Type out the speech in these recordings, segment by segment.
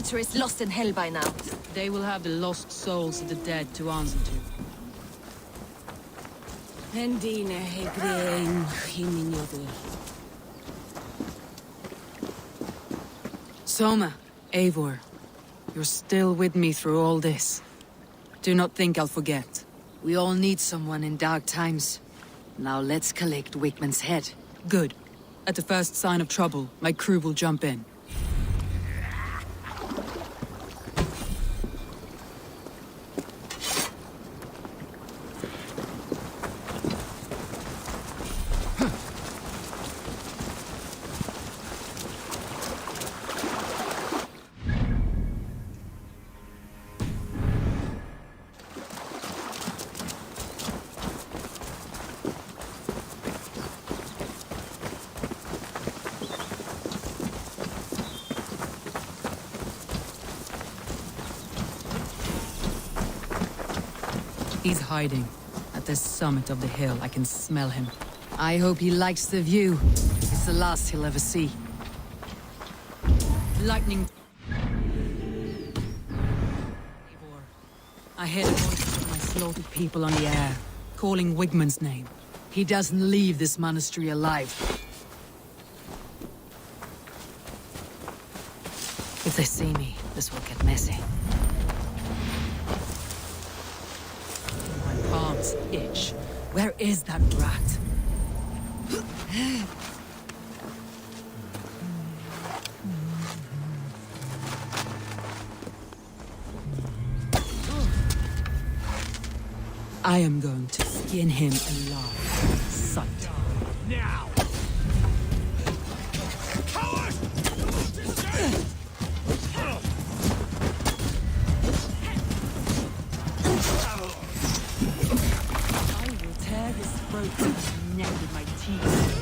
traitor is lost in hell by now. They will have the lost souls of the dead to answer to. Soma, Eivor, you're still with me through all this. Do not think I'll forget. We all need someone in dark times. Now let's collect Wickman's head. Good. At the first sign of trouble, my crew will jump in. He's hiding. At the summit of the hill, I can smell him. I hope he likes the view. It's the last he'll ever see. Lightning... I hear the voices of my slaughtered people on the air, calling Wigman's name. He doesn't leave this monastery alive. If they see me, this will get messy. Palms itch. Where is that rat? I am going to skin him alive. Sight. Now! Coward! Neck with my teeth.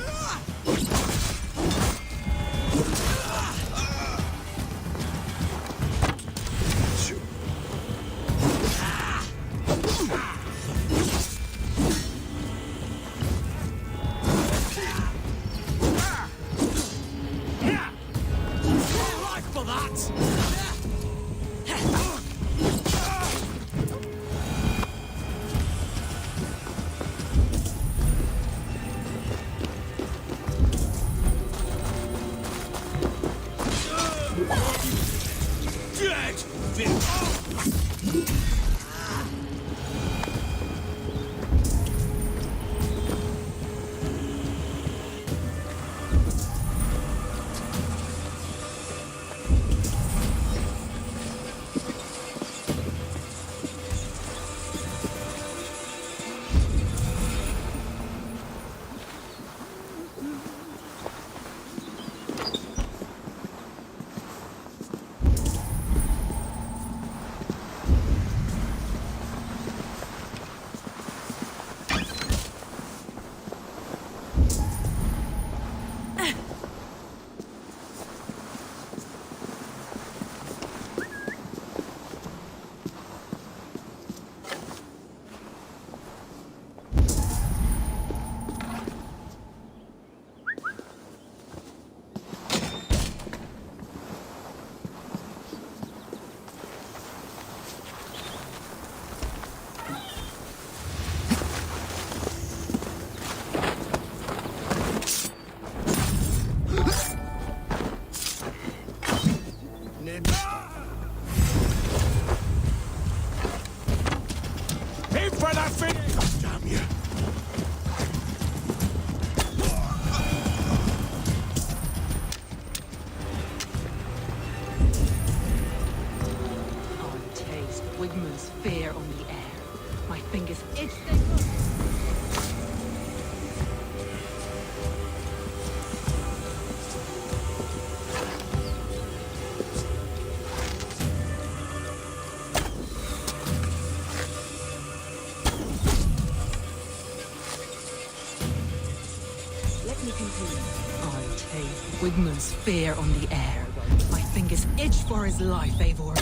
Wigman's fear on the air. My fingers itch for his life, Eivor.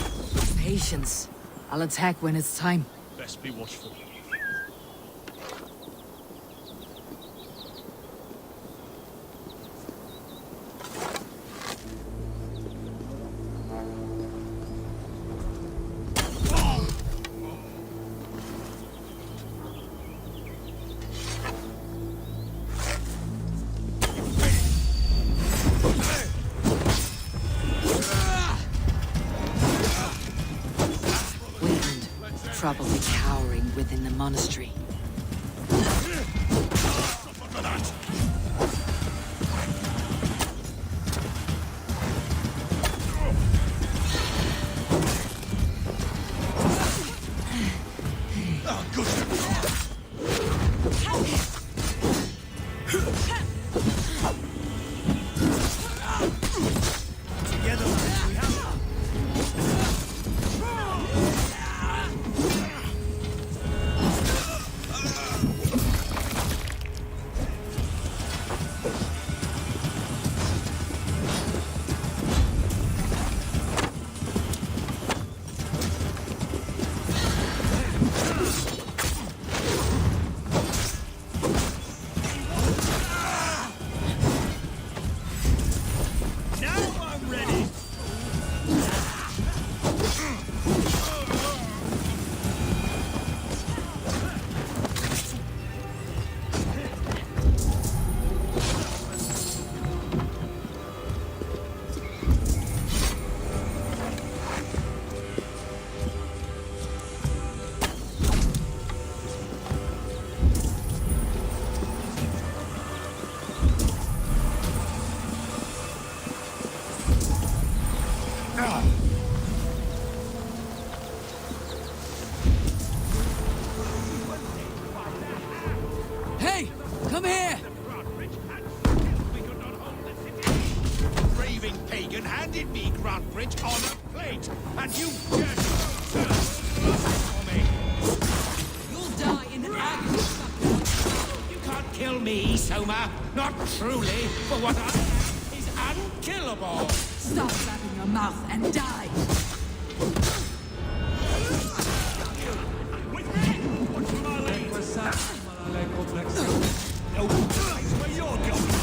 Patience. I'll attack when it's time. Best be watchful. probably cowering within the monastery. Hey! Come here! Raving pagan handed me Grantbridge on a plate, and you just for me. You'll die in agony, sucker! You can't kill me, Soma. Not truly, for what I am is unkillable. Stop flapping your mouth and die! With me! What's my leg? No place where you're going.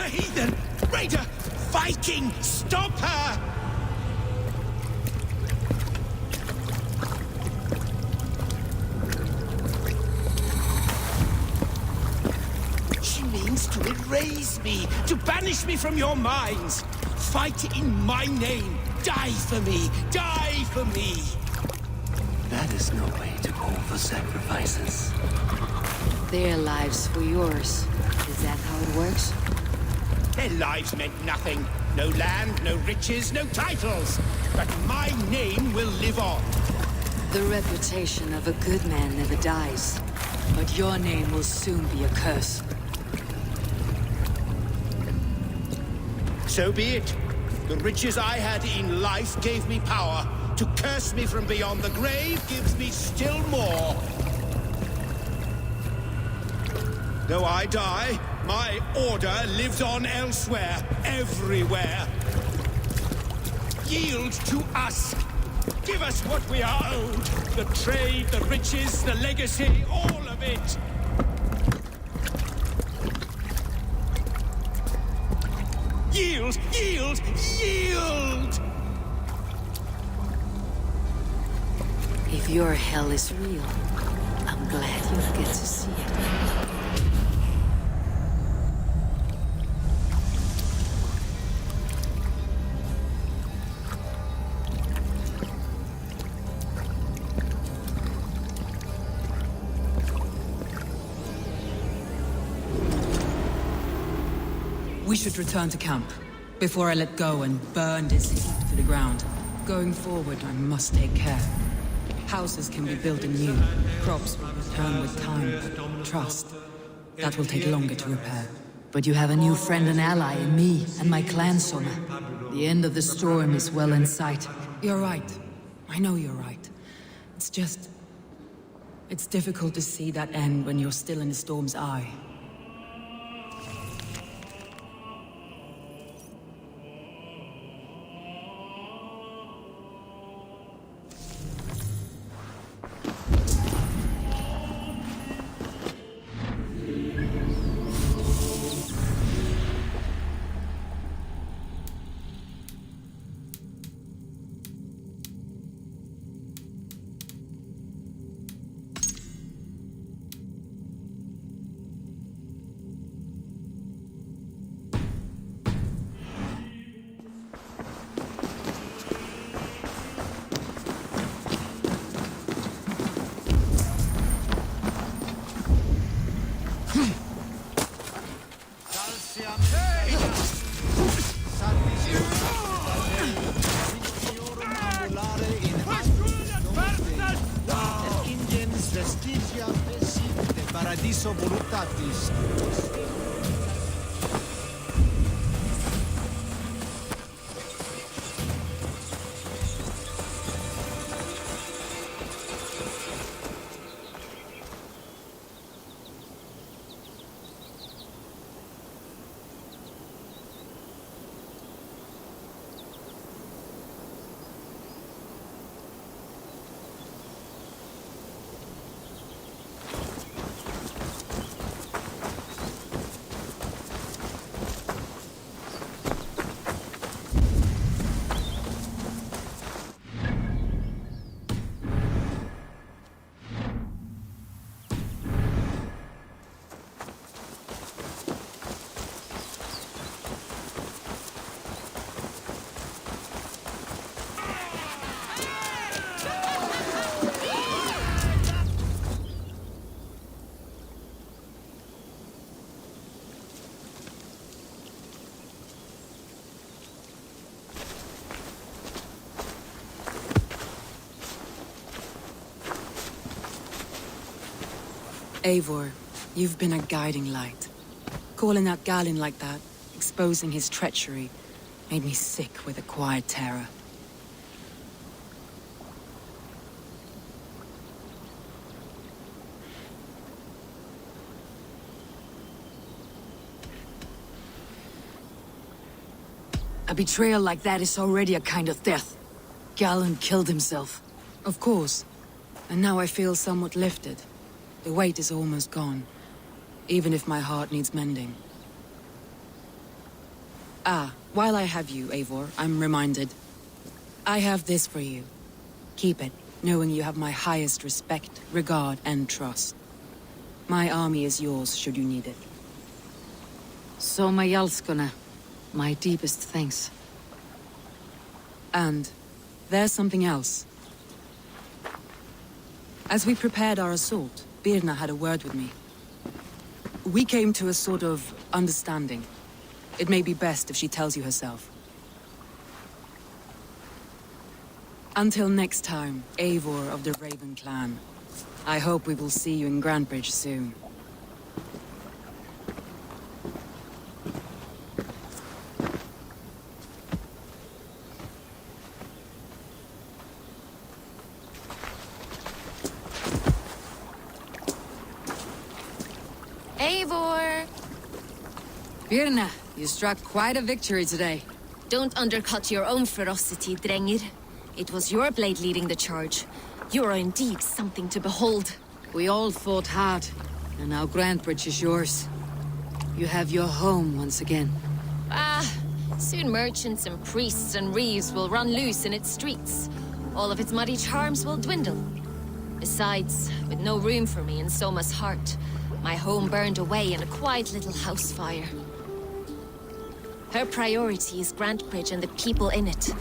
Heathen! Raider! Viking! Stop her! She means to erase me, to banish me from your minds. Fight in my name. Die for me. Die for me. That is no way to call for sacrifices. Their lives for yours. Is that how it works? Their lives meant nothing. No land, no riches, no titles. But my name will live on. The reputation of a good man never dies. But your name will soon be a curse. So be it. The riches I had in life gave me power. To curse me from beyond the grave gives me still more. Though I die, my order lives on elsewhere, everywhere. Yield to us. Give us what we are owed. The trade, the riches, the legacy, all of it. Yield, yield, yield! If your hell is real, I'm glad you get to see it. We should return to camp. before I let go and burn this heap to the ground. Going forward, I must take care. Houses can be built anew. Crops will return with time. Trust. That will take longer to repair. But you have a new friend and ally in me and my clan, Soma. The end of the storm is well in sight. You're right. I know you're right. It's just... it's difficult to see that end when you're still in the storm's eye. Paradiso voluptatis. Eivor, you've been a guiding light. Calling out Galin like that, exposing his treachery, made me sick with a quiet terror. A betrayal like that is already a kind of death. Galin killed himself. Of course. And now I feel somewhat lifted. The weight is almost gone, even if my heart needs mending. Ah, while I have you, Eivor, I'm reminded. I have this for you. Keep it, knowing you have my highest respect, regard, and trust. My army is yours, should you need it. Soma Jalskona, my deepest thanks. And there's something else. As we prepared our assault, Birna had a word with me. We came to a sort of understanding. It may be best if she tells you herself. Until next time, Eivor of the Raven Clan. I hope we will see you in Grandbridge soon. Eivor! Birna, you struck quite a victory today. Don't undercut your own ferocity, Drengir. It was your blade leading the charge. You are indeed something to behold. We all fought hard, and now Grandbridge is yours. You have your home once again. Soon merchants and priests and reeves will run loose in its streets. All of its muddy charms will dwindle. Besides, with no room for me in Soma's heart, my home burned away in a quiet little house fire. Her priority is Grantbridge and the people in it.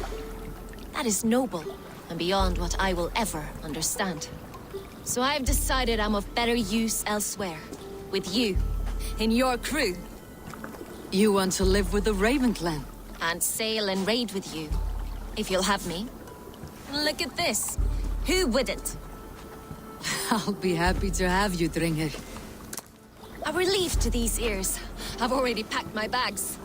That is noble, and beyond what I will ever understand. So I've decided I'm of better use elsewhere. With you, in your crew. You want to live with the Raven Clan? and sail and raid with you, if you'll have me. Look at this. Who wouldn't? I'll be happy to have you, Dringer. A relief to these ears. I've already packed my bags.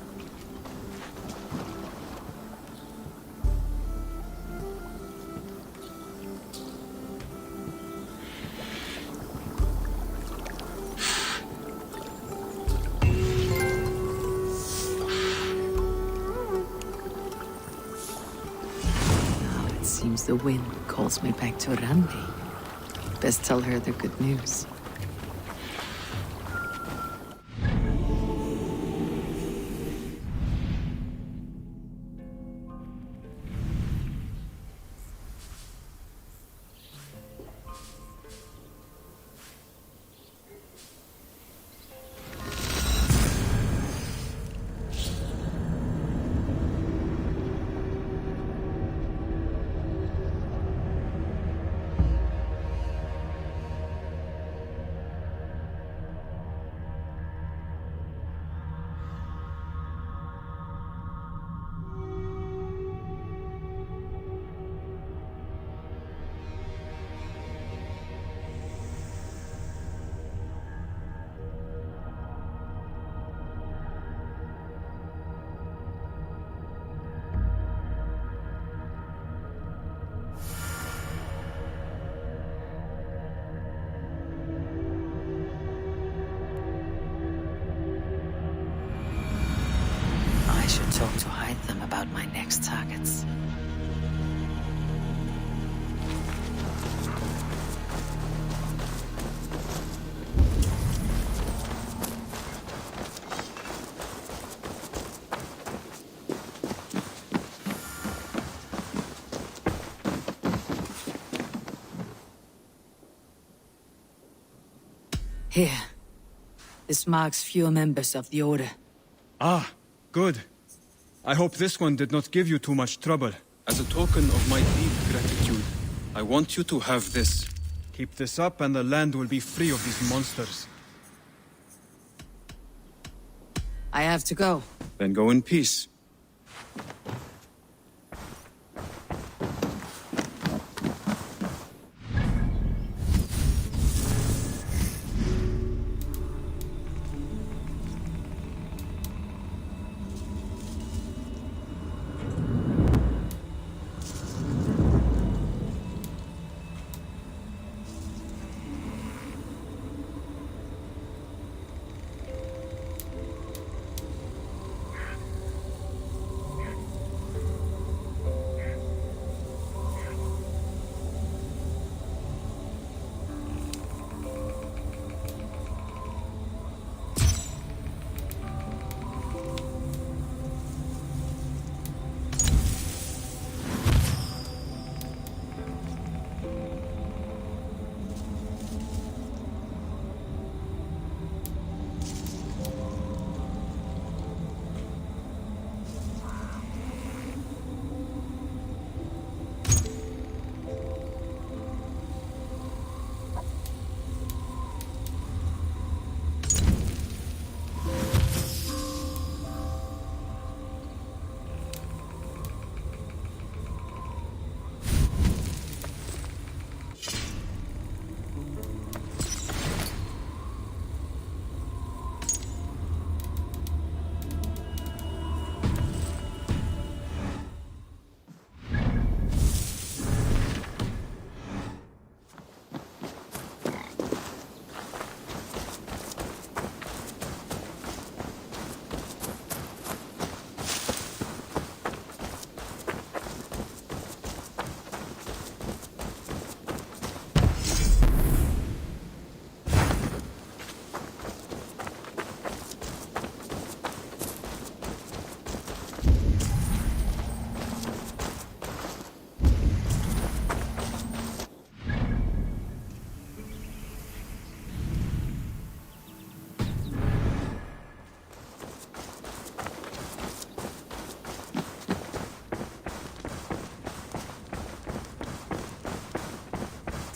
It seems the wind calls me back to Randi. Best tell her the good news. I should talk to hide them about my next targets. Here. This marks fewer members of the Order. Ah, good. I hope this one did not give you too much trouble. As a token of my deep gratitude, I want you to have this. Keep this up and the land will be free of these monsters. I have to go. Then go in peace.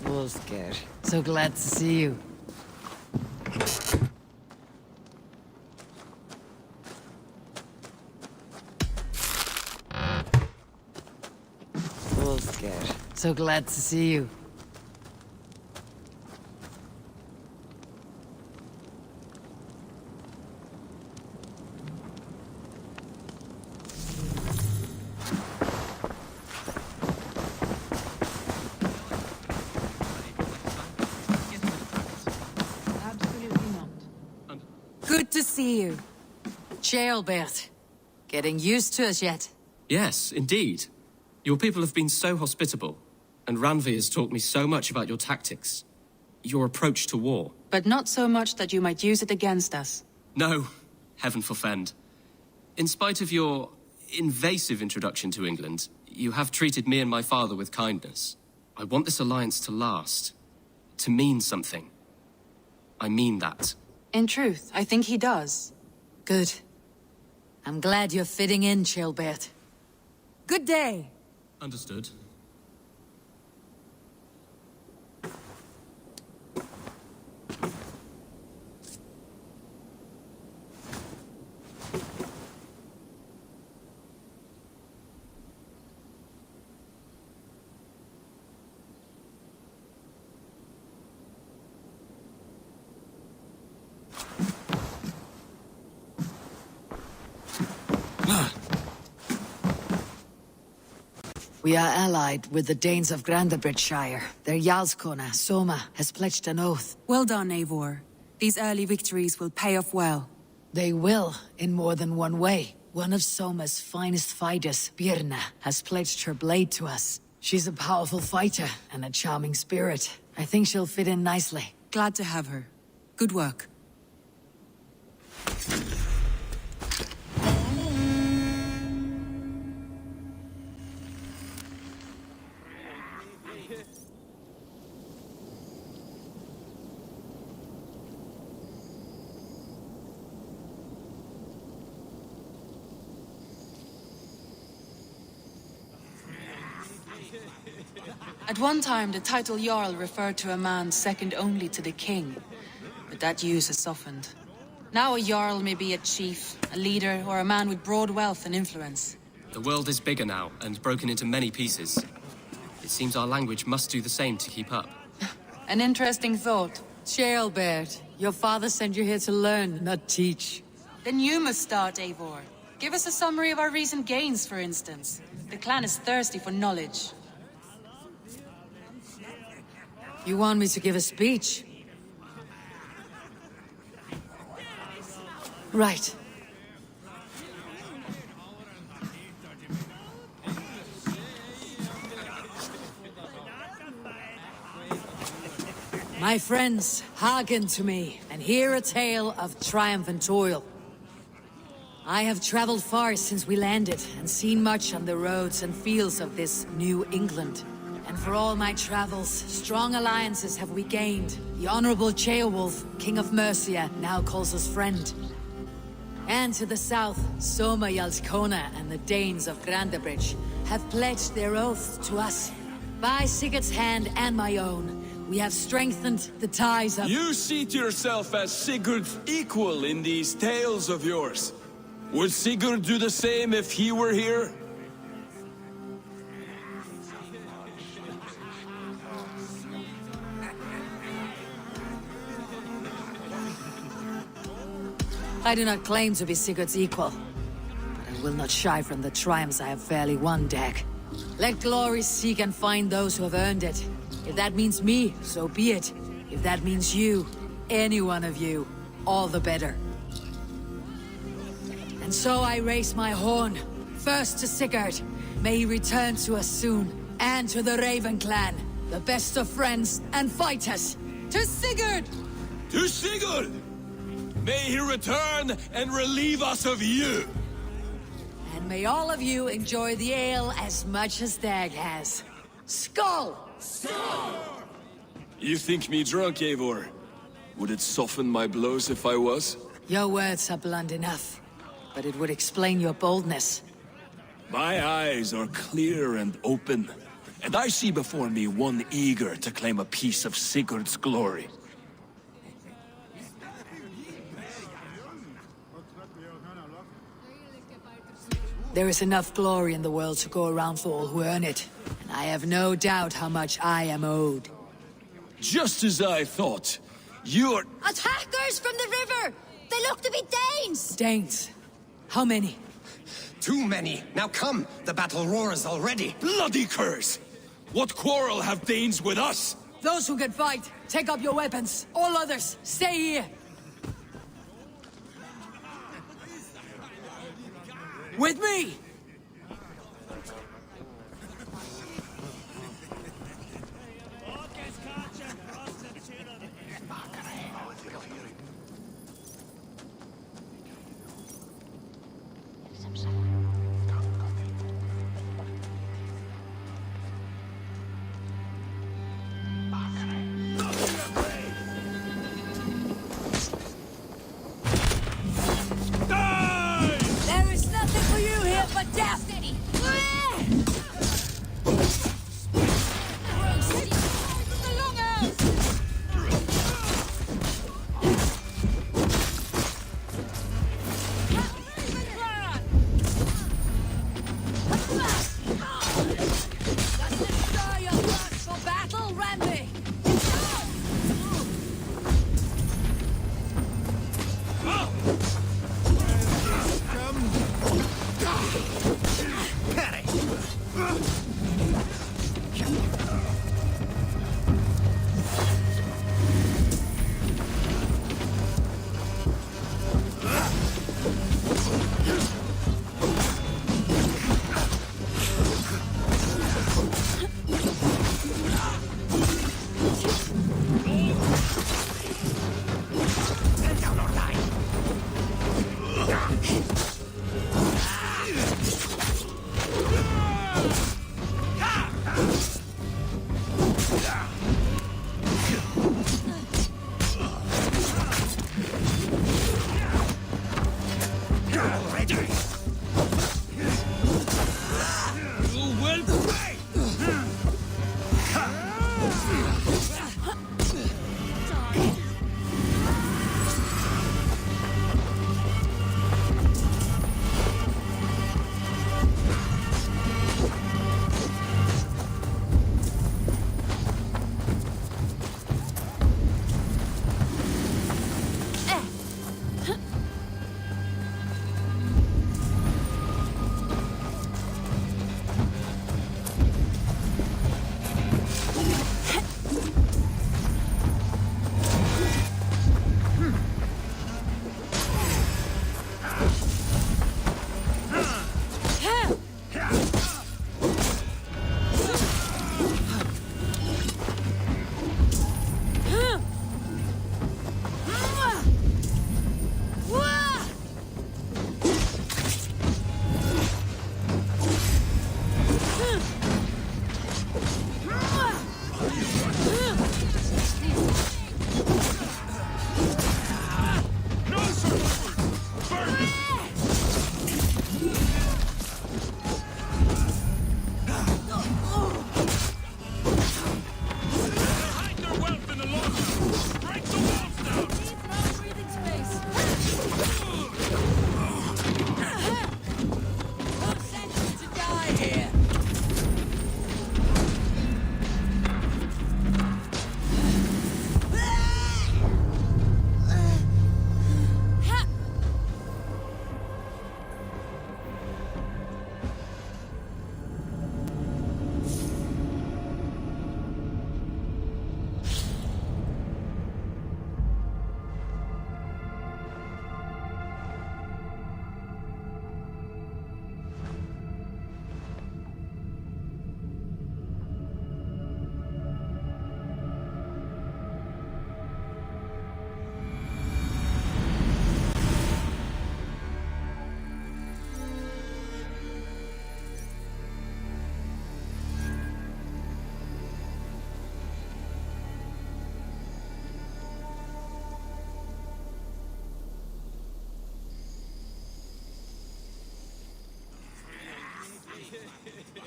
Wolfger, so glad to see you. Gerd. So glad to see you. Good to see you. Jailbert. Getting used to us yet? Yes, indeed. Your people have been so hospitable, and Ranvi has taught me so much about your tactics, your approach to war. But not so much that you might use it against us. No, heaven forfend. In spite of your invasive introduction to England, you have treated me and my father with kindness. I want this alliance to last, to mean something. I mean that. In truth, I think he does. Good. I'm glad you're fitting in, Chilbert. Good day. Understood. We are allied with the Danes of Grandabridgeshire. Their Jarlskona, Soma, has pledged an oath. Well done, Eivor. These early victories will pay off well. They will, in more than one way. One of Soma's finest fighters, Birna, has pledged her blade to us. She's a powerful fighter and a charming spirit. I think she'll fit in nicely. Glad to have her. Good work. At one time, the title Jarl referred to a man second only to the king, but that use has softened. Now a Jarl may be a chief, a leader, or a man with broad wealth and influence. The world is bigger now, and broken into many pieces. It seems our language must do the same to keep up. An interesting thought. Jailbert, your father sent you here to learn, not teach. Then you must start, Eivor. Give us a summary of our recent gains, for instance. The clan is thirsty for knowledge. You want me to give a speech? Right. My friends, hearken to me, and hear a tale of triumph and toil. I have traveled far since we landed, and seen much on the roads and fields of this New England. And for all my travels, strong alliances have we gained. The Honorable Ceolwulf, King of Mercia, now calls us friend. And to the south, Soma Jarlskona and the Danes of Grandabridge have pledged their oaths to us. By Sigurd's hand and my own, we have strengthened the ties of— You seat yourself as Sigurd's equal in these tales of yours. Would Sigurd do the same if he were here? I do not claim to be Sigurd's equal, but I will not shy from the triumphs I have fairly won, Dag. Let glory seek and find those who have earned it. If that means me, so be it. If that means you, any one of you, all the better. And so I raise my horn, first to Sigurd. May he return to us soon, and to the Raven clan, the best of friends and fighters. To Sigurd! To Sigurd! May he return and relieve us of you! And may all of you enjoy the ale as much as Dag has. Skull! You think me drunk, Eivor? Would it soften my blows if I was? Your words are blunt enough, but it would explain your boldness. My eyes are clear and open, and I see before me one eager to claim a piece of Sigurd's glory. There is enough glory in the world to go around for all who earn it, and I have no doubt how much I am owed. Just as I thought. You're... Attackers from the river! They look to be Danes! Danes? How many? Too many. Now come. The battle roars already. Bloody curse! What quarrel have Danes with us? Those who can fight, take up your weapons. All others, stay here. With me! There is nothing for you here but death!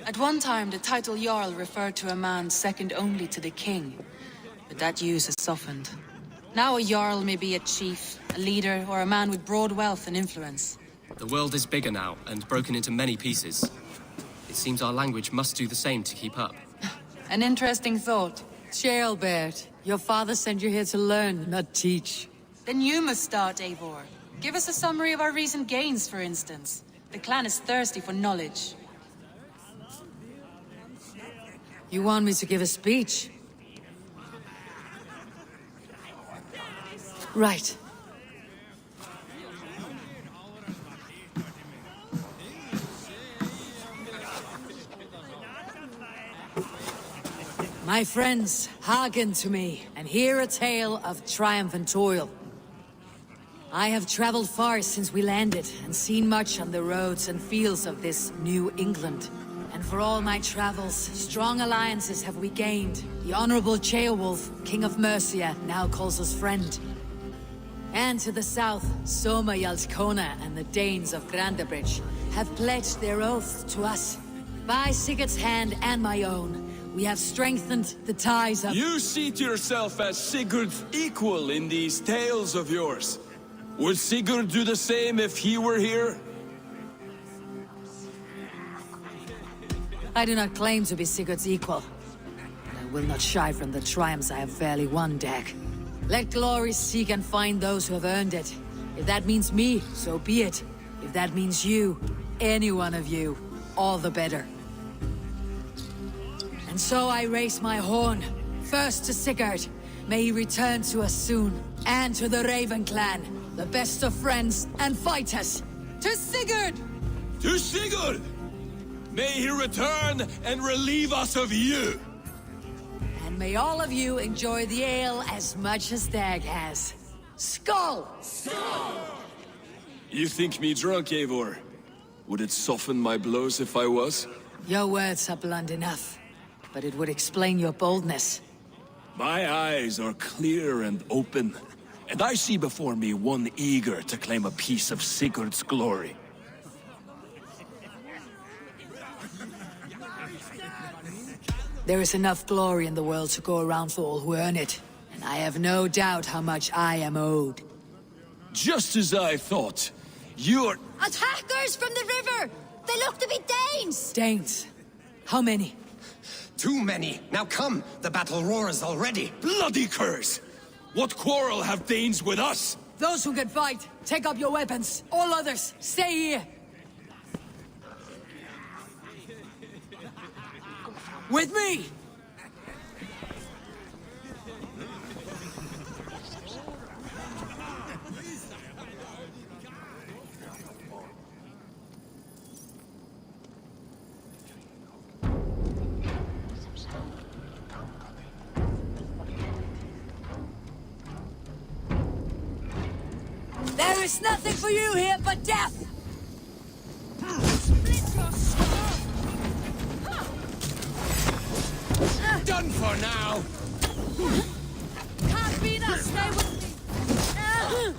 At one time, the title Jarl referred to a man second only to the king, but that use has softened. Now a Jarl may be a chief, a leader, or a man with broad wealth and influence. The world is bigger now, and broken into many pieces. It seems our language must do the same to keep up. An interesting thought. Jailbird, your father sent you here to learn, not teach. Then you must start, Eivor. Give us a summary of our recent gains, for instance. The clan is thirsty for knowledge. You want me to give a speech? Right. My friends, hearken to me, and hear a tale of triumph and toil. I have traveled far since we landed, and seen much on the roads and fields of this New England. And for all my travels, strong alliances have we gained. The Honorable Ceolwulf, King of Mercia, now calls us friend. And to the south, Soma Yalskona and the Danes of Grandabridge have pledged their oath to us. By Sigurd's hand and my own, we have strengthened the ties of— You seat yourself as Sigurd's equal in these tales of yours. Would Sigurd do the same if he were here? I do not claim to be Sigurd's equal. But I will not shy from the triumphs I have fairly won, Dag. Let glory seek and find those who have earned it. If that means me, so be it. If that means you, any one of you, all the better. And so I raise my horn, first to Sigurd. May he return to us soon. And to the Raven clan, the best of friends and fighters. To Sigurd! To Sigurd! May he return and relieve us of you! And may all of you enjoy the ale as much as Dag has. Skull! You think me drunk, Eivor? Would it soften my blows if I was? Your words are blunt enough, but it would explain your boldness. My eyes are clear and open, and I see before me one eager to claim a piece of Sigurd's glory. There is enough glory in the world to go around for all who earn it, and I have no doubt how much I am owed. Just as I thought. You're— Attackers from the river! They look to be Danes! Danes? How many? Too many. Now come, the battle roars already. bloody curse! What quarrel have Danes with us? Those who can fight, take up your weapons. All others, stay here. With me! There is nothing for you here but death! Done for now! Can't beat us, stay with me!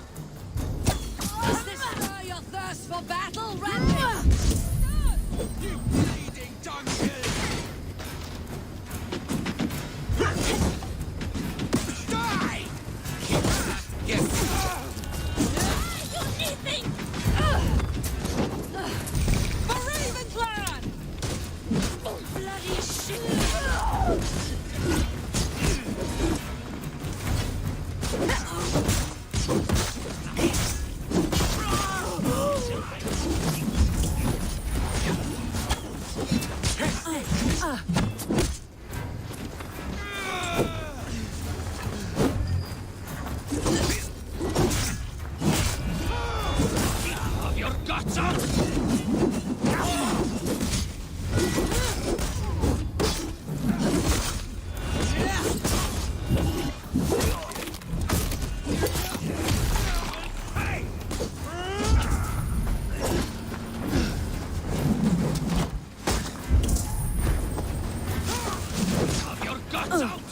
Does this stir your thirst for battle, Randy? You bleeding donkey! Die! Yes! For Ravenclan! Bloody shit! Your guts out! Your guts out!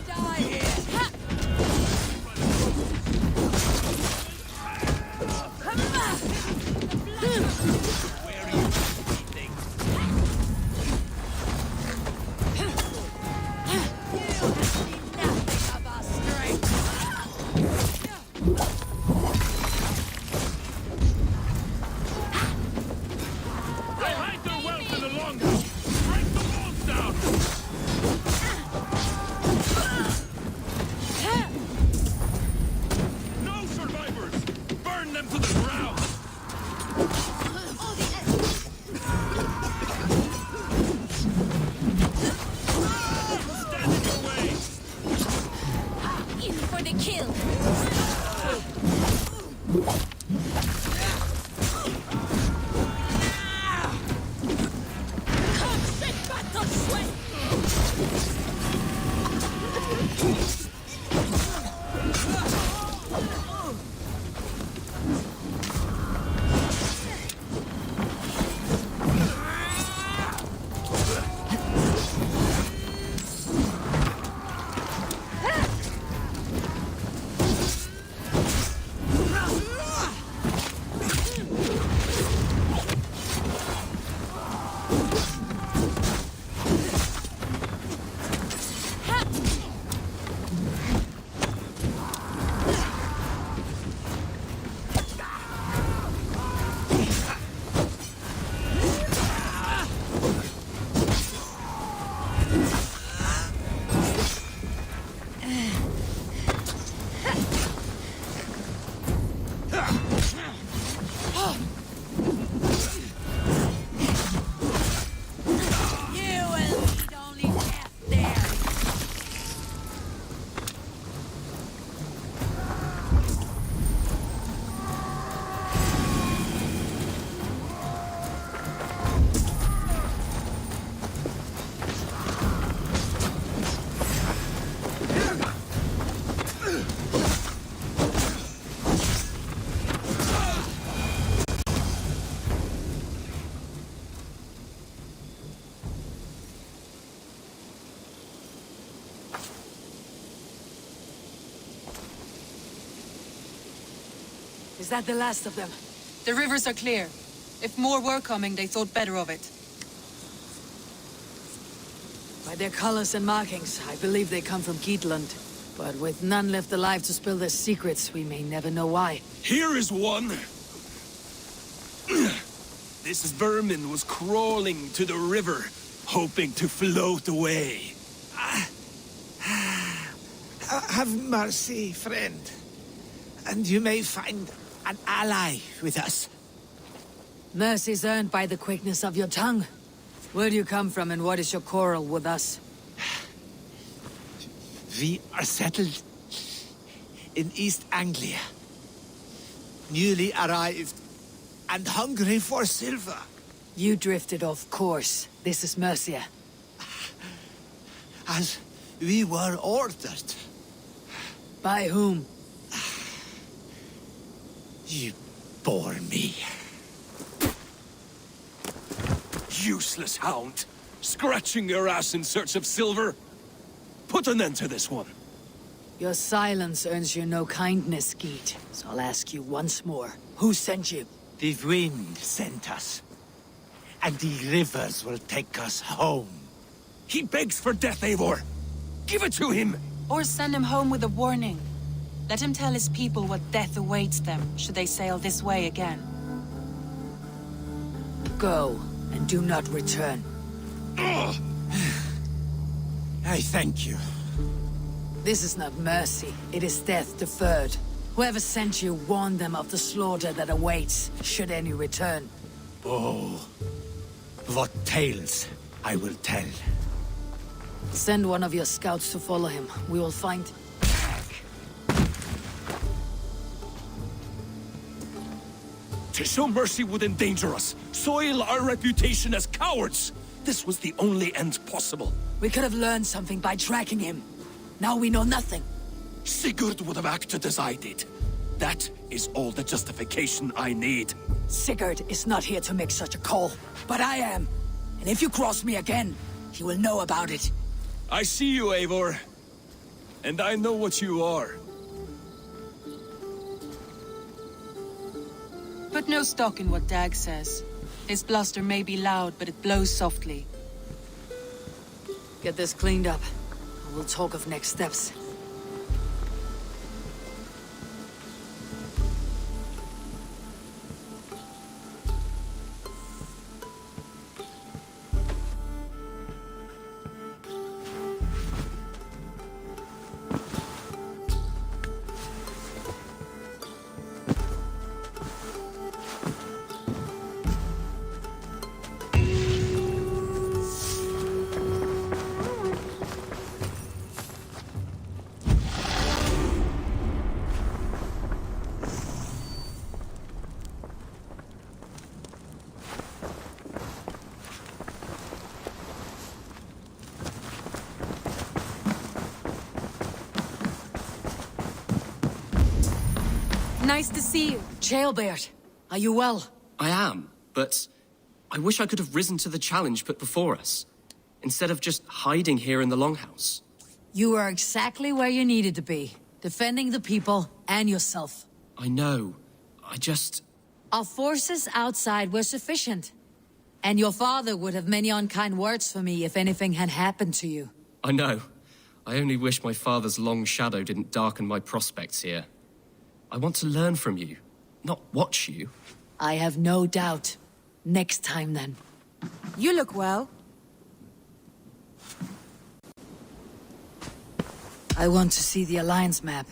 Die here! They hide their wealth in the longhouse! Break the walls down! No survivors! Burn them to the ground! Stand in your way! In for the kill! Constant battle sway! You will need only death there! Is that the last of them? The rivers are clear. If more were coming, they thought better of it. By their colors and markings, I believe they come from Geatland. But with none left alive to spill their secrets, we may never know why. Here is one! This vermin was crawling to the river, hoping to float away. Have mercy, friend. And you may find an ally with us. Mercy's earned by the quickness of your tongue. Where do you come from and what is your quarrel with us? We are settled in East Anglia. Newly arrived and hungry for silver. You drifted off course. This is Mercia. As we were ordered. By whom? You bore me. Useless hound! Scratching your ass in search of silver? Put an end to this one. Your silence earns you no kindness, Geet. So I'll ask you once more. Who sent you? The wind sent us. And the rivers will take us home. He begs for death, Eivor! Give it to him! Or send him home with a warning. Let him tell his people what death awaits them, should they sail this way again. Go, and do not return. I thank you. This is not mercy, it is death deferred. Whoever sent you warned them of the slaughter that awaits, should any return. Oh, what tales I will tell. Send one of your scouts to follow him. We will find... To show mercy would endanger us, soil our reputation as cowards. This was the only end possible. We could have learned something by tracking him. Now we know nothing. Sigurd would have acted as I did. That is all the justification I need. Sigurd is not here to make such a call, but I am. And if you cross me again, he will know about it. I see you, Eivor. And I know what you are. Put no stock in what Dag says. His bluster may be loud, but it blows softly. Get this cleaned up, and we'll talk of next steps. Nice to see you. Jailbert, are you well? I am, but I wish I could have risen to the challenge put before us, instead of just hiding here in the Longhouse. You are exactly where you needed to be, defending the people and yourself. I know. I just... Our forces outside were sufficient. And your father would have many unkind words for me if anything had happened to you. I know. I only wish my father's long shadow didn't darken my prospects here. I want to learn from you, not watch you. I have no doubt. Next time, then. You look well. I want to see the Alliance map.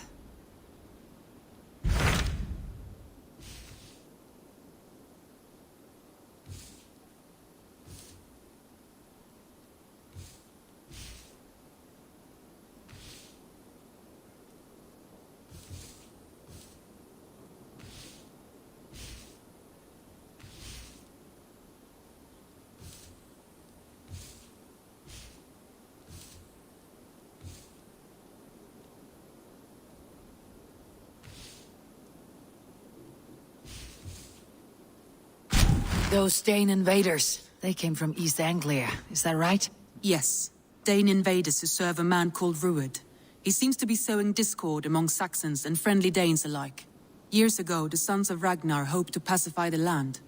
Those Dane invaders, they came from East Anglia, is that right? Yes. Dane invaders who serve a man called Ruud. He seems to be sowing discord among Saxons and friendly Danes alike. Years ago, the sons of Ragnar hoped to pacify the land.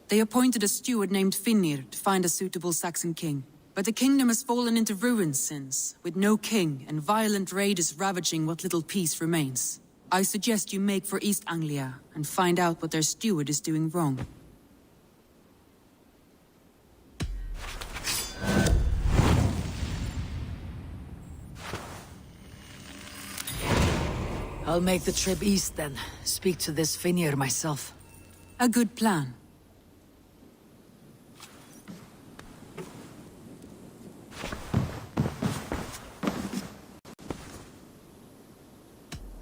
They appointed a steward named Finnir to find a suitable Saxon king. But the kingdom has fallen into ruins since, with no king and violent raiders ravaging what little peace remains. I suggest you make for East Anglia and find out what their steward is doing wrong. I'll make the trip east then. Speak to this Finnir myself. A good plan.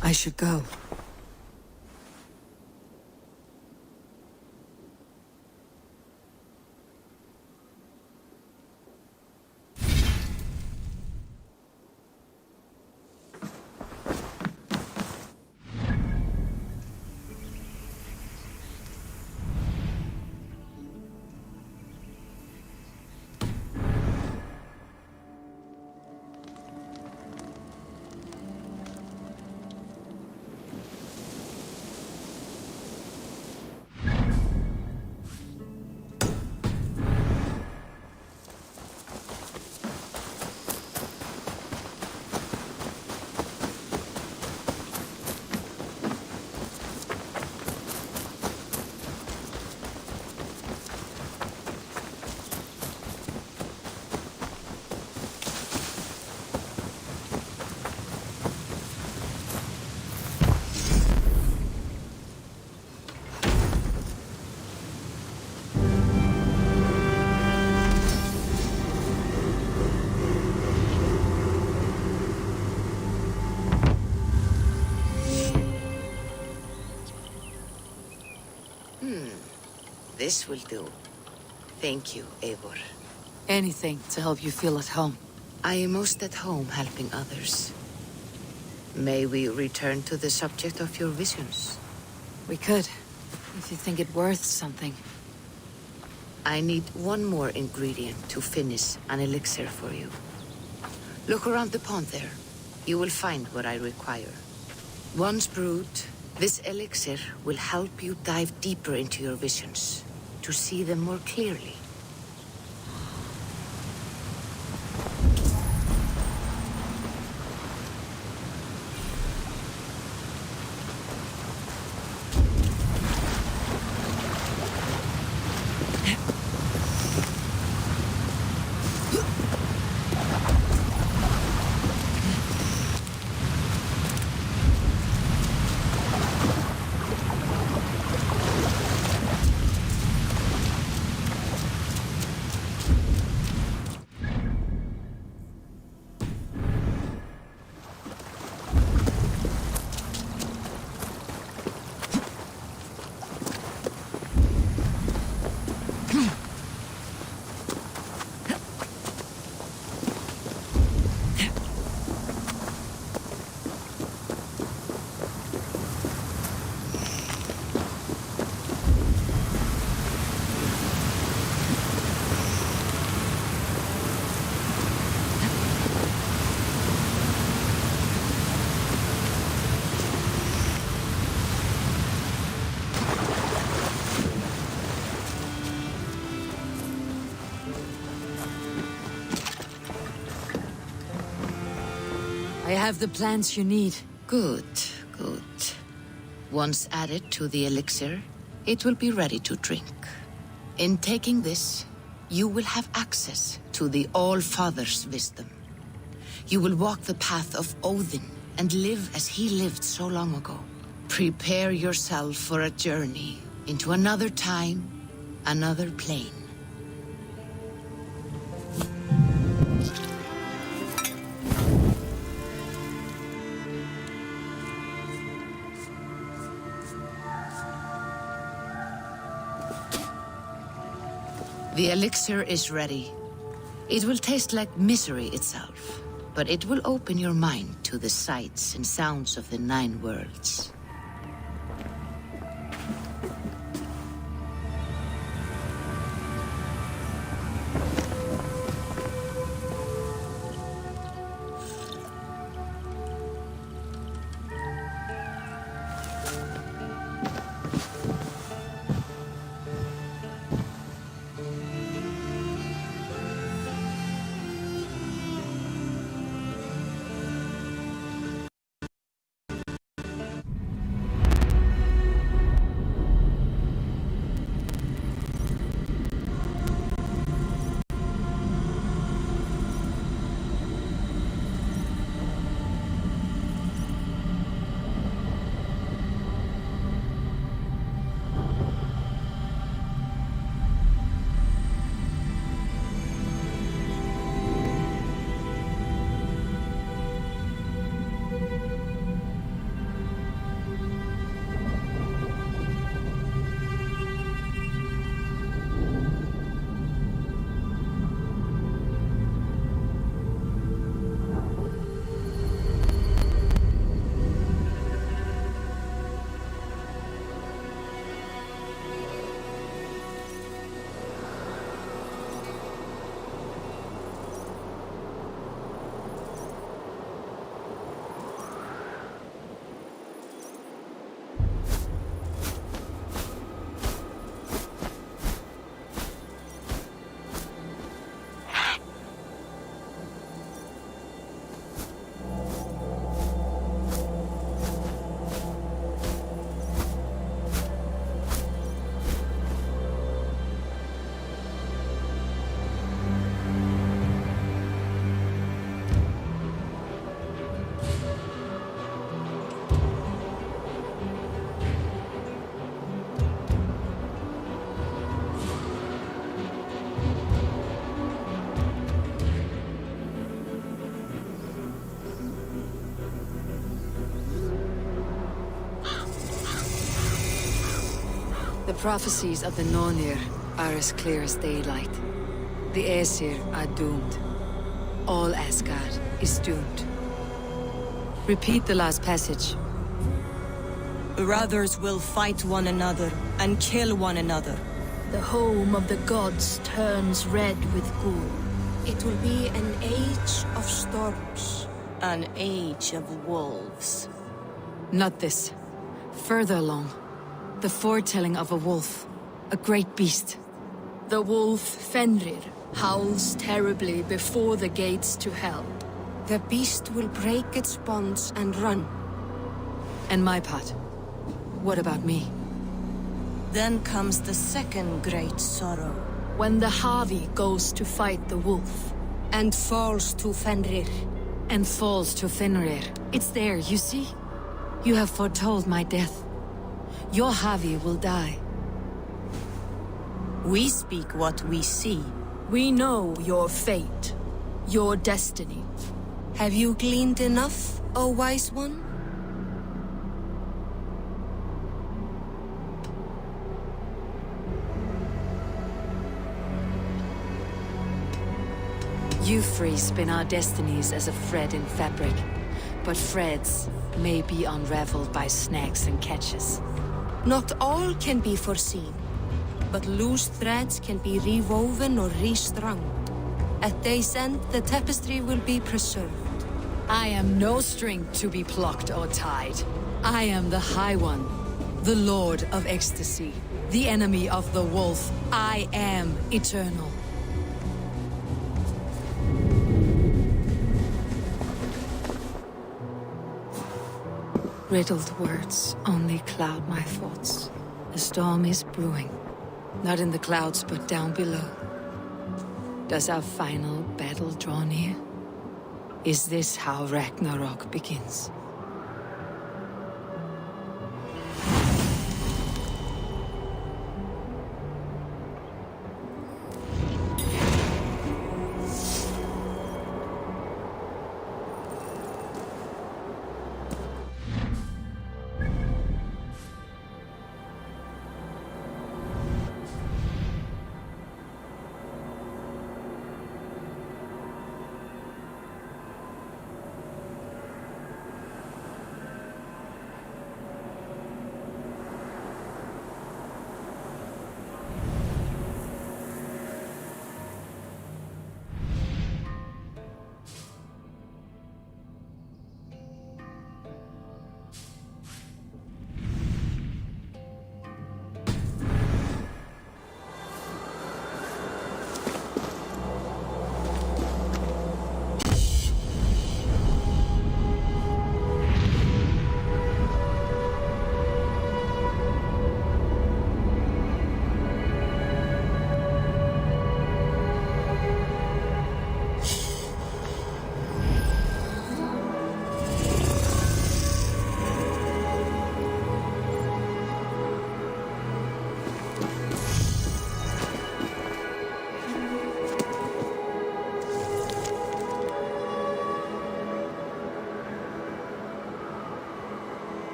I should go. This will do. Thank you, Eivor. Anything to help you feel at home. I am most at home helping others. May we return to the subject of your visions? We could, if you think it worth something. I need one more ingredient to finish an elixir for you. Look around the pond there. You will find what I require. Once brewed, this elixir will help you dive deeper into your visions, to see them more clearly. I have the plants you need. Good, good. Once added to the elixir, it will be ready to drink. In taking this, you will have access to the All-Father's wisdom. You will walk the path of Odin and live as he lived so long ago. Prepare yourself for a journey into another time, another plane. The elixir is ready. It will taste like misery itself, but it will open your mind to the sights and sounds of the 9 worlds. The prophecies of the Nornir are as clear as daylight. The Aesir are doomed. All Asgard is doomed. Repeat the last passage. Brothers will fight one another and kill one another. The home of the gods turns red with gore. It will be an age of storms. An age of wolves. Not this. Further along. The foretelling of a wolf. A great beast. The wolf Fenrir howls terribly before the gates to hell. The beast will break its bonds and run. And my part. What about me? Then comes the second great sorrow. When the Havi goes to fight the wolf. And falls to Fenrir. And falls to Fenrir. It's there, you see? You have foretold my death. Your Havi will die. We speak what we see. We know your fate. Your destiny. Have you gleaned enough, O wise one? You three spin our destinies as a thread in fabric. But threads may be unraveled by snags and catches. Not all can be foreseen, but loose threads can be rewoven or restrung. At day's end, the tapestry will be preserved. I am no string to be plucked or tied. I am the High One, the Lord of Ecstasy, the enemy of the wolf. I am eternal. Riddled words only cloud my thoughts. A storm is brewing. Not in the clouds, but down below. Does our final battle draw near? Is this how Ragnarok begins?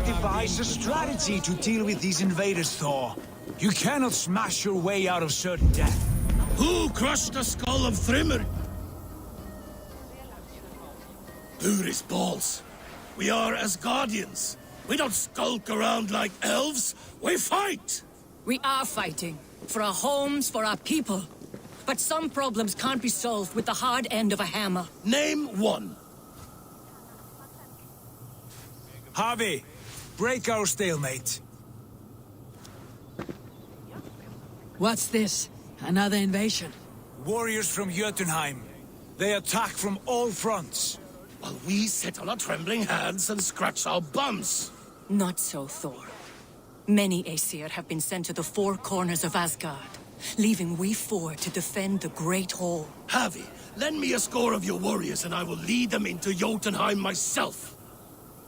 Devise a strategy to deal with these invaders, Thor. You cannot smash your way out of certain death. Who crushed the skull of Thrymr? Buri's balls. We are Asgardians. We don't skulk around like elves. We fight! We are fighting. For our homes, for our people. But some problems can't be solved with the hard end of a hammer. Name one. Harvey, break our stalemate. What's this? Another invasion? Warriors from Jotunheim. They attack from all fronts. While we sit on our trembling hands and scratch our bums. Not so, Thor. Many Aesir have been sent to the four corners of Asgard, leaving we four to defend the Great Hall. Harvey, lend me a score of your warriors and I will lead them into Jotunheim myself.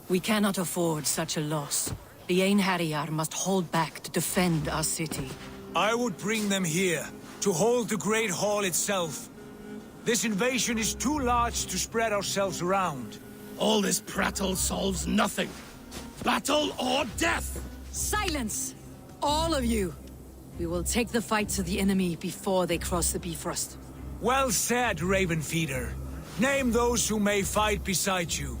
We cannot afford such a loss. The Einherjar must hold back to defend our city. I would bring them here, to hold the Great Hall itself. This invasion is too large to spread ourselves around. All this prattle solves nothing. Battle or death! Silence! All of you! We will take the fight to the enemy before they cross the Bifrost. Well said, Ravenfeeder. Name those who may fight beside you.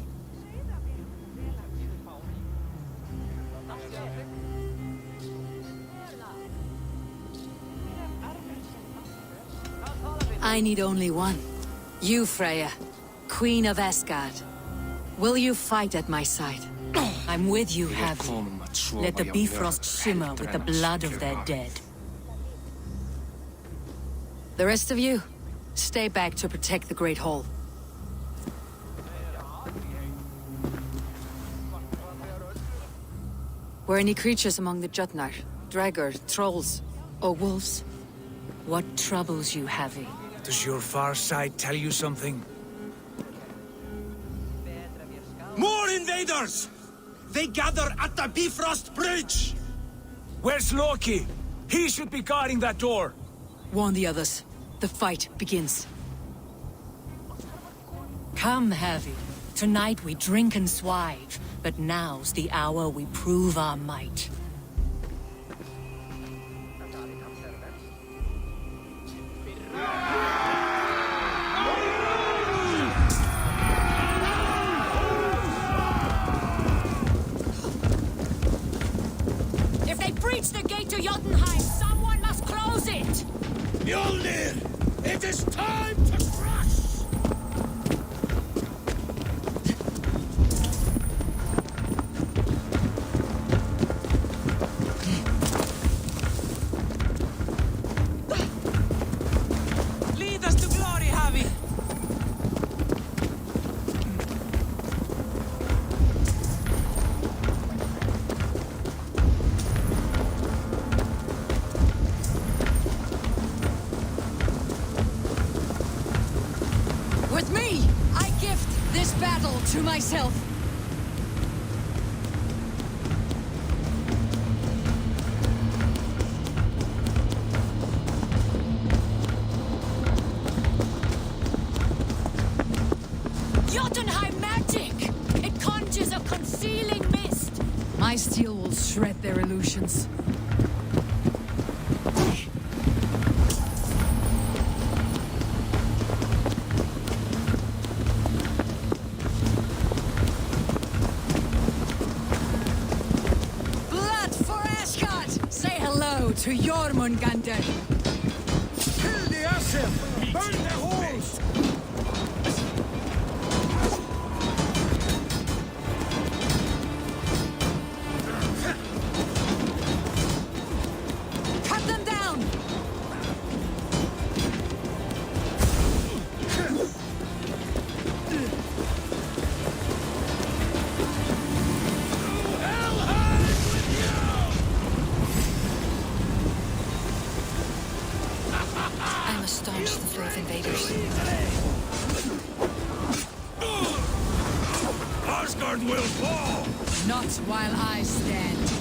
I need only one. You, Freya, Queen of Asgard. Will you fight at my side? I'm with you, Havi. Let the Bifrost shimmer with the blood of their dead. The rest of you, stay back to protect the Great Hall. Were any creatures among the Jotnar? Draggr, trolls, or wolves? What troubles you, Havi? Does your far side tell you something? More invaders! They gather at the Bifrost Bridge! Where's Loki? He should be guarding that door. Warn the others. The fight begins. Come, Havi. Tonight we drink and swive, but now's the hour we prove our might. If they breach the gate to Jotunheim, someone must close it! Mjolnir! It is time to crush! Lead us to glory, Havi! With me, I gift this battle to myself. Jotunheim magic! It conjures a concealing mist! My steel will shred their illusions. Blood for Asgard! Say hello to Jormungandr! Kill the Asir! Burn their halls! invaders. Asgard will fall! Not while I stand.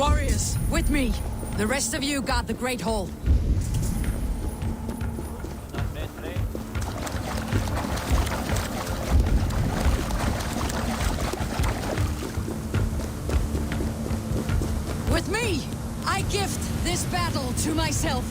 Warriors, with me. The rest of you guard the Great Hall. With me, I gift this battle to myself.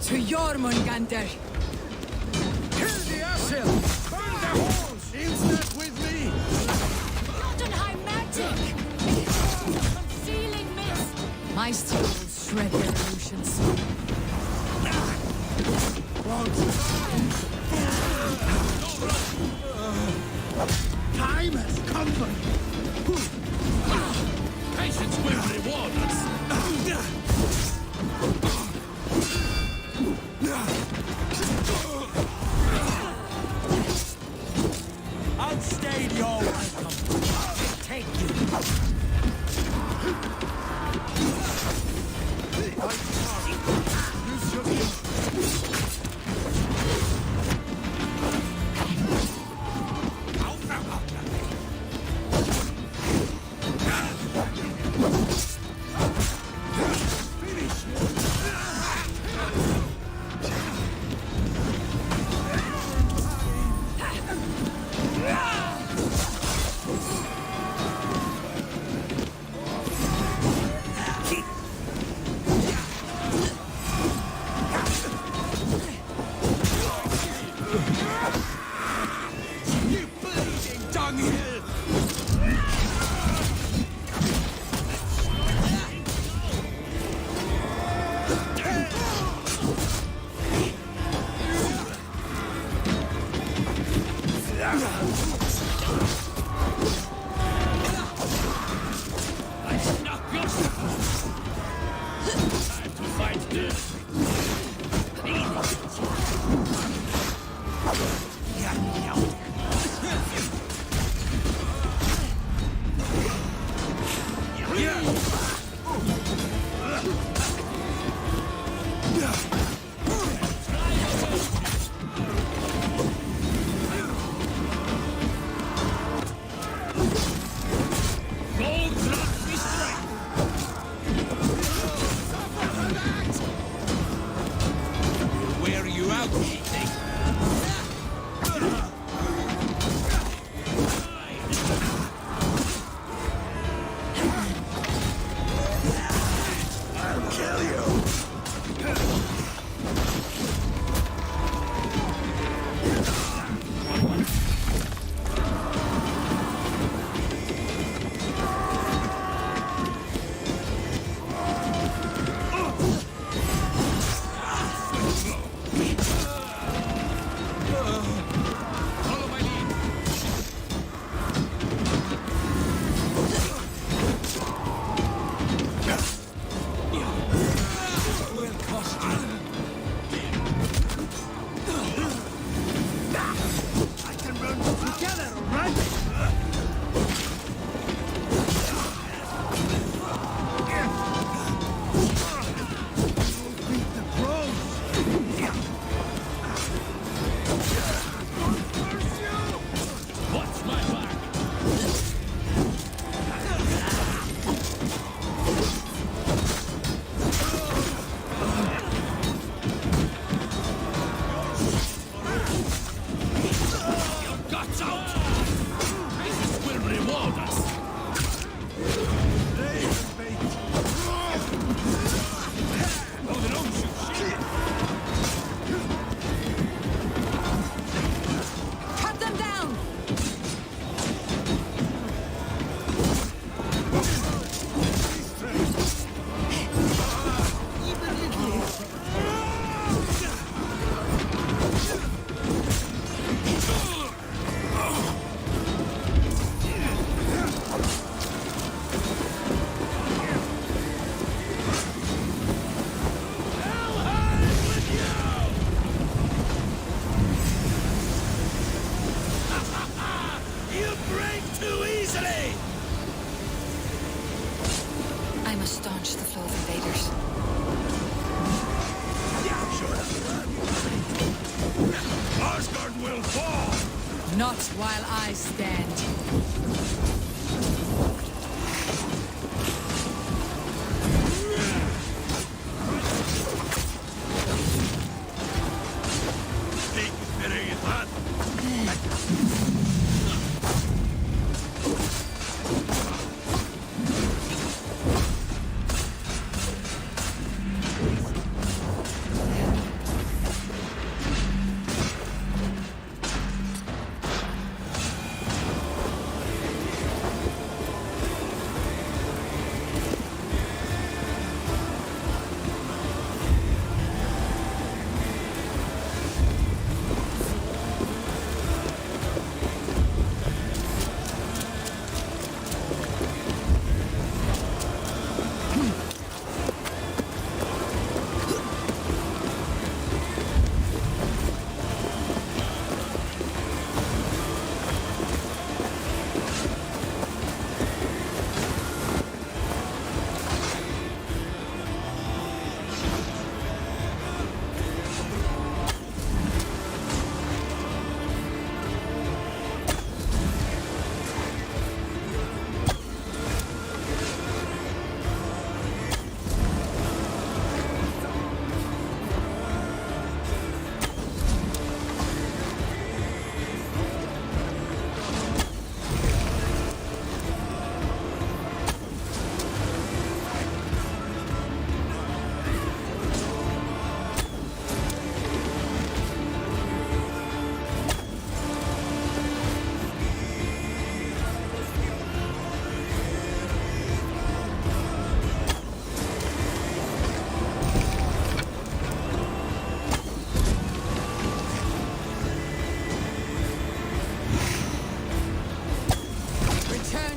To Jormungandr. Kill the Asher! Burn the halls! Instant with me! Jotunheim magic! Concealing mist! My steel will shred their illusions. Time has come for you! Patience will reward us! Outstayed your welcome. Take you. staunch the flow of invaders. Asgard will fall! Not while I stand.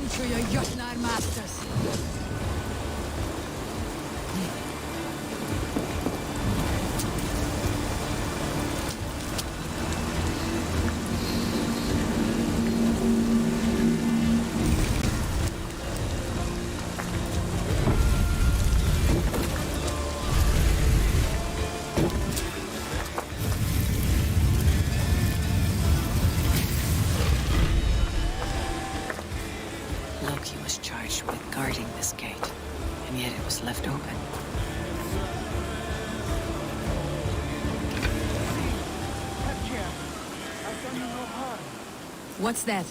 To your Jotnar masters. Loki was charged with guarding this gate, and yet it was left open. What's that?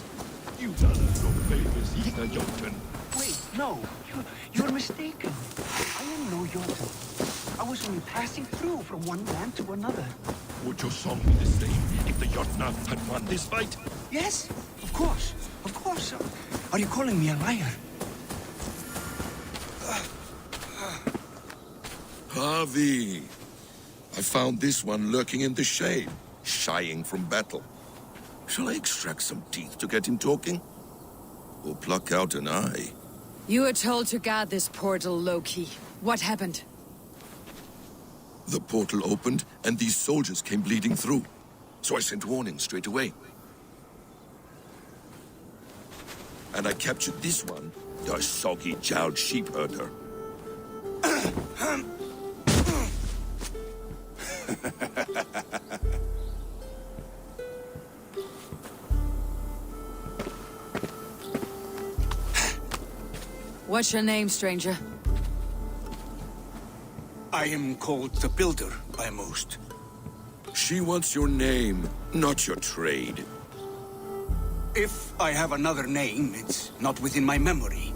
You done us no favors, Easter Jotun. Wait, no. You're mistaken. I am no Jotun. I was only passing through from one land to another. Would your song be the same if the Jotnar had won this fight? Yes, of course. Of course. Are you calling me a liar? Harvey, I found this one lurking in the shade, shying from battle. Shall I extract some teeth to get him talking? Or pluck out an eye? You were told to guard this portal, Loki. What happened? The portal opened, and these soldiers came bleeding through. So I sent warning straight away. And I captured this one, the soggy-jowled sheep herder. What's your name, stranger? I am called the Builder by most. She wants your name, not your trade. If I have another name, it's not within my memory.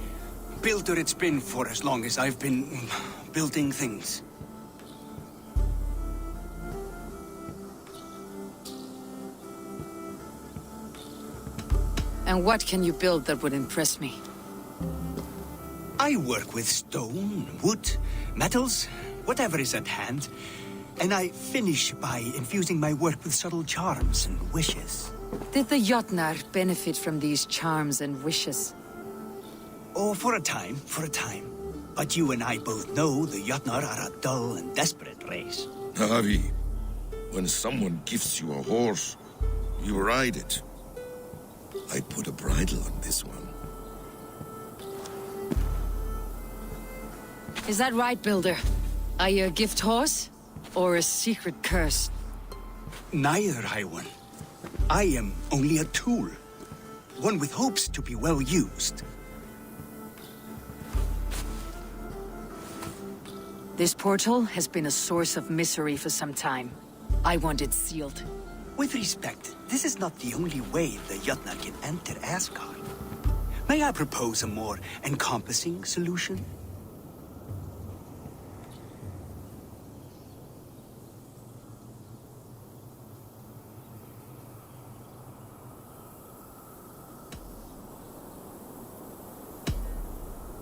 Builder it's been for as long as I've been building things. And what can you build that would impress me? I work with stone, wood, metals, whatever is at hand. And I finish by infusing my work with subtle charms and wishes. Did the Jotnar benefit from these charms and wishes? Oh, for a time. But you and I both know the Jotnar are a dull and desperate race. Harvey, when someone gifts you a horse, you ride it. I put a bridle on this one. Is that right, Builder? Are you a gift horse? Or a secret curse? Neither, High One. I am only a tool. One with hopes to be well used. This portal has been a source of misery for some time. I want it sealed. With respect, this is not the only way the Jotnar can enter Asgard. May I propose a more encompassing solution?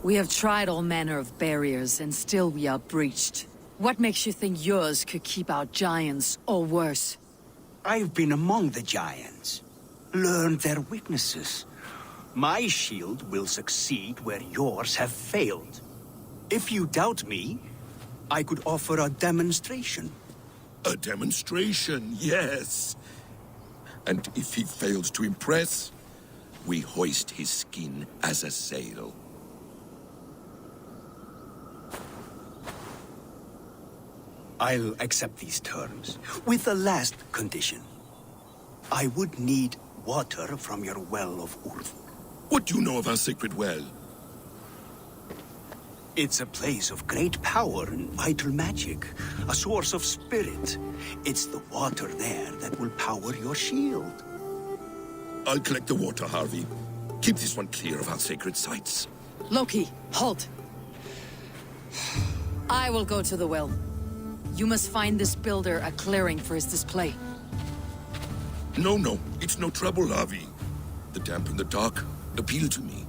We have tried all manner of barriers, and still we are breached. What makes you think yours could keep out giants, or worse? I've been among the giants, learned their weaknesses. My shield will succeed where yours have failed. If you doubt me, I could offer a demonstration. A demonstration, yes. And if he fails to impress, we hoist his skin as a sail. I'll accept these terms, with the last condition. I would need water from your well of Urth. What do you know of our sacred well? It's a place of great power and vital magic, a source of spirit. It's the water there that will power your shield. I'll collect the water, Harvey. Keep this one clear of our sacred sites. Loki, halt! I will go to the well. You must find this builder a clearing for his display. No, it's no trouble, Harvey. The damp and the dark appeal to me.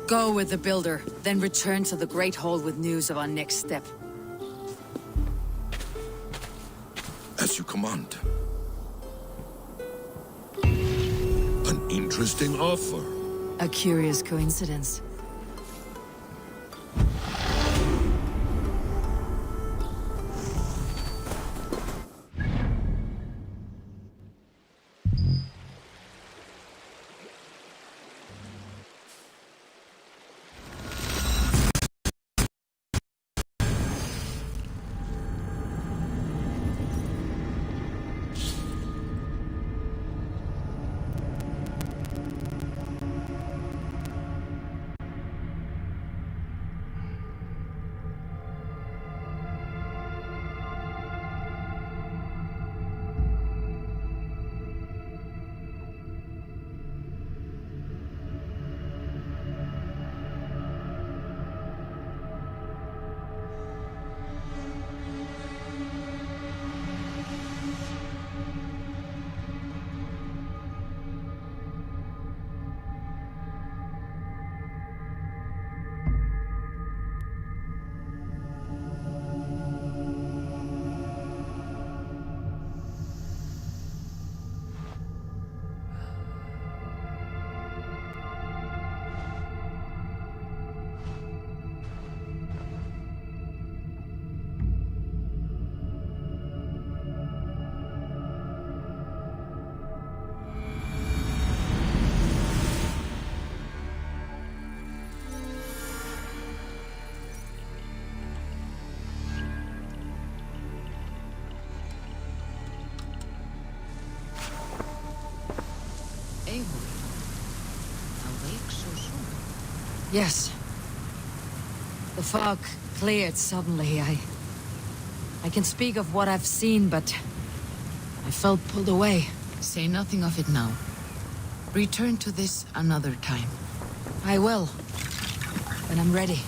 Go with the builder, then return to the Great Hall with news of our next step. As you command. An interesting offer. A curious coincidence. Awake so soon? Yes. The fog cleared suddenly. I can speak of what I've seen, but I felt pulled away. Say nothing of it now. Return to this another time. I will. When I'm ready.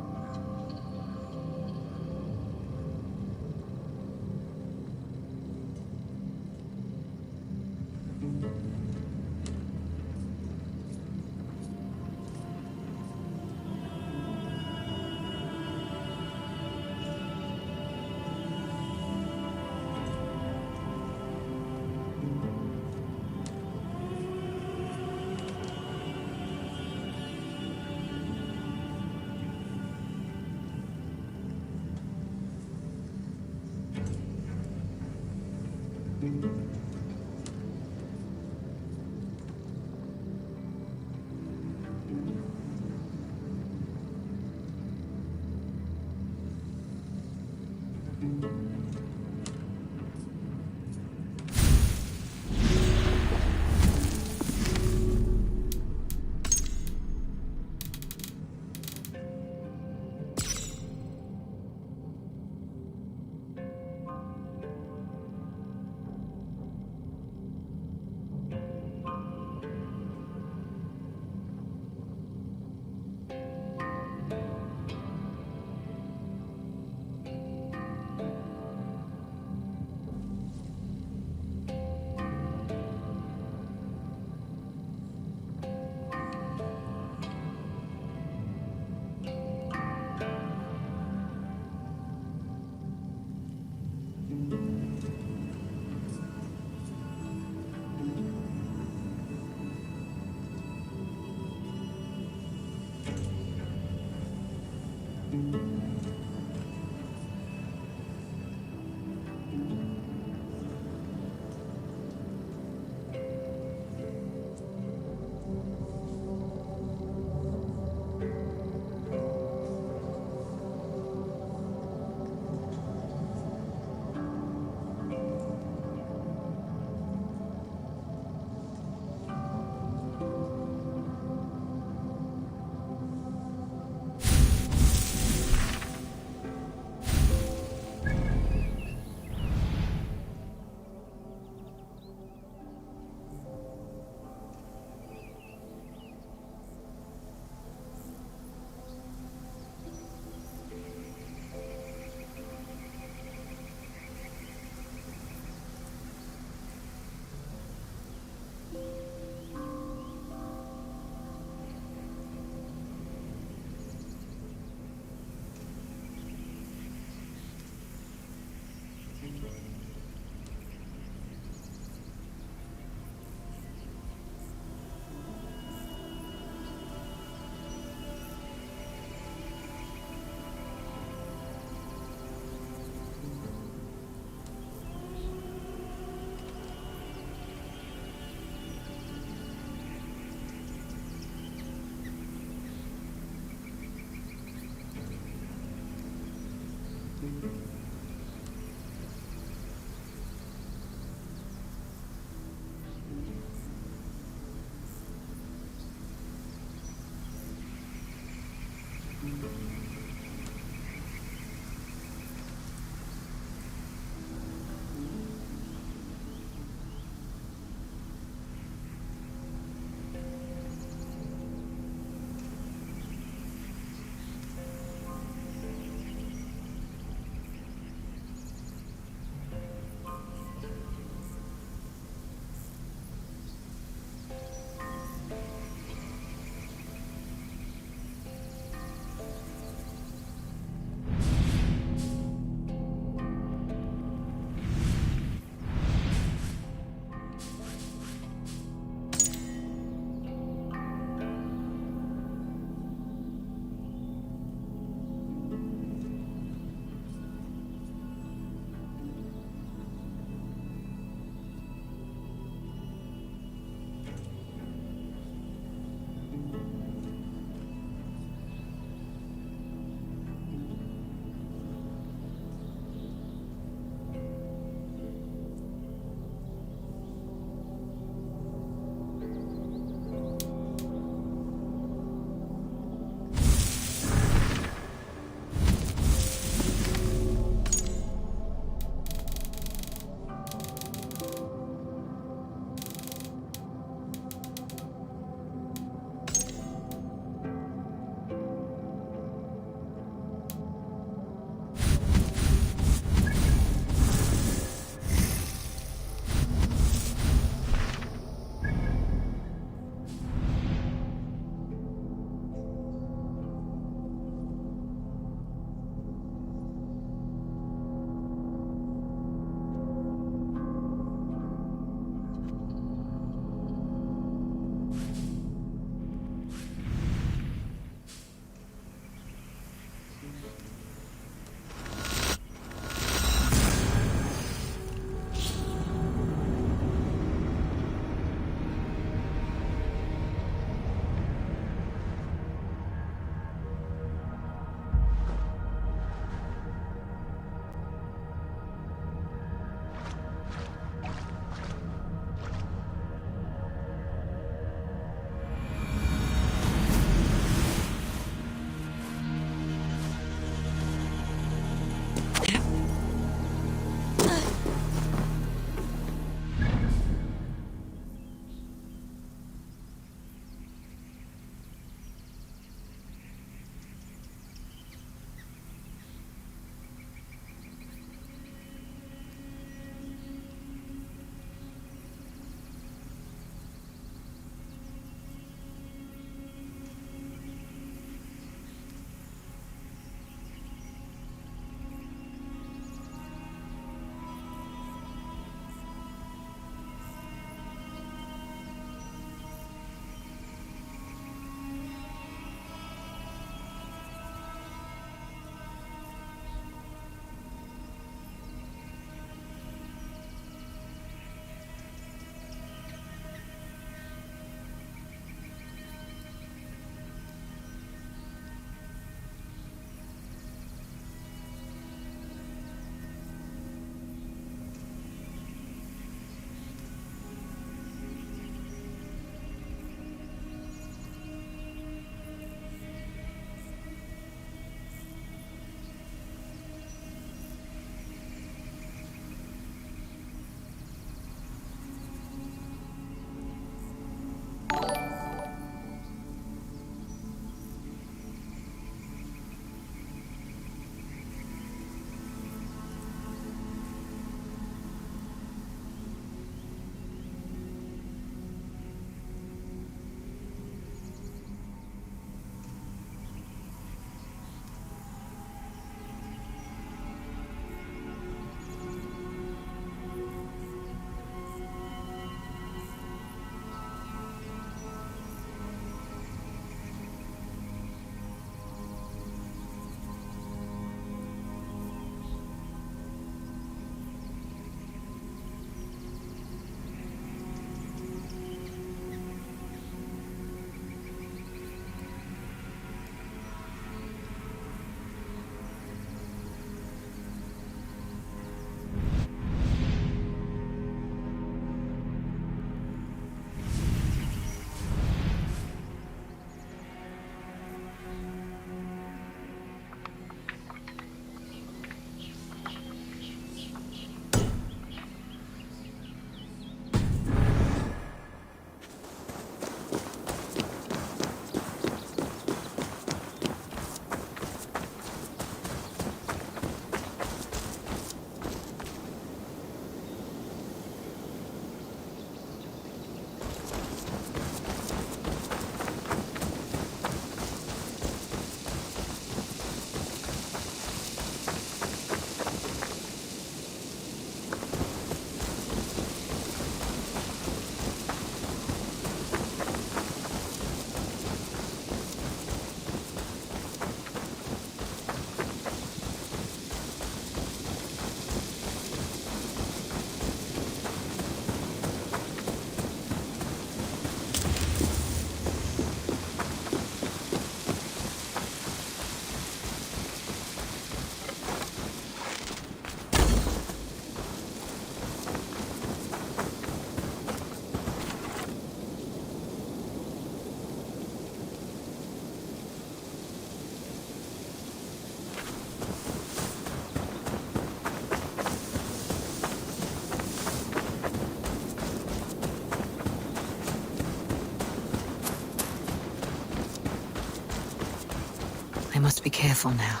must be careful now.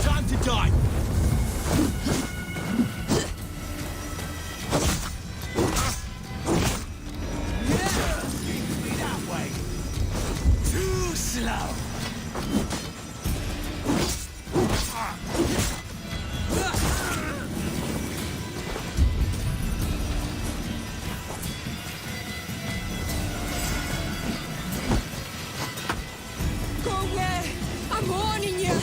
Time to die! Too slow. Go away! I'm warning you!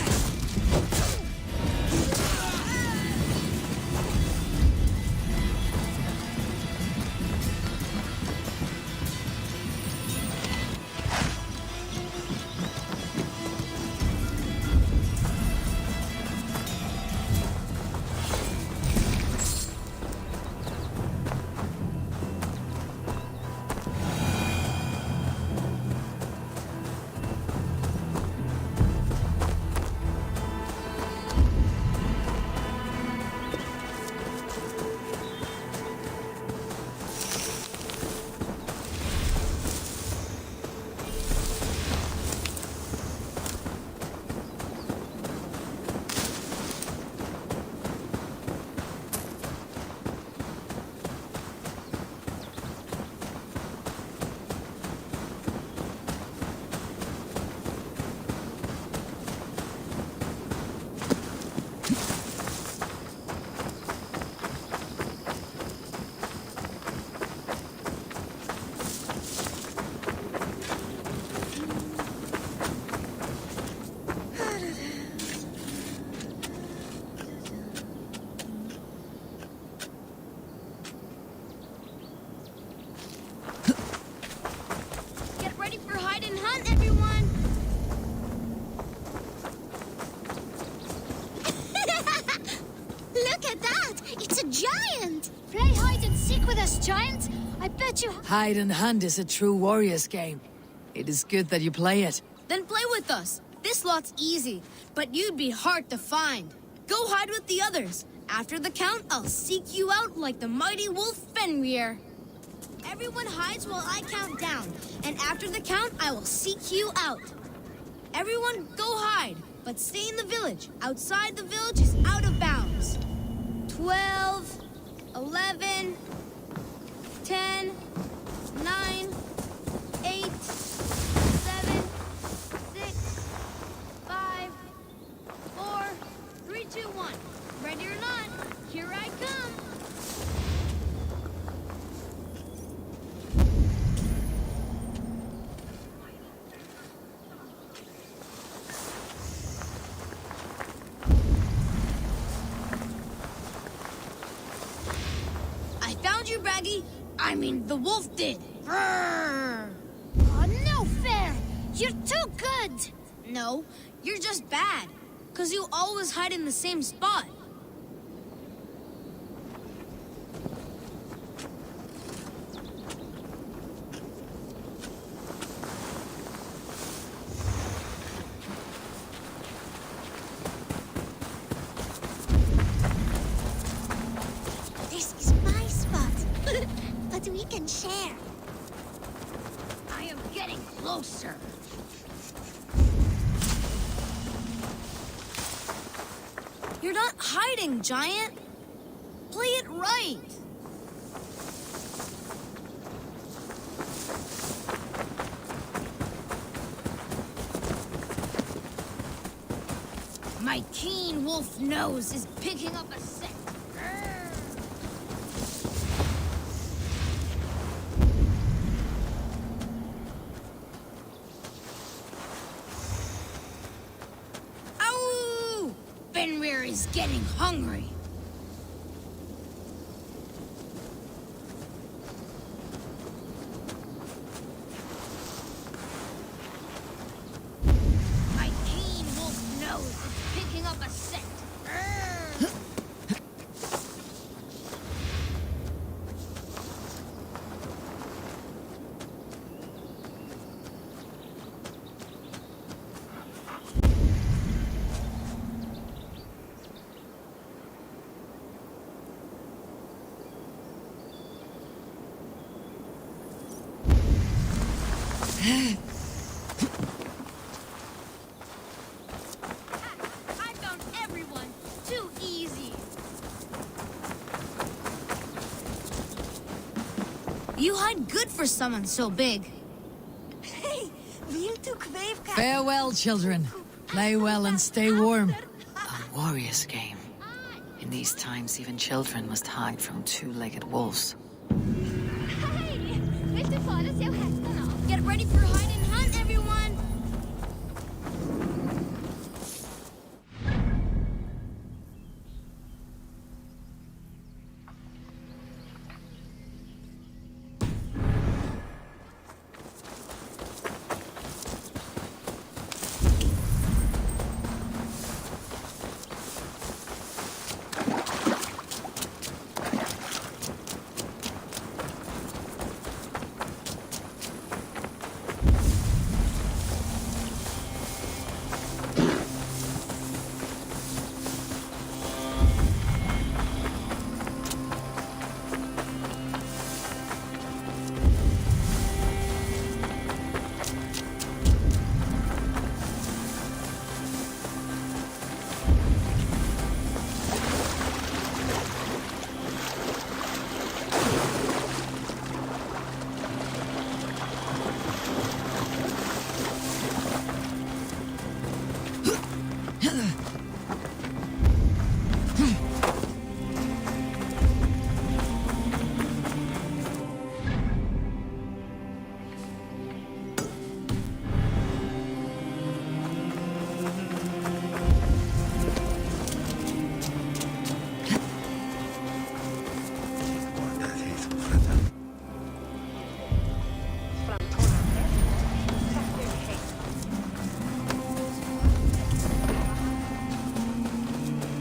Get ready for hide and hunt, everyone! Look at that! It's a giant! Play hide and seek with us, giant! I bet you... Hide and hunt is a true warrior's game. It is good that you play it. Then play with us. This lot's easy, but you'd be hard to find. Go hide with the others. After the count, I'll seek you out like the mighty wolf Fenrir. Everyone hides while I count down, and after the count, I will seek you out. Everyone go hide, but stay in the village. Outside the village is out of bounds. 12, 11, 10, 9, 8, 7, 6, 5, 4, 3, 2, 1. Ready or not, here I come. I found you, Braggy. I mean, the wolf did. Brrr. Oh, no fair. You're too good. No, you're just bad. Because you always hide in the same spot. This is my spot. But we can share. I am getting closer. You're not hiding, Giant. Play it right. My keen wolf nose is picking up a scent. Ow! Fenrir is getting hungry. My keen wolf nose is picking up a scent. I found everyone. Too easy. You hide good for someone so big. Hey, Farewell, children. Play well and stay warm. A warrior's game. In these times, even children must hide from two-legged wolves. Hey, vet du vad? Jag hästarna. Get ready for hide and hunt, everyone.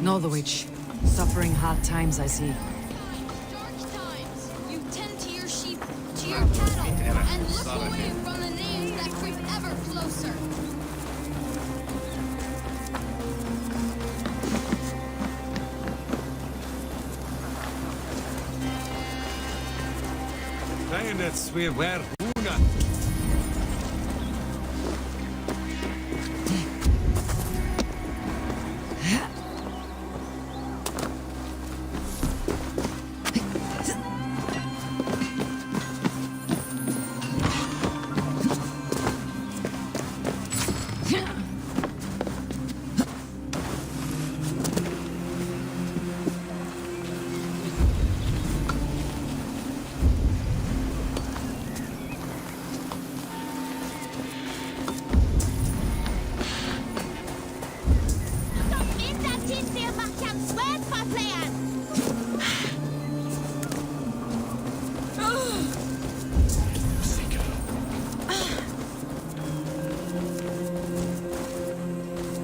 Northwich. Suffering hard times, I see. Dark times. You tend to your sheep, to your cattle, and look away from the names that creep ever closer. Bayonets we wear Una.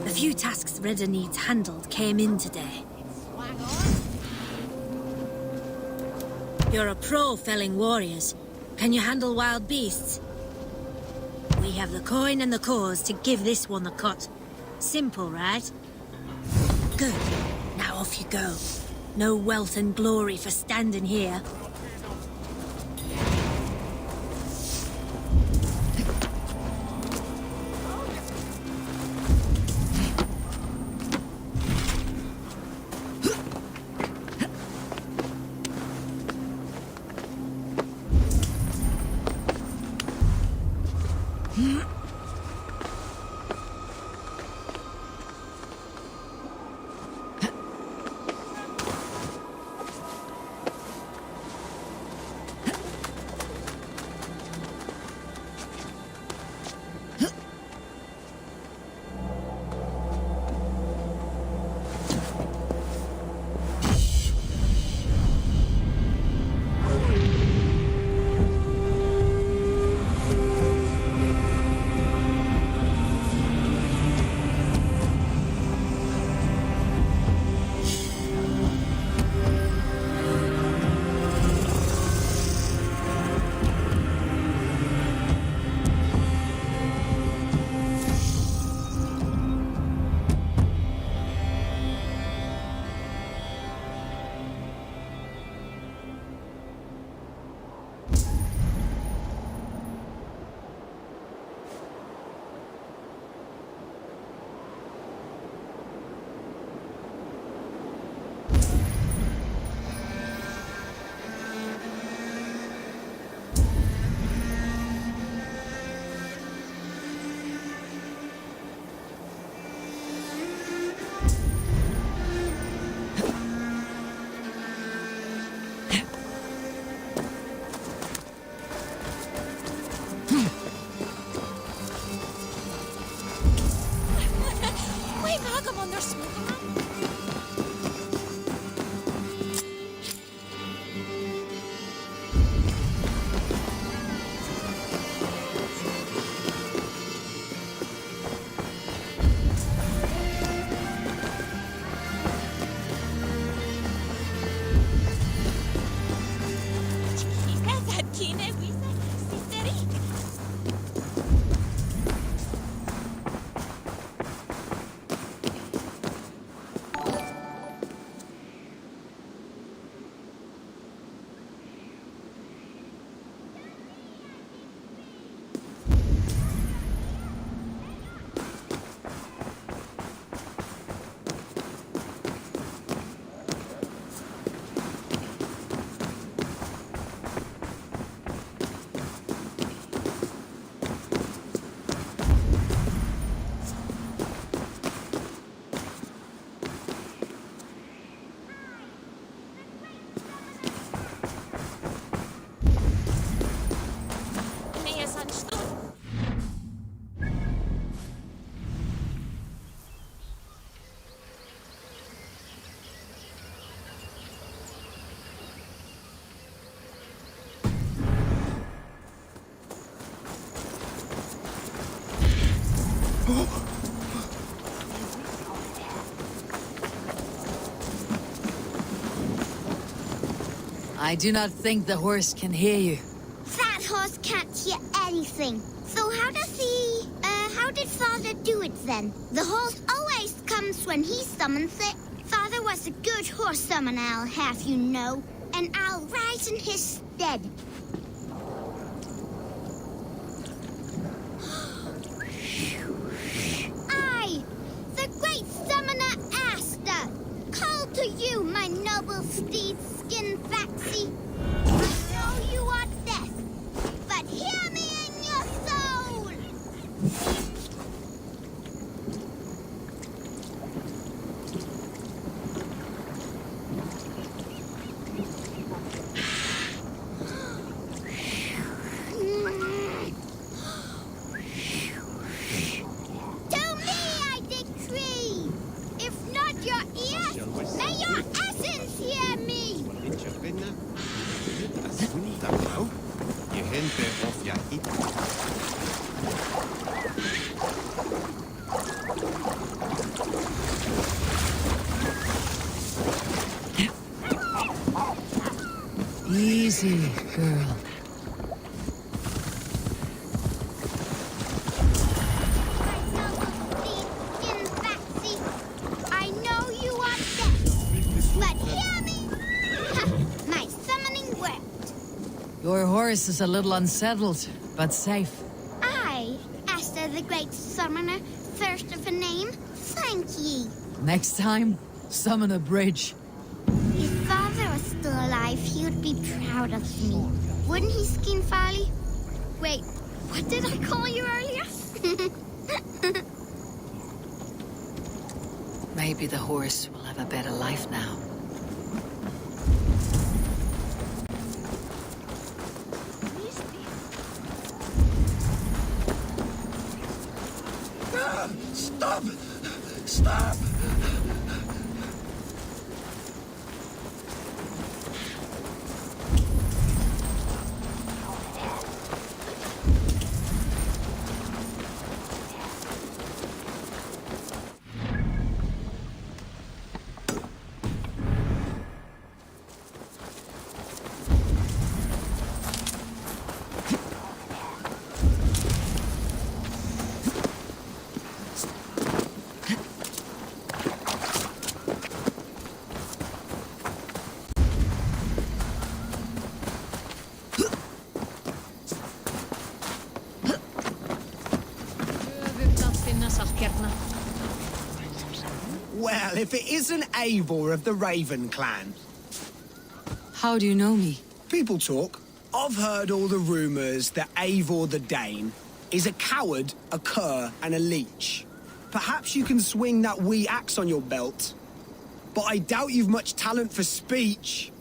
The few tasks Redder needs handled came in today. You're a pro felling warriors. Can you handle wild beasts? We have the coin and the cause to give this one the cut. Simple, right? Good. Now off you go. No wealth and glory for standing here. I do not think the horse can hear you. That horse can't hear anything. So how did Father do it then? The horse always comes when he summons it. Father was a good horse summoner, I'll have you know. And I'll rise in his stead. I, the great summoner Asta, call to you, my noble steed, Skin Faxi. I know you are death, but hear me in your soul! To me I decree, if not your ears, may your essence hear me! Easy, girl. Skin Faxi, I know you are deaf, but hear me! Ha, my summoning worked. Your horse is a little unsettled, but safe. I, Asta the great summoner, first of a name, thank ye. Next time, summon a bridge. If Father was still alive, he would be proud of me. Wouldn't he, Skin Farley? Wait, what did I call you earlier? Maybe the horse will have a better life now. Stop! Stop! Well, if it isn't Eivor of the Raven clan. How do you know me? People talk. I've heard all the rumors that Eivor the Dane is a coward, a cur, and a leech. Perhaps you can swing that wee axe on your belt. But I doubt you've much talent for speech.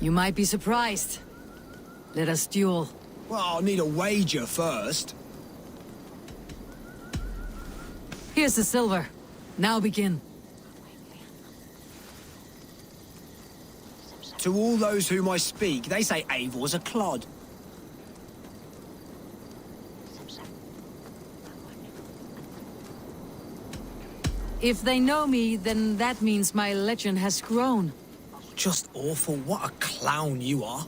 You might be surprised. Let us duel. Well, I'll need a wager first. Here's the silver. Now begin. To all those whom I speak, they say Eivor's a clod. If they know me, then that means my legend has grown. Just awful. What a clown you are.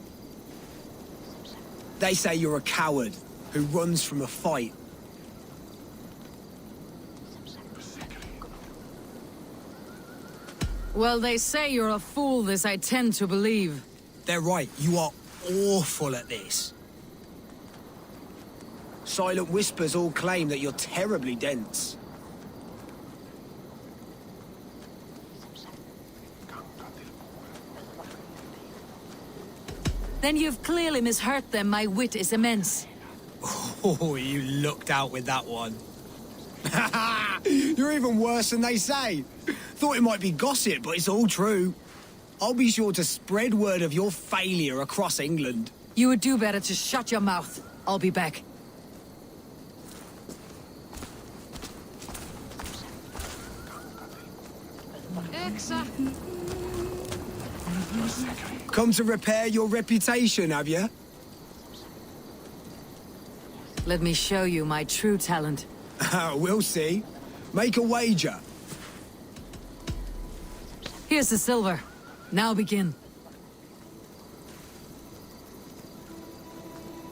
They say you're a coward who runs from a fight. Well, they say you're a fool, this I tend to believe. They're right. You are awful at this. Silent whispers all claim that you're terribly dense. Then you've clearly misheard them. My wit is immense. Oh, you looked out with that one. You're even worse than they say. Thought it might be gossip, but it's all true. I'll be sure to spread word of your failure across England. You would do better to shut your mouth. I'll be back. Come to repair your reputation, have you? Let me show you my true talent. We'll see. Make a wager. Here's the silver. Now begin.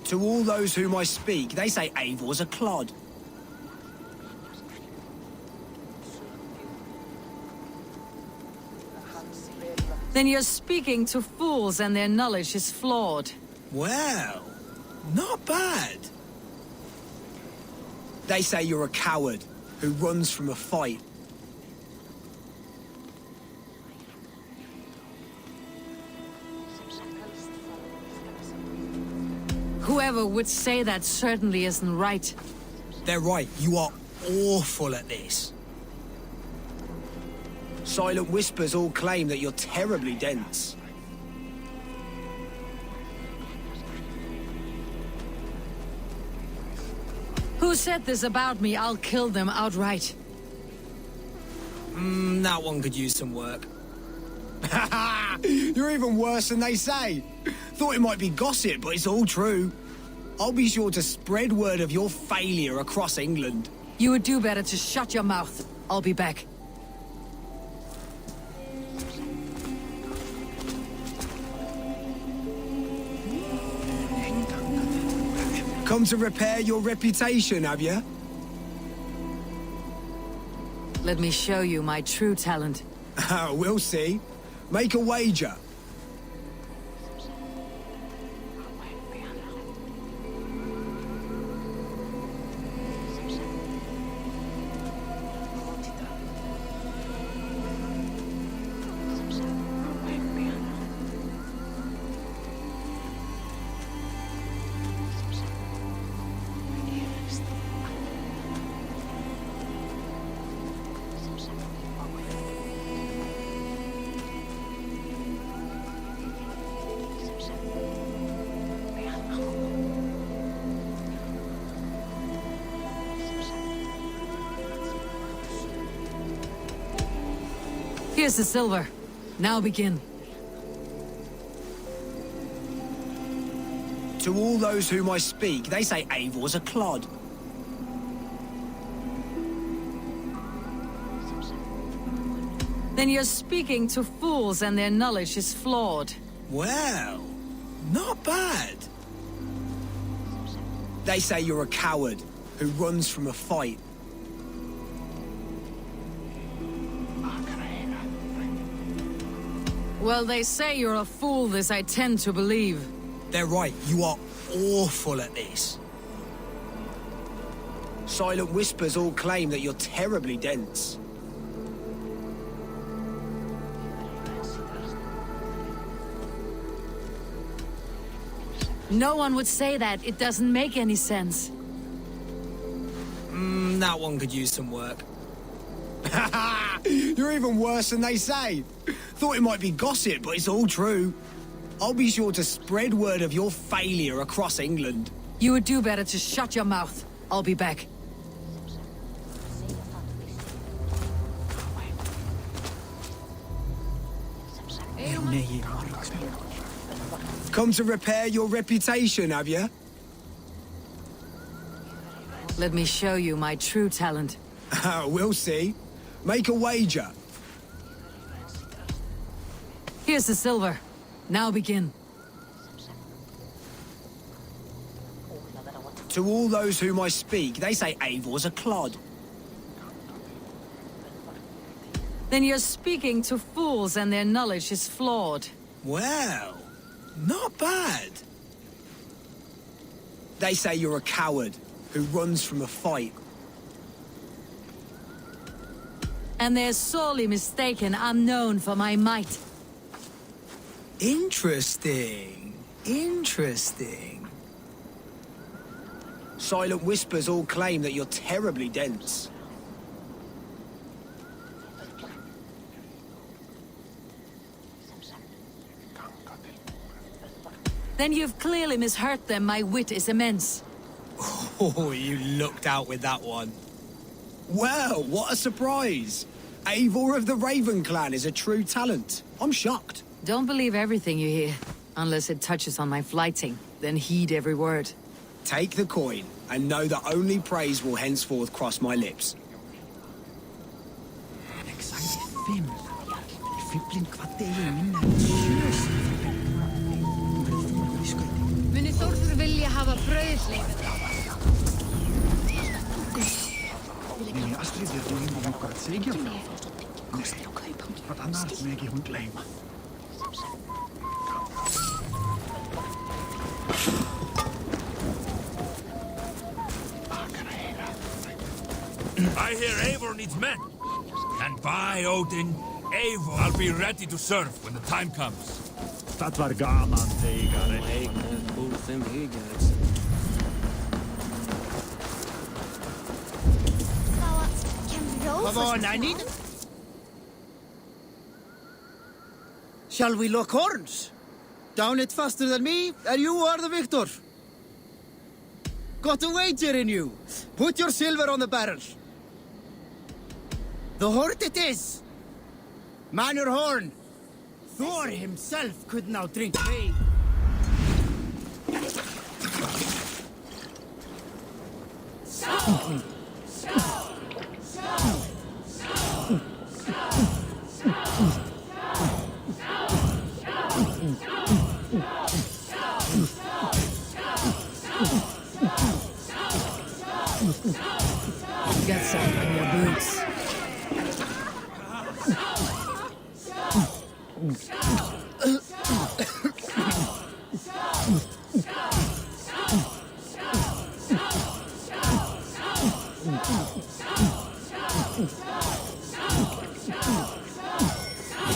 To all those whom I speak, they say Eivor's a clod. Then you're speaking to fools and their knowledge is flawed. Well, not bad. They say you're a coward who runs from a fight. Whoever would say that certainly isn't right. They're right, you are awful at this. Silent whispers all claim that you're terribly dense. Who said this about me? I'll kill them outright. That one could use some work. You're even worse than they say. Thought it might be gossip, but it's all true. I'll be sure to spread word of your failure across England. You would do better to shut your mouth. I'll be back. Come to repair your reputation, have you? Let me show you my true talent. We'll see. Make a wager. Here's the silver. Now begin. To all those whom I speak, they say Eivor's a clod. Then you're speaking to fools and their knowledge is flawed. Well, not bad. They say you're a coward who runs from a fight. Well, they say you're a fool, this I tend to believe. They're right, you are awful at this. Silent whispers all claim that you're terribly dense. No one would say that. It doesn't make any sense. That one could use some work. You're even worse than they say. Thought it might be gossip, but it's all true. I'll be sure to spread word of your failure across England. You would do better to shut your mouth. I'll be back. Come to repair your reputation, have you? Let me show you my true talent. We'll see. Make a wager. Here's the silver. Now begin. To all those whom I speak, they say Eivor's a clod. Then you're speaking to fools and their knowledge is flawed. Well, not bad. They say you're a coward who runs from a fight. And they're sorely mistaken. I'm known for my might. Interesting. Interesting. Silent whispers all claim that you're terribly dense. Then you've clearly misheard them. My wit is immense. Oh, you looked out with that one. Well, what a surprise. Eivor of the Raven Clan is a true talent. I'm shocked. Don't believe everything you hear, unless it touches on my flighting. Then heed every word. Take the coin, and know that only praise will henceforth cross my lips. Fipplin kvarteren minna sjösi. Muni Þórður vilja hafa brauðleifin? Niin Astrid ja Tuin on mukaan seikio. Mutta annars mekin hun gleima. I hear Eivor needs men. And by Odin, Eivor, I'll be ready to serve when the time comes. Dat var gaman, teigare. Come on, I need... Shall we lock horns? Down it faster than me, and you are the victor. Got a wager in you. Put your silver on the barrel. The horn it is. Man your horn. Thor himself could now drink me. Get some on your boots.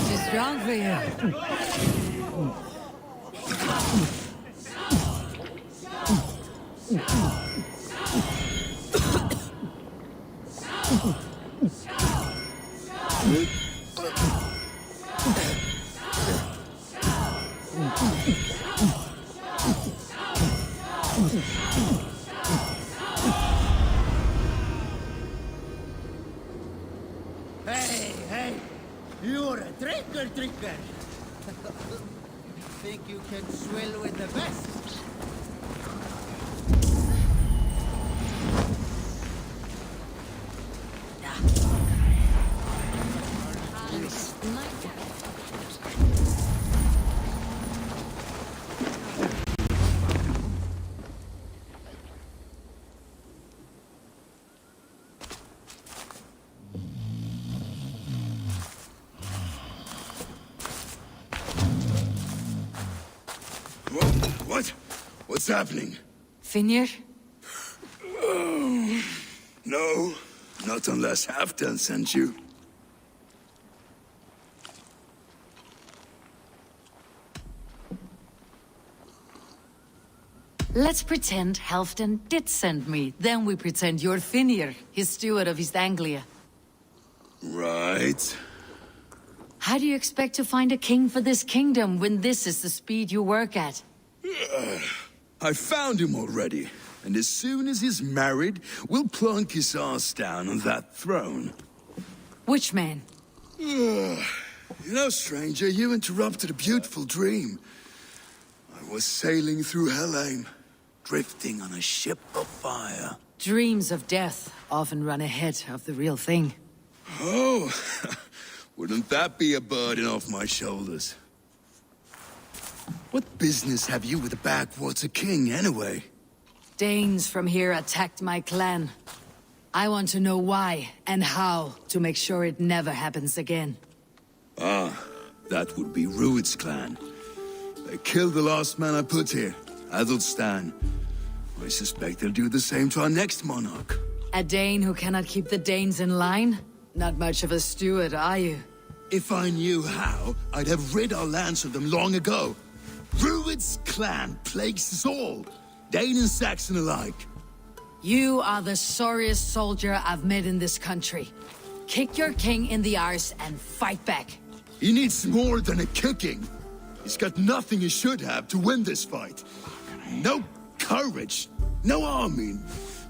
Too strong for you. Hey, you're a drinker. Think you can swill with the best? What? What's happening? Finir? No, not unless Halfdan sent you. Let's pretend Halfdan did send me. Then we pretend you're Finir, his steward of East Anglia. Right. How do you expect to find a king for this kingdom when this is the speed you work at? I found him already. And as soon as he's married, we'll plunk his ass down on that throne. Which man? You know, stranger, you interrupted a beautiful dream. I was sailing through Helheim, drifting on a ship of fire. Dreams of death often run ahead of the real thing. Oh, wouldn't that be a burden off my shoulders? What business have you with the backwater king, anyway? Danes from here attacked my clan. I want to know why and how to make sure it never happens again. Ah, that would be Rued's clan. They killed the last man I put here, Adelstan. I suspect they'll do the same to our next monarch. A Dane who cannot keep the Danes in line? Not much of a steward, are you? If I knew how, I'd have rid our lands of them long ago. Rued's clan plagues us all, Dane and Saxon alike. You are the sorriest soldier I've met in this country. Kick your king in the arse and fight back. He needs more than a kicking. He's got nothing he should have to win this fight. No courage, no army,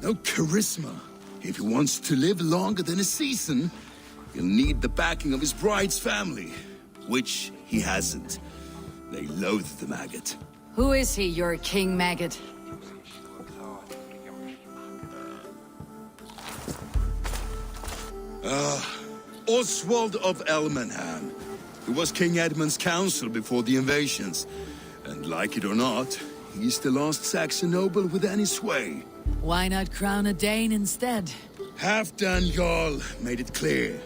no charisma. If he wants to live longer than a season, he'll need the backing of his bride's family, which he hasn't. They loathe the maggot. Who is he, your king maggot? Oswald of Elmenham. He was King Edmund's counsel before the invasions. And like it or not, he's the last Saxon noble with any sway. Why not crown a Dane instead? Halfdan Jarl made it clear.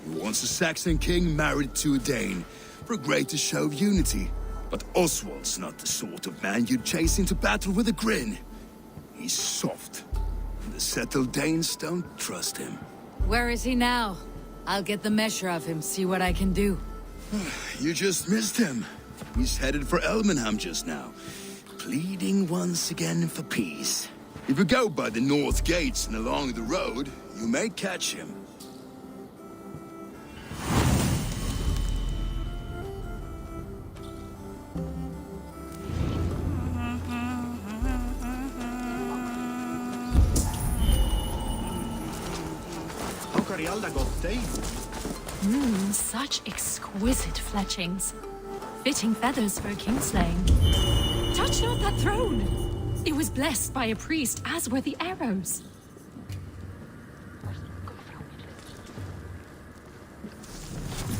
He wants a Saxon king married to a Dane, for a greater show of unity. But Oswald's not the sort of man you'd chase into battle with a grin. He's soft, and the settled Danes don't trust him. Where is he now? I'll get the measure of him, see what I can do. You just missed him. He's headed for Elmenham just now, pleading once again for peace. If you go by the north gates and along the road, you may catch him. Such exquisite fletchings. Fitting feathers for a kingslaying. Touch not that throne! It was blessed by a priest, as were the arrows.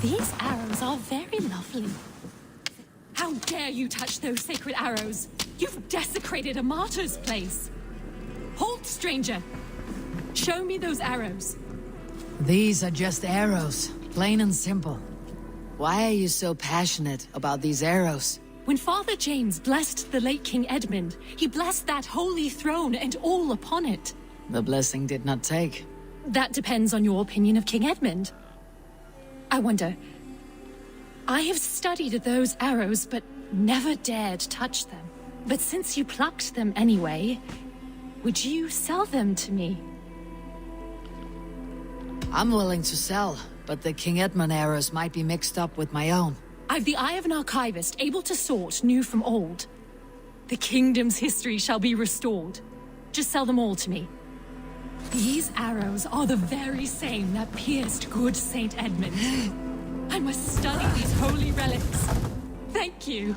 These arrows are very lovely. How dare you touch those sacred arrows? You've desecrated a martyr's place. Halt, stranger! Show me those arrows. These are just arrows, plain and simple. Why are you so passionate about these arrows? When Father James blessed the late King Edmund, he blessed that holy throne and all upon it. The blessing did not take. That depends on your opinion of King Edmund. I wonder, I have studied those arrows but never dared touch them. But since you plucked them anyway, would you sell them to me? I'm willing to sell, but the King Edmund arrows might be mixed up with my own. I've the eye of an archivist, able to sort new from old. The kingdom's history shall be restored. Just sell them all to me. These arrows are the very same that pierced good Saint Edmund. I must study these holy relics. Thank you.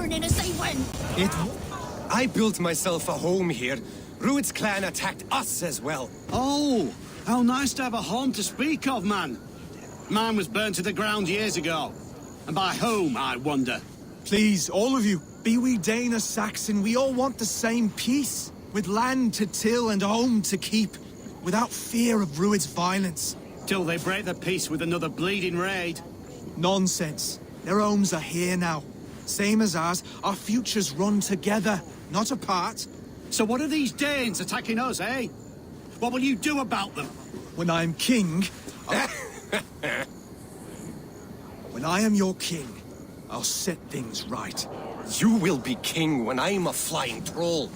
burning as they went. I built myself a home here. Rued's clan attacked us as well. Oh, how nice to have a home to speak of, man. Mine was burnt to the ground years ago. And by whom, I wonder? Please, all of you, be we Dane or Saxon, we all want the same peace. With land to till and home to keep. Without fear of Rued's violence. Till they break the peace with another bleeding raid. Nonsense. Their homes are here now. Same as ours, our futures run together, not apart. So what are these Danes attacking us, eh? What will you do about them? When I am king... When I am your king, I'll set things right. You will be king when I'm a flying troll.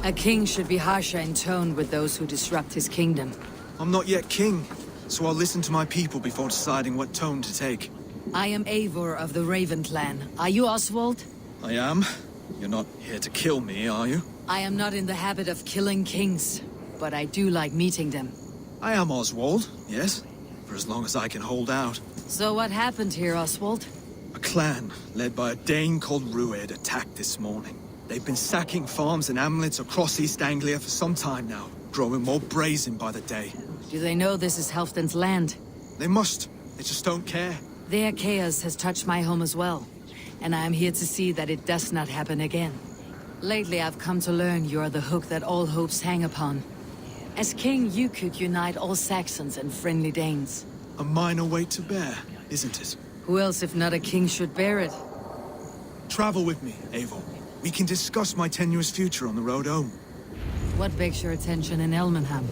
A king should be harsher in tone with those who disrupt his kingdom. I'm not yet king, so I'll listen to my people before deciding what tone to take. I am Eivor of the Raven clan. Are you Oswald? I am. You're not here to kill me, are you? I am not in the habit of killing kings, but I do like meeting them. I am Oswald, yes. For as long as I can hold out. So what happened here, Oswald? A clan, led by a Dane called Rued, attacked this morning. They've been sacking farms and hamlets across East Anglia for some time now, growing more brazen by the day. Do they know this is Halfdan's land? They must. They just don't care. Their chaos has touched my home as well, and I am here to see that it does not happen again. Lately, I've come to learn you are the hook that all hopes hang upon. As king, you could unite all Saxons and friendly Danes. A minor weight to bear, isn't it? Who else, if not a king, should bear it? Travel with me, Eivor. We can discuss my tenuous future on the road home. What begs your attention in Elmenham?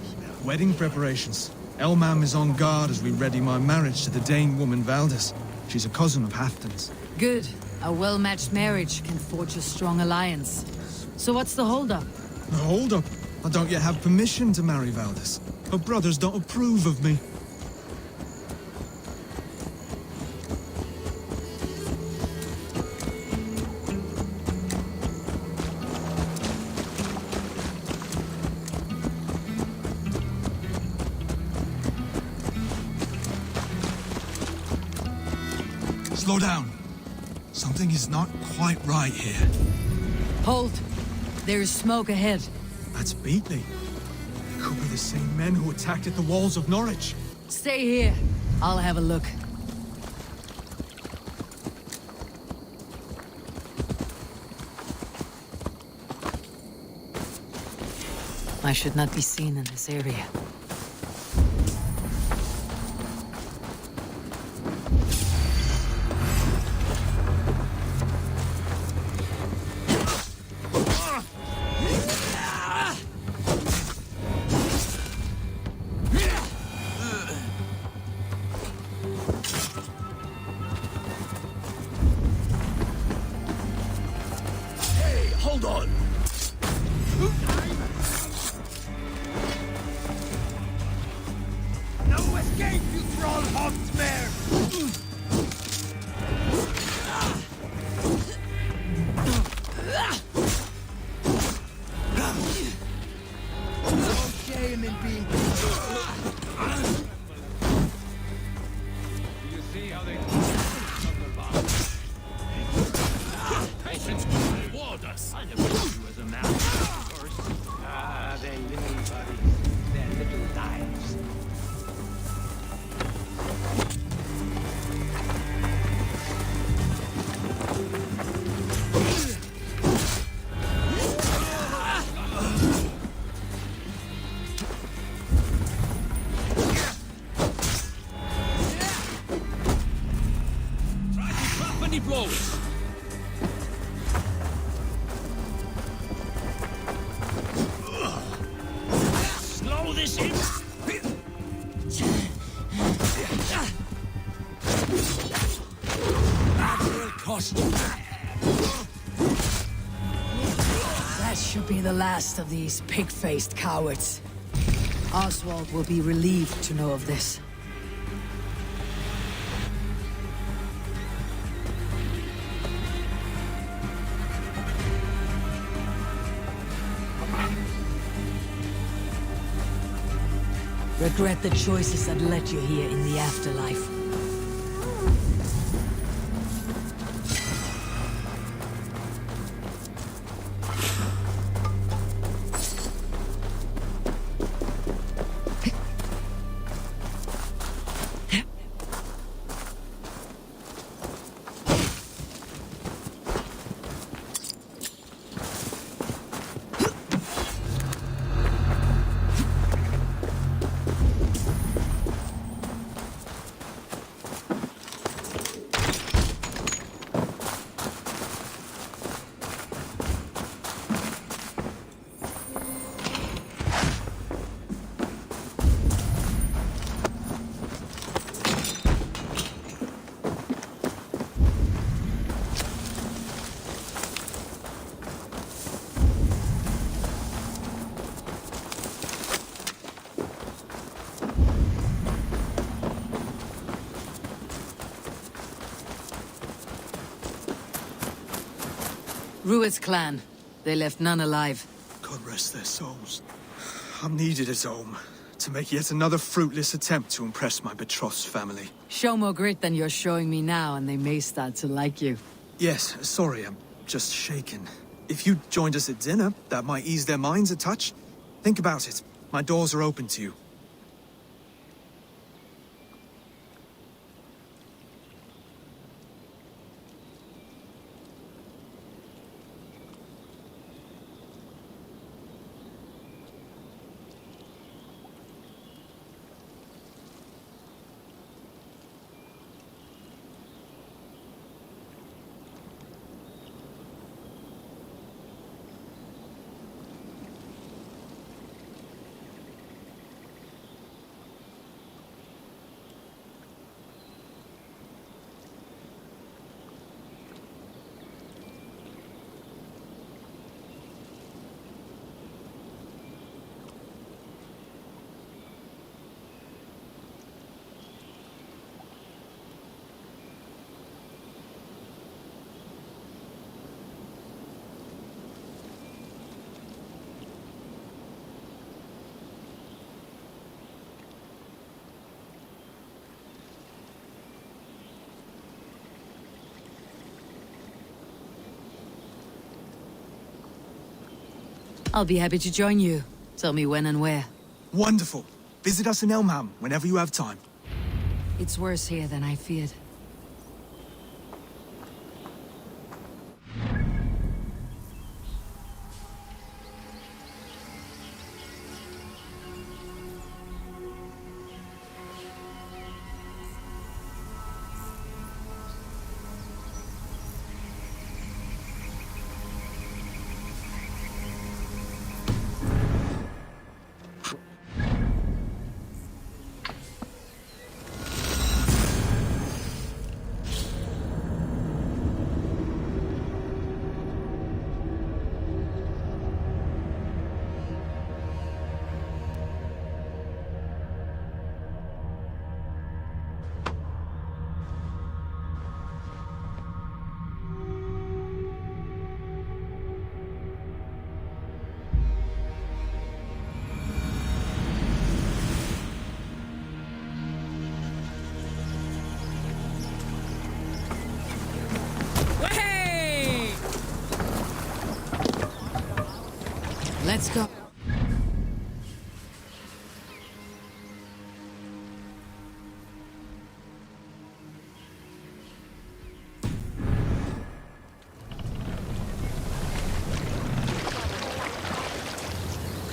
Wedding preparations. Elmam is on guard as we ready my marriage to the Dane woman Valdis. She's a cousin of Halfdan's. Good. A well-matched marriage can forge a strong alliance. So what's the hold-up? The hold-up? I don't yet have permission to marry Valdis. Her brothers don't approve of me. Slow down. Something is not quite right here. Hold. There is smoke ahead. That's Beatley. Could be the same men who attacked at the walls of Norwich. Stay here. I'll have a look. I should not be seen in this area. Hold on! No escape, you troll hot-mare! No shame in being... Do you see how they... Patience will reward us. I never knew you as a man first. Ah, their little buddies, their little lives. Try to drop any blows. Slow this in. That will cost you. That should be the last of these pig-faced cowards. Oswald will be relieved to know of this. Regret the choices that led you here in the afterlife. Rued's clan. They left none alive. God rest their souls. I'm needed as home to make yet another fruitless attempt to impress my betrothed family. Show more grit than you're showing me now, and they may start to like you. Yes, sorry, I'm just shaken. If you joined us at dinner, that might ease their minds a touch. Think about it. My doors are open to you. I'll be happy to join you. Tell me when and where. Wonderful. Visit us in Elmham whenever you have time. It's worse here than I feared. Let's go.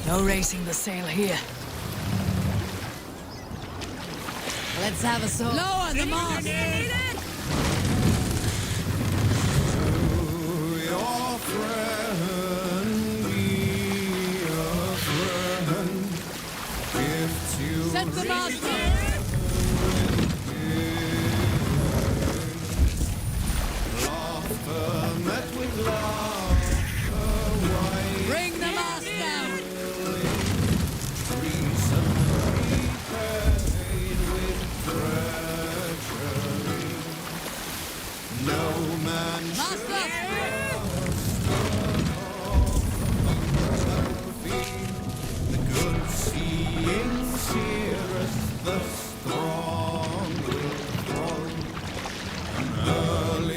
No raising the sail here. Let's have a sail. Lower the mast! Set the mast down! Bring the mast down! Mast up! The good seeing here.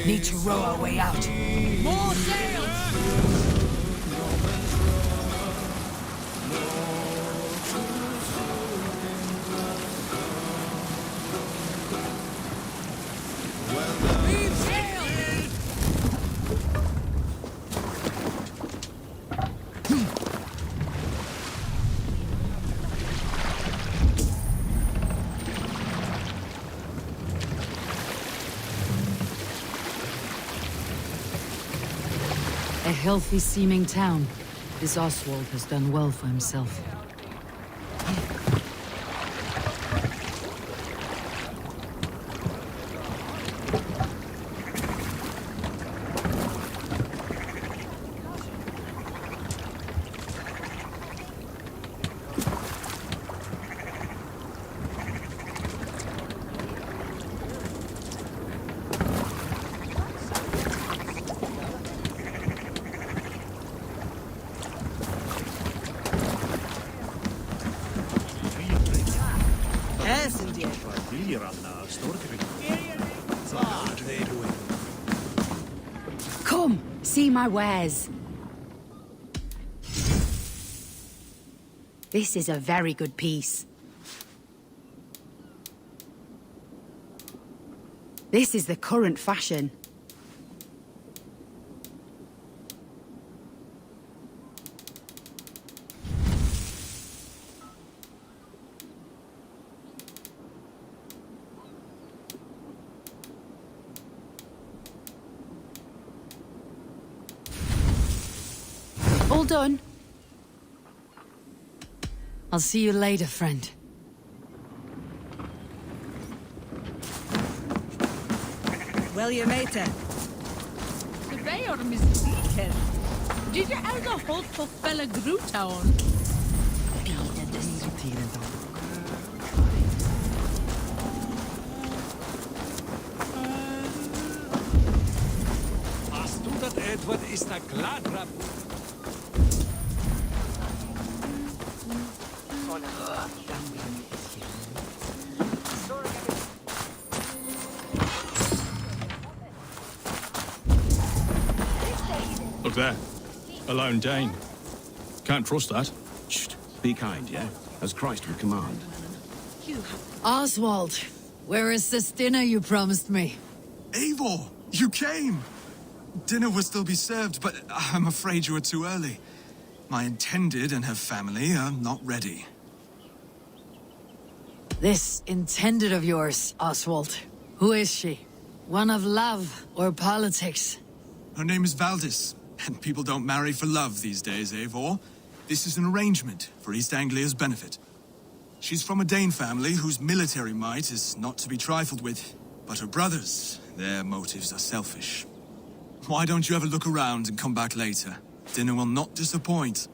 Need to row our way out. More sails! Leave sail! A healthy-seeming town. This Oswald has done well for himself. Come, see my wares. This is a very good piece. This is the current fashion. All done. I'll see you later, friend. William Mater. De Beorm is zeker. Did je elke hot voor felle Groetown? Als du dat Edward is da klar. Look there. A lone Dane. Can't trust that. Shh. Be kind, yeah? As Christ would command. Oswald, where is this dinner you promised me? Eivor, you came! Dinner will still be served, but I'm afraid you are too early. My intended and her family are not ready. This intended of yours, Oswald. Who is she? One of love or politics? Her name is Valdis, and people don't marry for love these days, Eivor. This is an arrangement for East Anglia's benefit. She's from a Dane family whose military might is not to be trifled with. But her brothers, their motives are selfish. Why don't you have a look around and come back later? Dinner will not disappoint.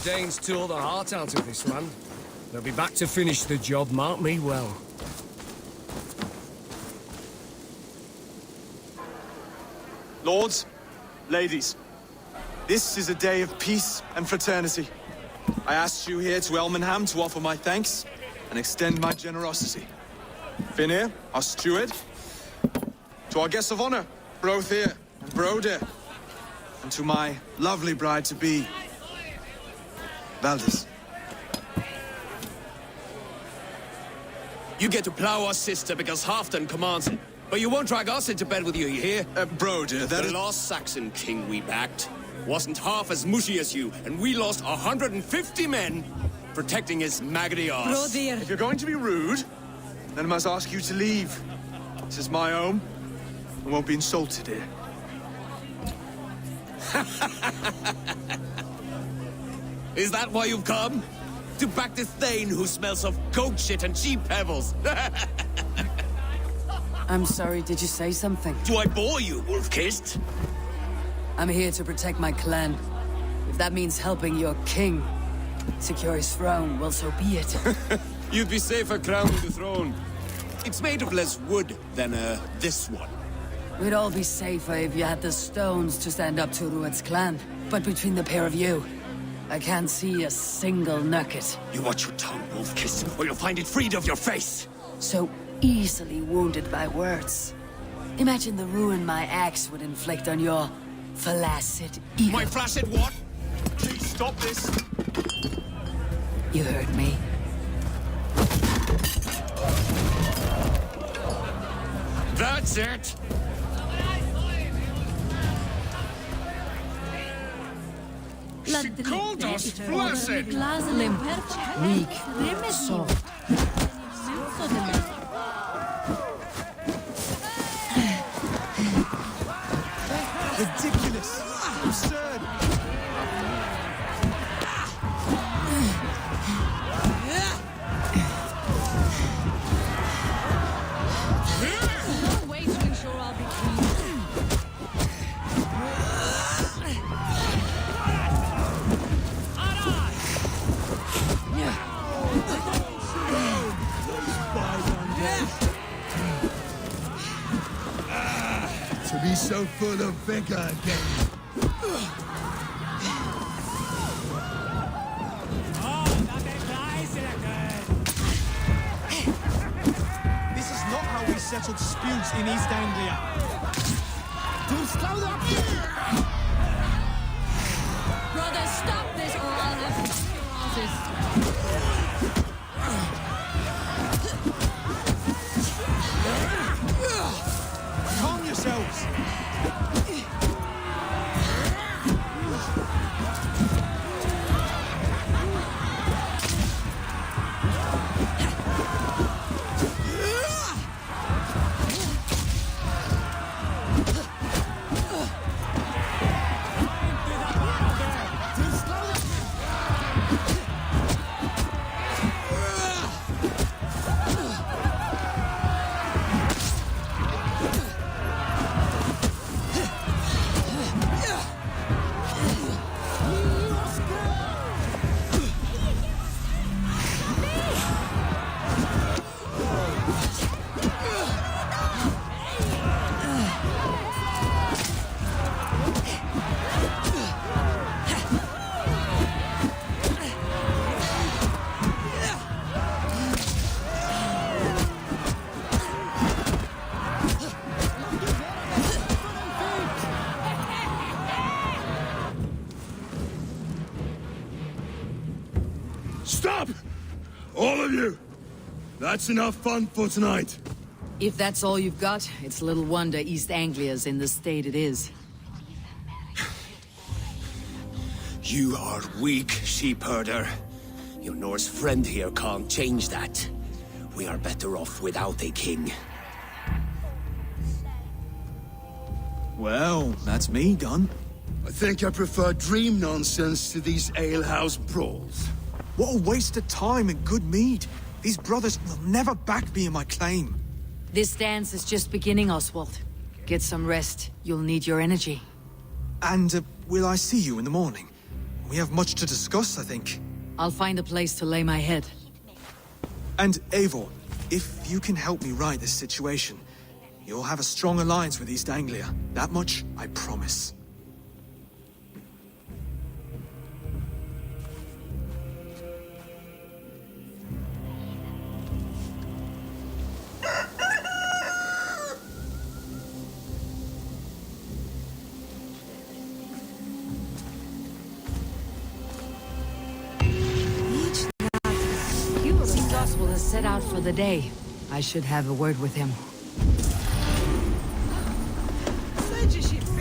Danes tore the heart out of this land. They'll be back to finish the job, mark me well. Lords, ladies, this is a day of peace and fraternity. I asked you here to Elmenham to offer my thanks and extend my generosity. Finir, our steward, to our guests of honor, Brothir and Broder, and to my lovely bride-to-be, Valdis. You get to plow our sister because Halfdan commands it. But you won't drag us into bed with you here. Broder, the last Saxon king we backed wasn't half as mushy as you, and we lost 150 men protecting his maggoty arse. Broder. If you're going to be rude, then I must ask you to leave. This is my home. I won't be insulted here. Is that why you've come? To back this Thane who smells of goat shit and cheap pebbles? I'm sorry, did you say something? Do I bore you, wolf-kissed? I'm here to protect my clan. If that means helping your king secure his throne, well, so be it. You'd be safer crowning the throne. It's made of less wood than, this one. We'd all be safer if you had the stones to stand up to Rued's clan. But between the pair of you, I can't see a single nugget. You watch your tongue, wolf-kissed, or you'll find it freed of your face. So easily wounded by words. Imagine the ruin my axe would inflict on your flaccid ego. My flaccid what? Please stop this. You heard me. That's it. She called us flaccid. Weak, soft. Ridiculous. Absurd. No way to ensure I'll be clean. To be so full of vigor again. This is not how we settle disputes in East Anglia. Brother, stop this or I'll have to your asses. Calm yourselves. Stop! All of you! That's enough fun for tonight. If that's all you've got, it's little wonder East Anglia's in the state it is. You are weak, sheep herder. Your Norse friend here can't change that. We are better off without a king. Well, that's me done. I think I prefer dream nonsense to these alehouse brawls. What a waste of time and good mead. These brothers will never back me in my claim. This dance is just beginning, Oswald. Get some rest. You'll need your energy. And will I see you in the morning? We have much to discuss, I think. I'll find a place to lay my head. And Eivor, if you can help me right this situation, you'll have a strong alliance with East Anglia. That much, I promise. Seems Oswald has set out for the day. I should have a word with him.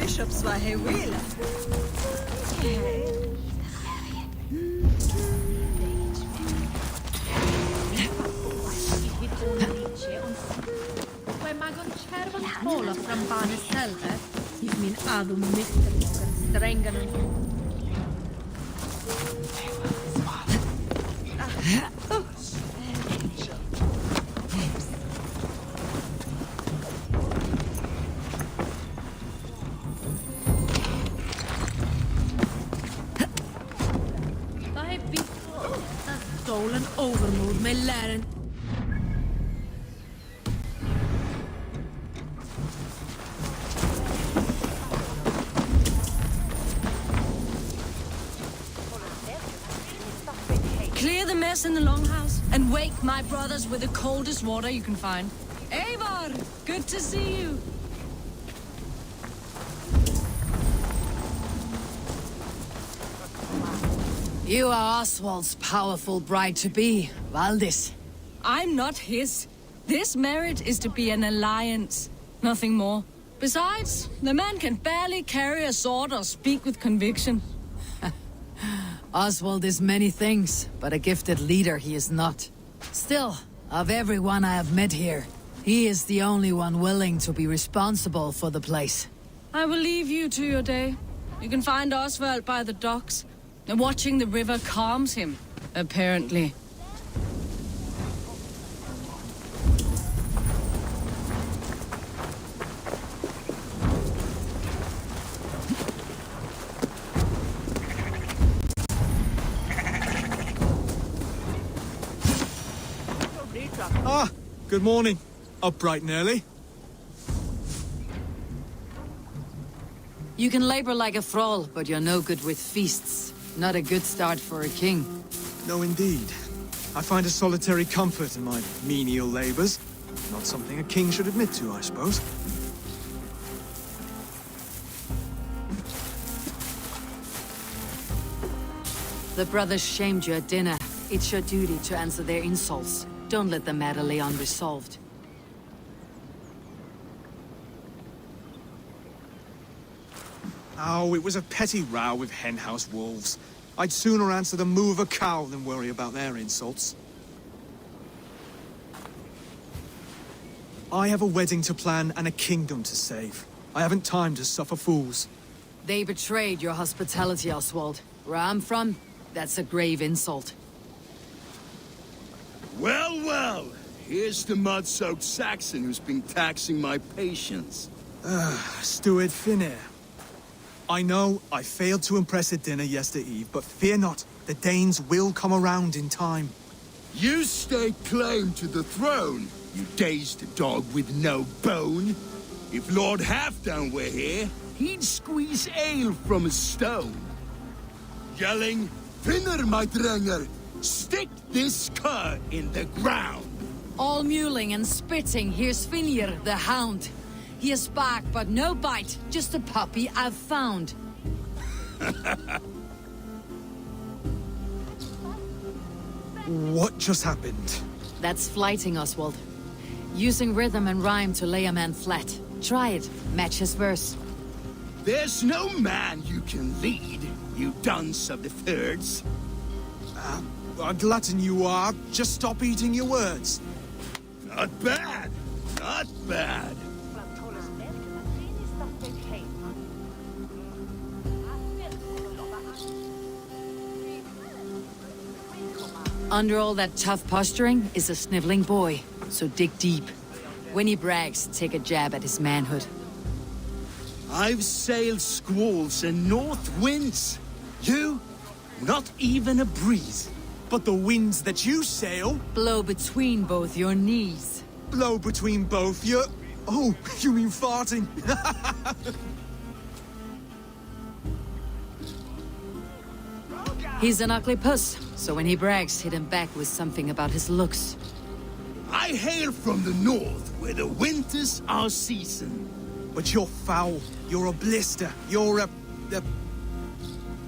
Bishops var här will. Magon červen pola from Barnes Selve, ich min adum mystiker strängen. Stolen overmoed med läraren. Clear the mess in the longhouse and wake my brothers with the coldest water you can find. Eivor, good to see you. You are Oswald's powerful bride-to-be, Valdis. I'm not his. This marriage is to be an alliance, nothing more. Besides, the man can barely carry a sword or speak with conviction. Oswald is many things, but a gifted leader he is not. Still, of everyone I have met here, he is the only one willing to be responsible for the place. I will leave you to your day. You can find Oswald by the docks. Watching the river calms him, apparently. Ah, good morning. Up bright and early. You can labor like a thrall, but you're no good with feasts. Not a good start for a king. No, indeed. I find a solitary comfort in my menial labors. Not something a king should admit to, I suppose. The brothers shamed you at dinner. It's your duty to answer their insults. Don't let the matter lay unresolved. Oh, it was a petty row with henhouse wolves. I'd sooner answer the moo of a cow than worry about their insults. I have a wedding to plan and a kingdom to save. I haven't time to suffer fools. They betrayed your hospitality, Oswald. Where I'm from, that's a grave insult. Well, well. Here's the mud-soaked Saxon who's been taxing my patience. Steward Finnair. I know I failed to impress at dinner yesterday eve, but fear not, the Danes will come around in time. You stake claim to the throne, you dazed dog with no bone. If Lord Halfdown were here, he'd squeeze ale from a stone. Yelling, Finner, my drenger, stick this cur in the ground. All mewling and spitting, here's Finir, the hound. He has bark, but no bite. Just a puppy I've found. What just happened? That's flighting, Oswald. Using rhythm and rhyme to lay a man flat. Try it. Match his verse. There's no man you can lead, you dunce of the thirds. A glutton you are. Just stop eating your words. Not bad. Not bad. Under all that tough posturing is a sniveling boy, so dig deep. When he brags, take a jab at his manhood. I've sailed squalls and north winds. You Not even a breeze. But the winds that you sail... Blow between both your knees. Blow between both your... Oh, you mean farting? He's an ugly puss, so when he brags, hit him back with something about his looks. I hail from the north, where the winters are season. But you're foul. You're a blister. You're a...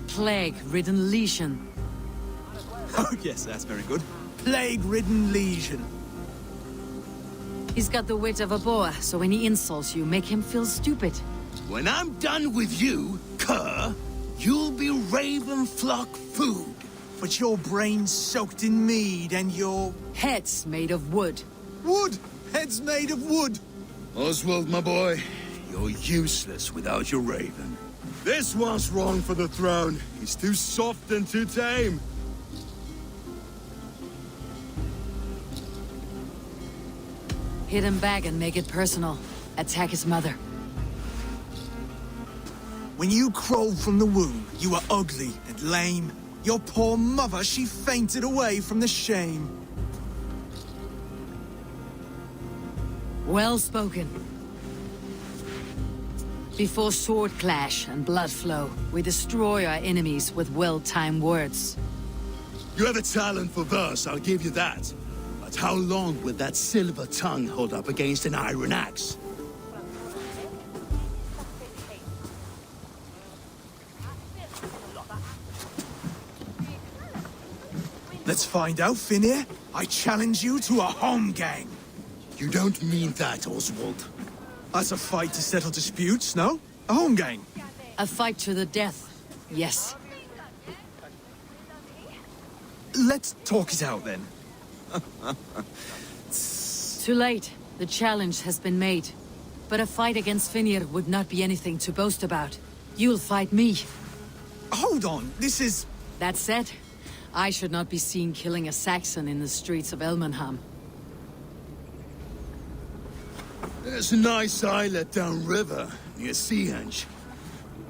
Plague-ridden legion. Oh, yes, that's very good. Plague-ridden legion. He's got the wit of a boa, so when he insults you, make him feel stupid. When I'm done with you, cur, you'll be raven flock food. But your brain's soaked in mead and your... Head's made of wood. Wood! Head's made of wood! Oswald, my boy, you're useless without your raven. This one's wrong for the throne. He's too soft and too tame. Hit him back and make it personal. Attack his mother. When you crawled from the womb, you were ugly and lame. Your poor mother, she fainted away from the shame. Well spoken. Before sword clash and blood flow, we destroy our enemies with well-timed words. You have a talent for verse, I'll give you that. But how long will that silver tongue hold up against an iron axe? Let's find out, Finir. I challenge you to a home gang. You don't mean that, Oswald. That's a fight to settle disputes, no? A home gang. A fight to the death, yes. Let's talk it out, then. Too late. The challenge has been made. But a fight against Finir would not be anything to boast about. You'll fight me. Hold on, this is... That said, I should not be seen killing a Saxon in the streets of Elmenham. There's a nice islet downriver, near Seahenge.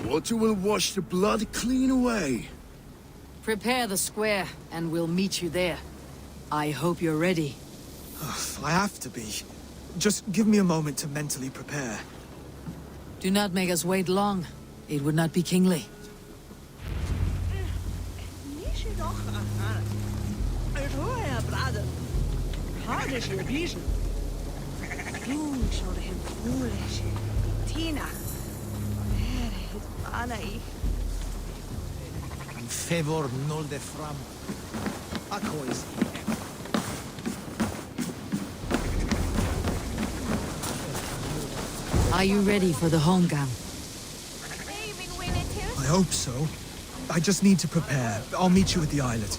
Water will wash the blood clean away. Prepare the square, and we'll meet you there. I hope you're ready. I have to be. Just give me a moment to mentally prepare. Do not make us wait long. It would not be kingly. Favor nol de fram. A coisa. Are you ready for the home gang? I hope so. I just need to prepare. I'll meet you at the islet.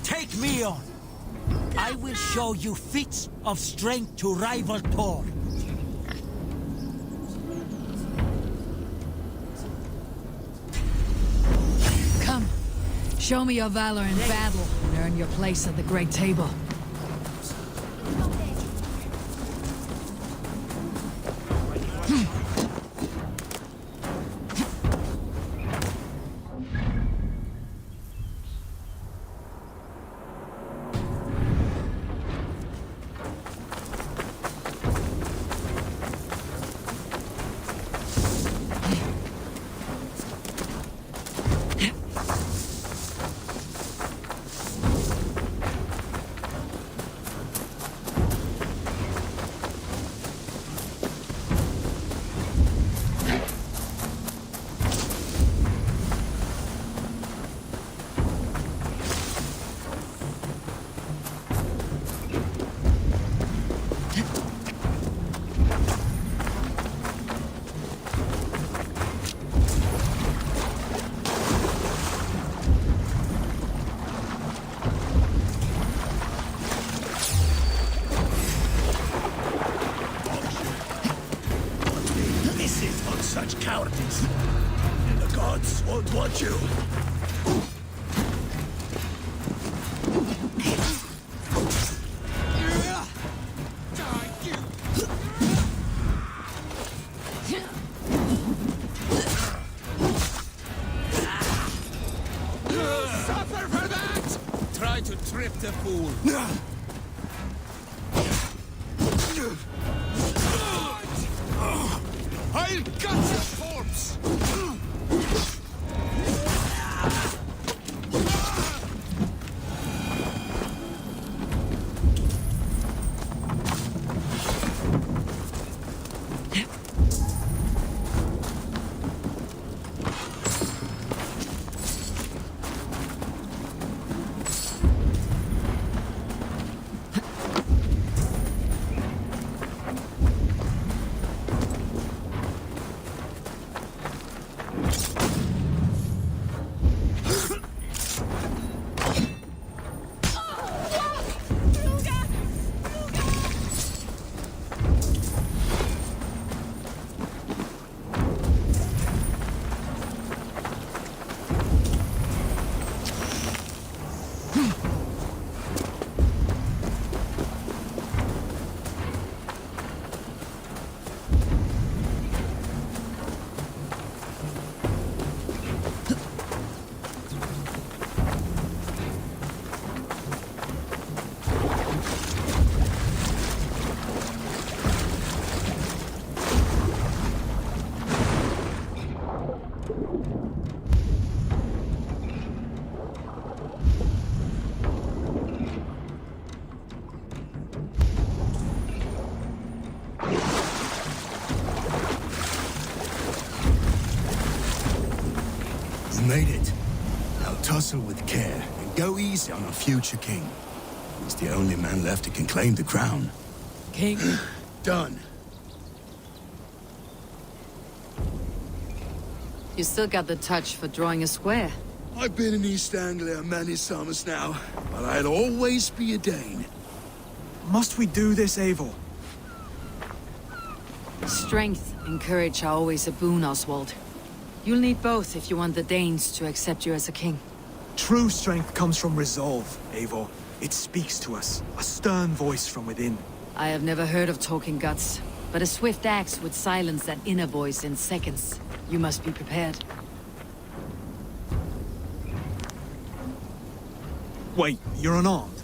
Take me on. I will show you feats of strength to rival Thor. Come. Show me your valor in battle and earn your place at the great table. Won't want you. Suffer for that! Try to trip the fool. I'll cut your corpse! Made it. Now tussle with care and go easy on our future king. He's the only man left who can claim the crown. King? Done. You still got the touch for drawing a square. I've been in East Anglia many summers now, but I'll always be a Dane. Must we do this, Eivor? Strength and courage are always a boon, Oswald. You'll need both if you want the Danes to accept you as a king. True strength comes from resolve, Eivor. It speaks to us, a stern voice from within. I have never heard of talking guts, but a swift axe would silence that inner voice in seconds. You must be prepared. Wait, you're unarmed?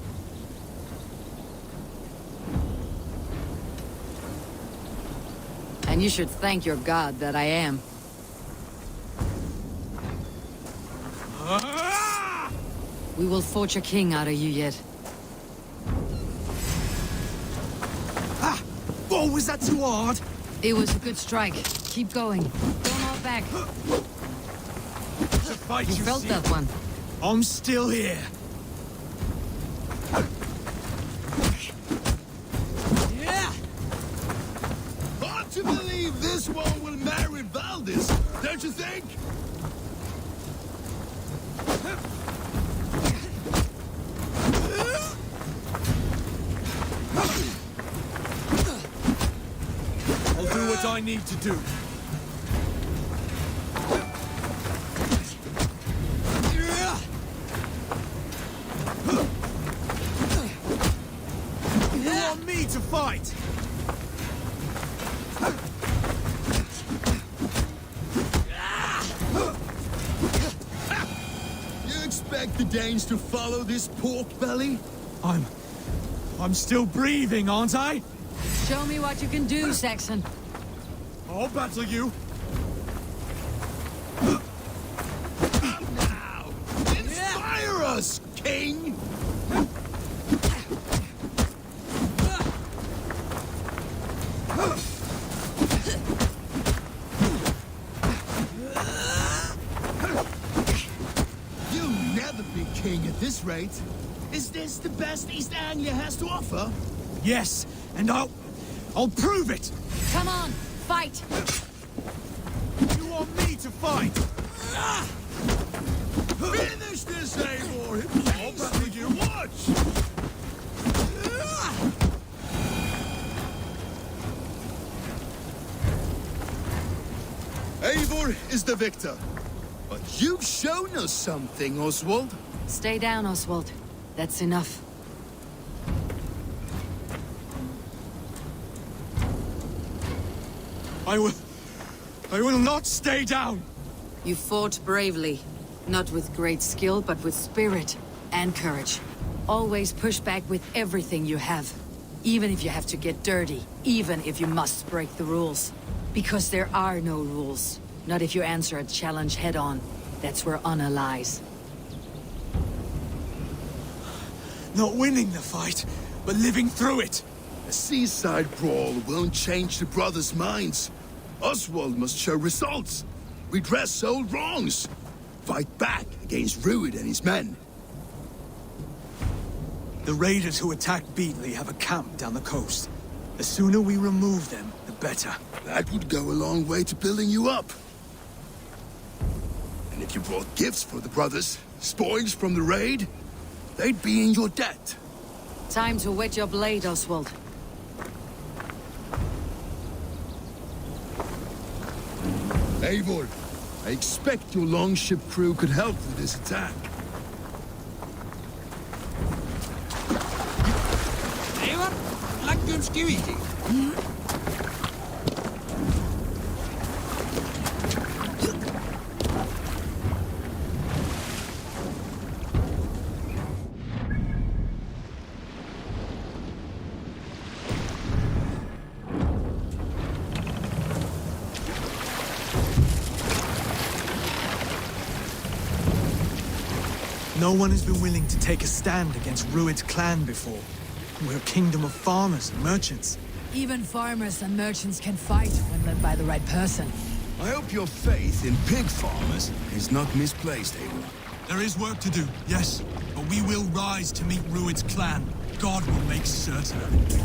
And you should thank your god that I am. We will forge a king out of you yet. Ah! Oh, was that too hard? It was a good strike. Keep going. Don't hold back. Fight, you felt that one. I'm still here. Yeah! Hard to believe this one will marry Valdis, don't you think? I'll do what I need to do. You want me to fight? You expect the Danes to follow this pork belly? I'm still breathing, aren't I? Show me what you can do, Saxon. I'll battle you. Now, inspire us, King! You'll never be king at this rate. Is this the best East Anglia has to offer? Yes, and I'll prove it! Come on, fight! You want me to fight? Finish this, Eivor! I'll battle you! Watch! Eivor is the victor. But you've shown us something, Oswald. Stay down, Oswald. That's enough. I will not stay down! You fought bravely. Not with great skill, but with spirit and courage. Always push back with everything you have. Even if you have to get dirty. Even if you must break the rules. Because there are no rules. Not if you answer a challenge head-on. That's where honor lies. Not winning the fight, but living through it! A seaside brawl won't change the brothers' minds. Oswald must show results. Redress old wrongs. Fight back against Rued and his men. The raiders who attacked Beatley have a camp down the coast. The sooner we remove them, the better. That would go a long way to building you up. And if you brought gifts for the brothers, spoils from the raid, they'd be in your debt. Time to wet your blade, Oswald. Eivor, I expect your longship crew could help with this attack. Eivor, läggum skiviti. No one has been willing to take a stand against Rued's clan before. We're a kingdom of farmers and merchants. Even farmers and merchants can fight when led by the right person. I hope your faith in pig farmers is not misplaced, Eivor. There is work to do, yes, but we will rise to meet Rued's clan. God will make certain of it.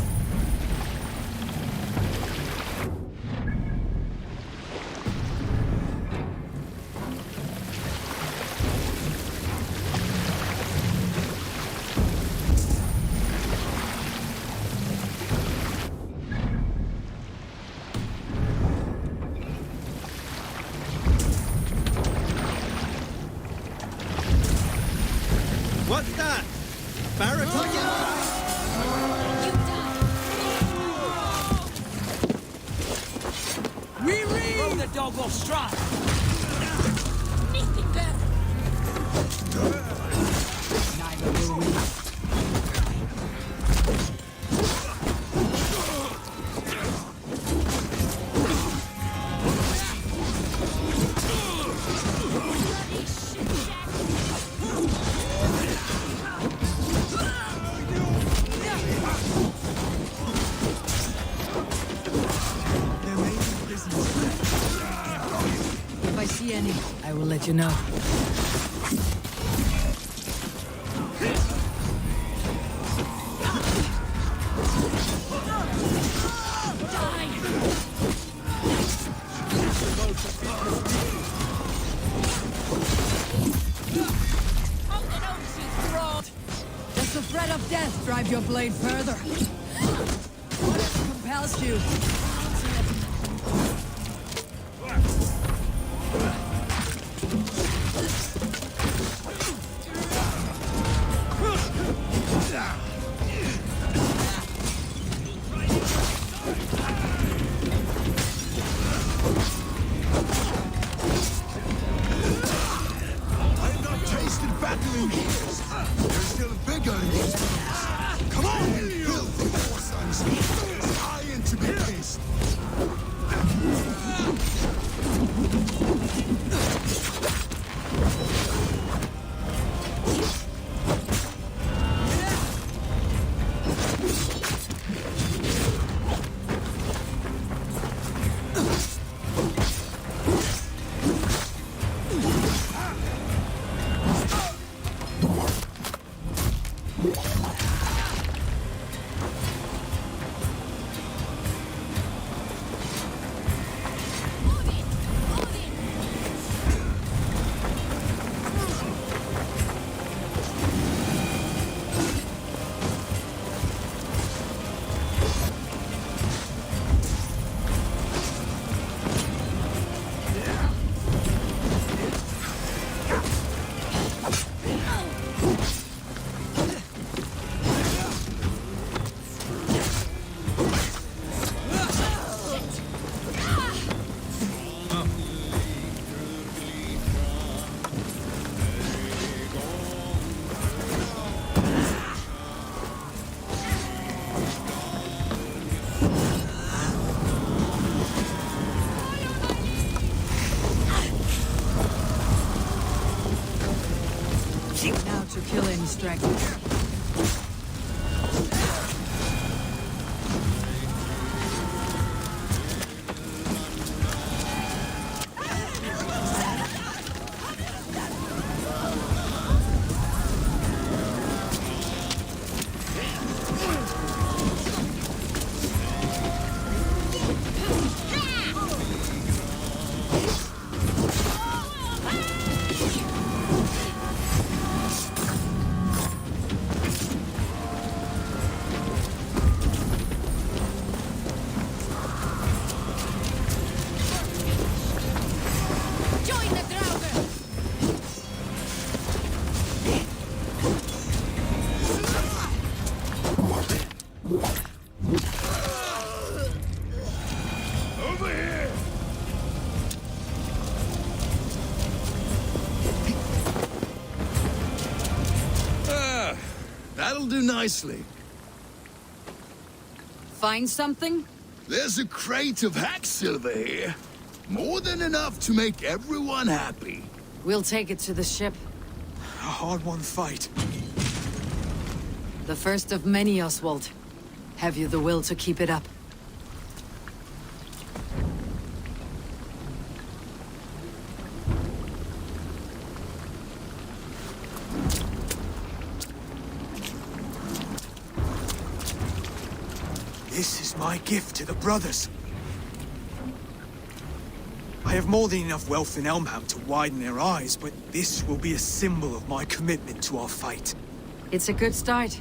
What's that? Barrack? Throw the dog off stride. Anything better. Neither will we. If I see any, I will let you know. Does the threat of death drive your blade further? Whatever compels you. I've not tasted battle in years. There's still bigger in these mountains. Come on, you filthy war sons. I am to be pissed. distracted. That'll do nicely. Find something? There's a crate of hack silver here. More than enough to make everyone happy. We'll take it to the ship. A hard-won fight. The first of many, Oswald. Have you the will to keep it up? This is my gift to the brothers. I have more than enough wealth in Elmham to widen their eyes, but this will be a symbol of my commitment to our fight. It's a good start.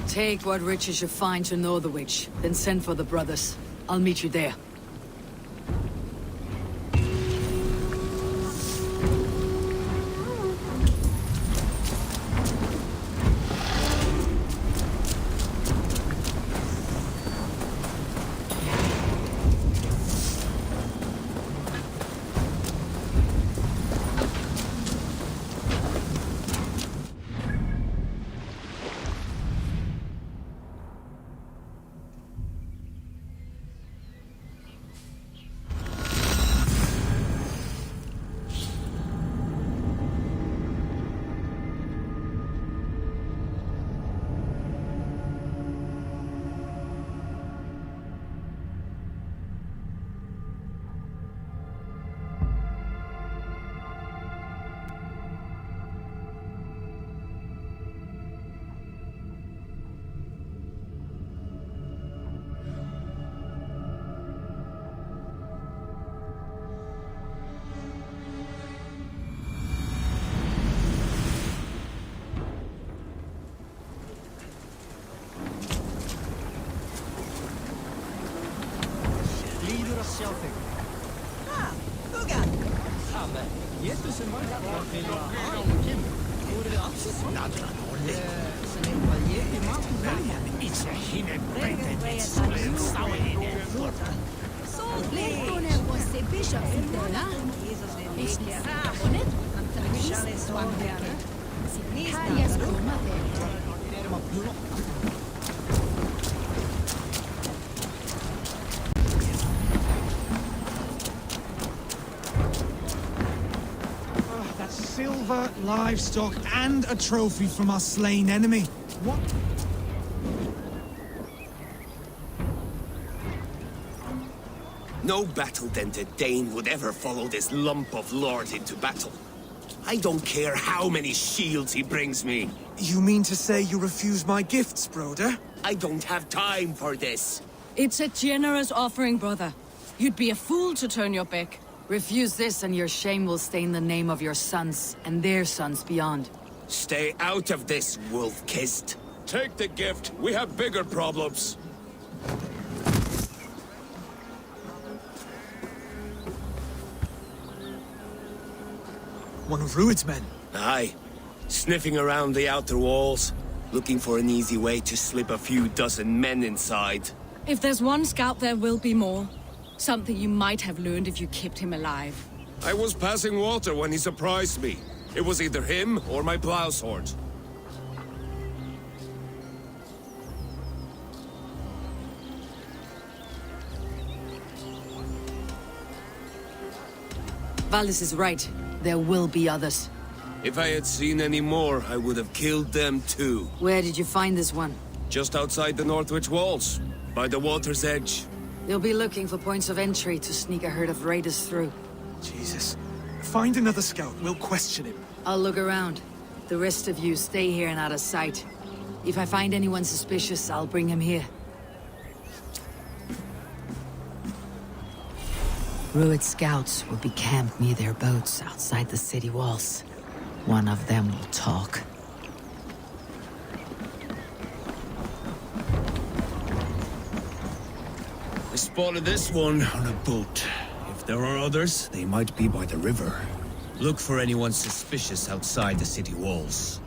Take what riches you find to Northwich, then send for the brothers. I'll meet you there. Silver, livestock, and a trophy from our slain enemy. What? No battle-dented Dane would ever follow this lump of lord into battle. I don't care how many shields he brings me. You mean to say you refuse my gifts, broder? I don't have time for this. It's a generous offering, brother. You'd be a fool to turn your back. Refuse this and your shame will stain the name of your sons and their sons beyond. Stay out of this, wolf-kissed. Take the gift. We have bigger problems. One of Rued's men. Aye. Sniffing around the outer walls, looking for an easy way to slip a few dozen men inside. If there's one scout, there will be more. Something you might have learned if you kept him alive. I was passing water when he surprised me. It was either him or my plow sword. Valdis is right. There will be others. If I had seen any more, I would have killed them too. Where did you find this one? Just outside the Northwich walls, by the water's edge. They'll be looking for points of entry to sneak a herd of raiders through. Jesus. Find another scout. We'll question him. I'll look around. The rest of you stay here and out of sight. If I find anyone suspicious, I'll bring him here. Ruid scouts will be camped near their boats outside the city walls. One of them will talk. I spotted this one on a boat. If there are others, they might be by the river. Look for anyone suspicious outside the city walls.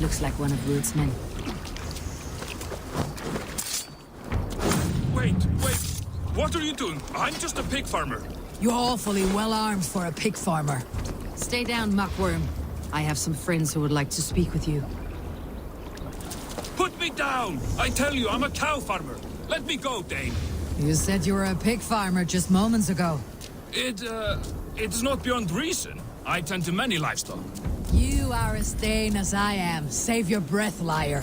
Looks like one of Ruud's men. Wait! What are you doing? I'm just a pig farmer. You're awfully well armed for a pig farmer. Stay down, muckworm. I have some friends who would like to speak with you. Put me down! I tell you, I'm a cow farmer. Let me go, Dane. You said you were a pig farmer just moments ago. It's not beyond reason. I tend to many livestock. You are as Dane as I am. Save your breath, liar.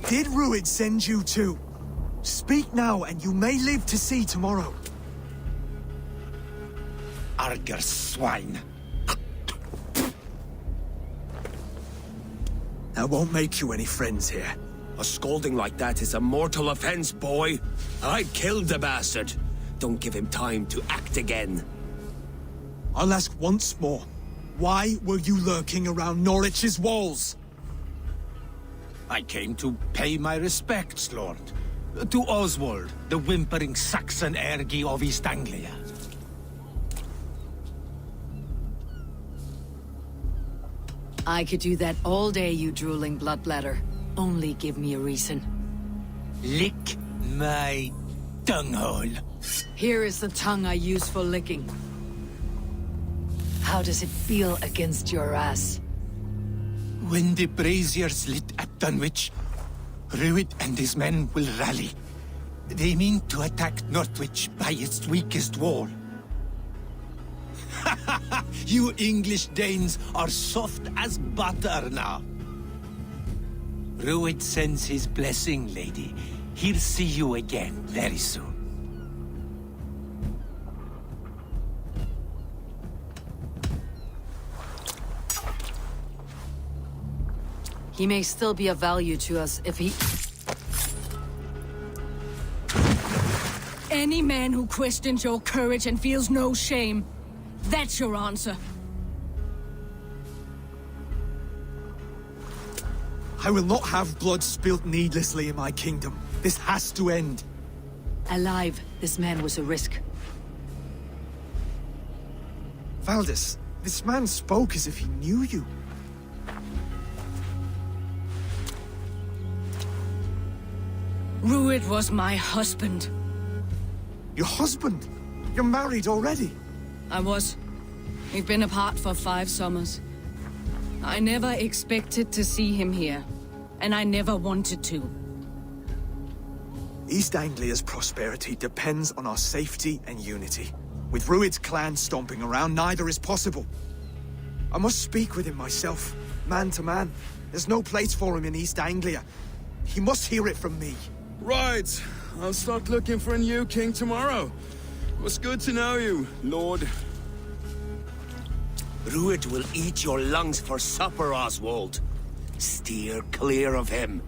Did Ruid send you too? Speak now, and you may live to see tomorrow. Arger swine. That won't make you any friends here. A scolding like that is a mortal offense, boy. I killed the bastard. Don't give him time to act again. I'll ask once more. Why were you lurking around Norwich's walls? I came to pay my respects, Lord. To Oswald, the whimpering Saxon ergi of East Anglia. I could do that all day, you drooling bloodbladder. Only give me a reason. Lick my tonguehole. Here is the tongue I use for licking. How does it feel against your ass? When the braziers lit at Dunwich, Ruid and his men will rally. They mean to attack Northwich by its weakest wall. You English Danes are soft as butter now. Ruid sends his blessing, lady. He'll see you again very soon. He may still be of value to us if he... Any man who questions your courage and feels no shame, that's your answer. I will not have blood spilt needlessly in my kingdom. This has to end. Alive, this man was a risk. Valdis, this man spoke as if he knew you. Ruid was my husband. Your husband? You're married already? I was. We've been apart for 5 summers. I never expected to see him here, and I never wanted to. East Anglia's prosperity depends on our safety and unity. With Ruid's clan stomping around, neither is possible. I must speak with him myself, man to man. There's no place for him in East Anglia. He must hear it from me. Right. I'll start looking for a new king tomorrow. It was good to know you, Lord. Ruid will eat your lungs for supper, Oswald. Steer clear of him.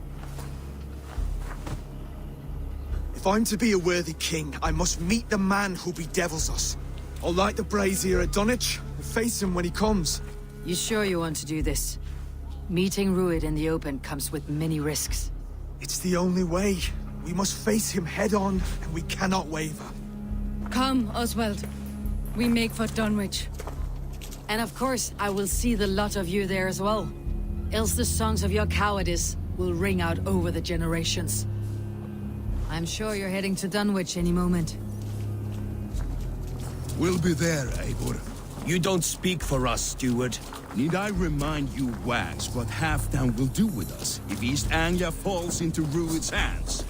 If I'm to be a worthy king, I must meet the man who bedevils us. I'll light the brazier at Dunwich and face him when he comes. You sure you want to do this? Meeting Ruid in the open comes with many risks. It's the only way. We must face him head-on, and we cannot waver. Come, Oswald. We make for Dunwich. And of course, I will see the lot of you there as well. Else the songs of your cowardice will ring out over the generations. I'm sure you're heading to Dunwich any moment. We'll be there, Eivor. You don't speak for us, steward. Need I remind you wags what Halfdan will do with us if East Anglia falls into Ruid's hands?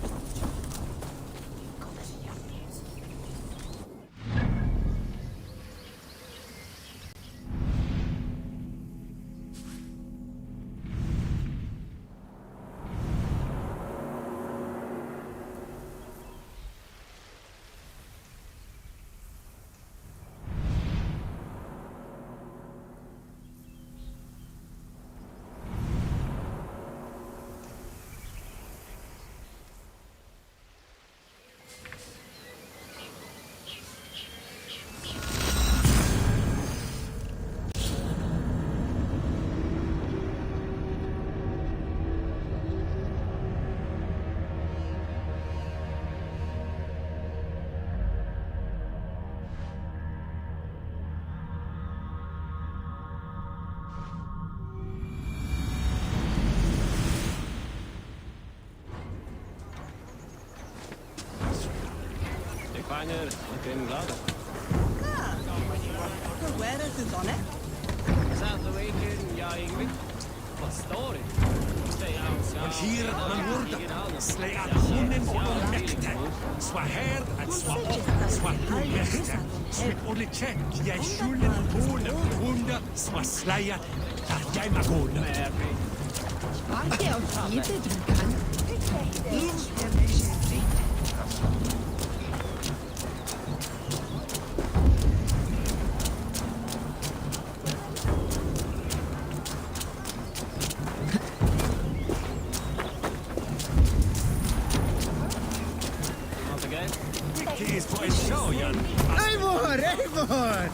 Eivor!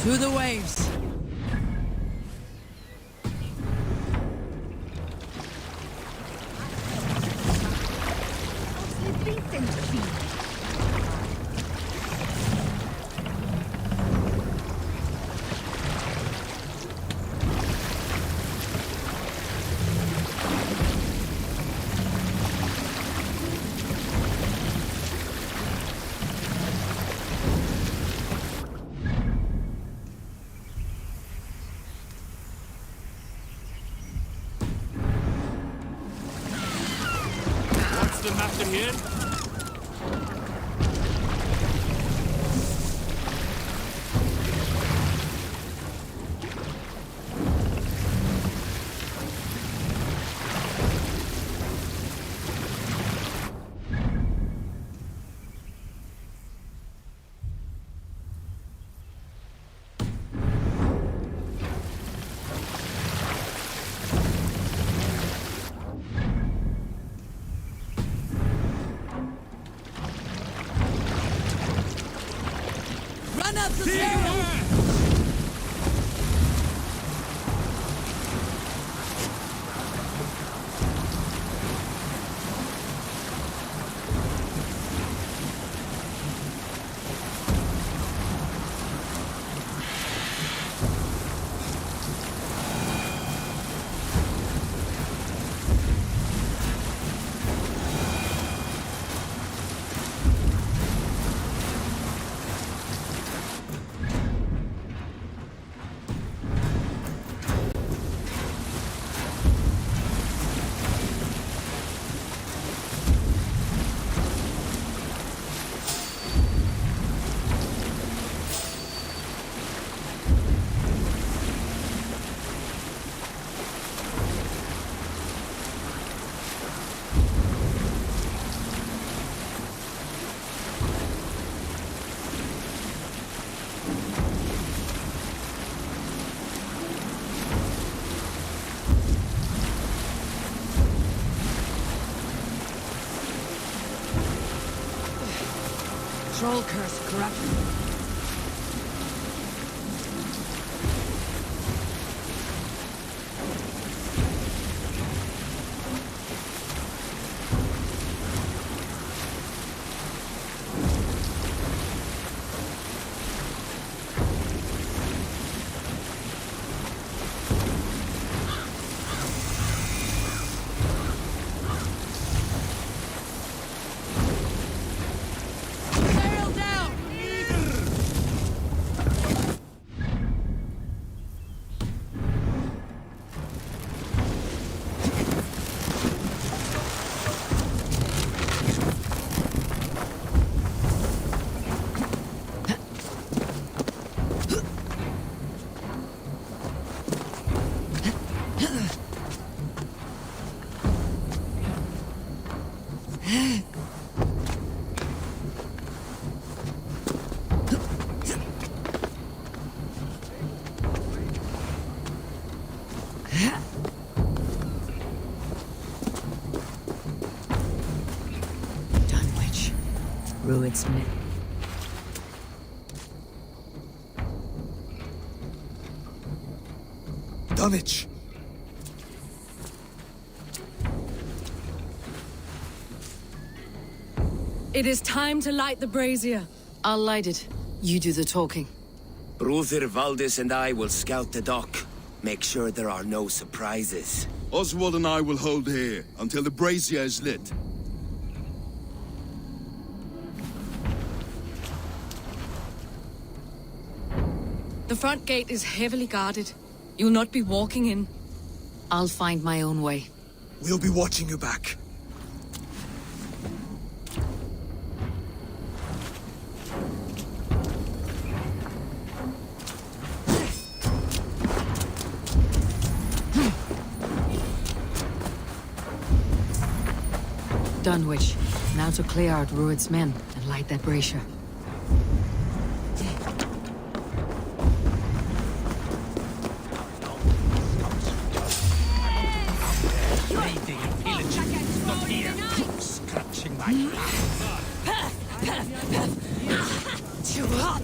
To the waves. The matter here? Run up the stairs! Troll curse corrupt. Dunwich. Ruidsmith. Dunwich! It is time to light the brazier. I'll light it. You do the talking. Brother Valdis and I will scout the dock. Make sure there are no surprises. Oswald and I will hold here until the brazier is lit. The front gate is heavily guarded. You'll not be walking in. I'll find my own way. We'll be watching you back. Dunwich. Now to clear out Rued's men and light that brazier. Raiding and pillaging, not here. Scratching my back. Too hot!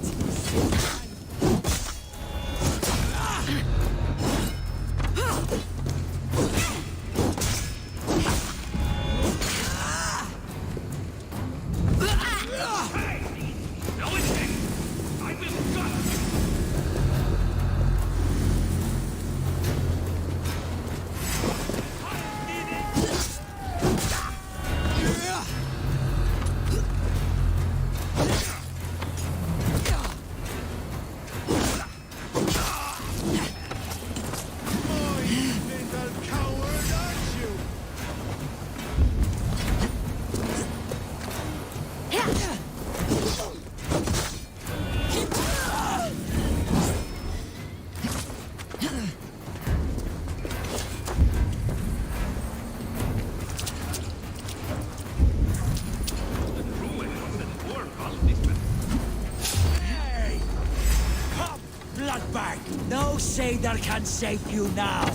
No sailor can save you now.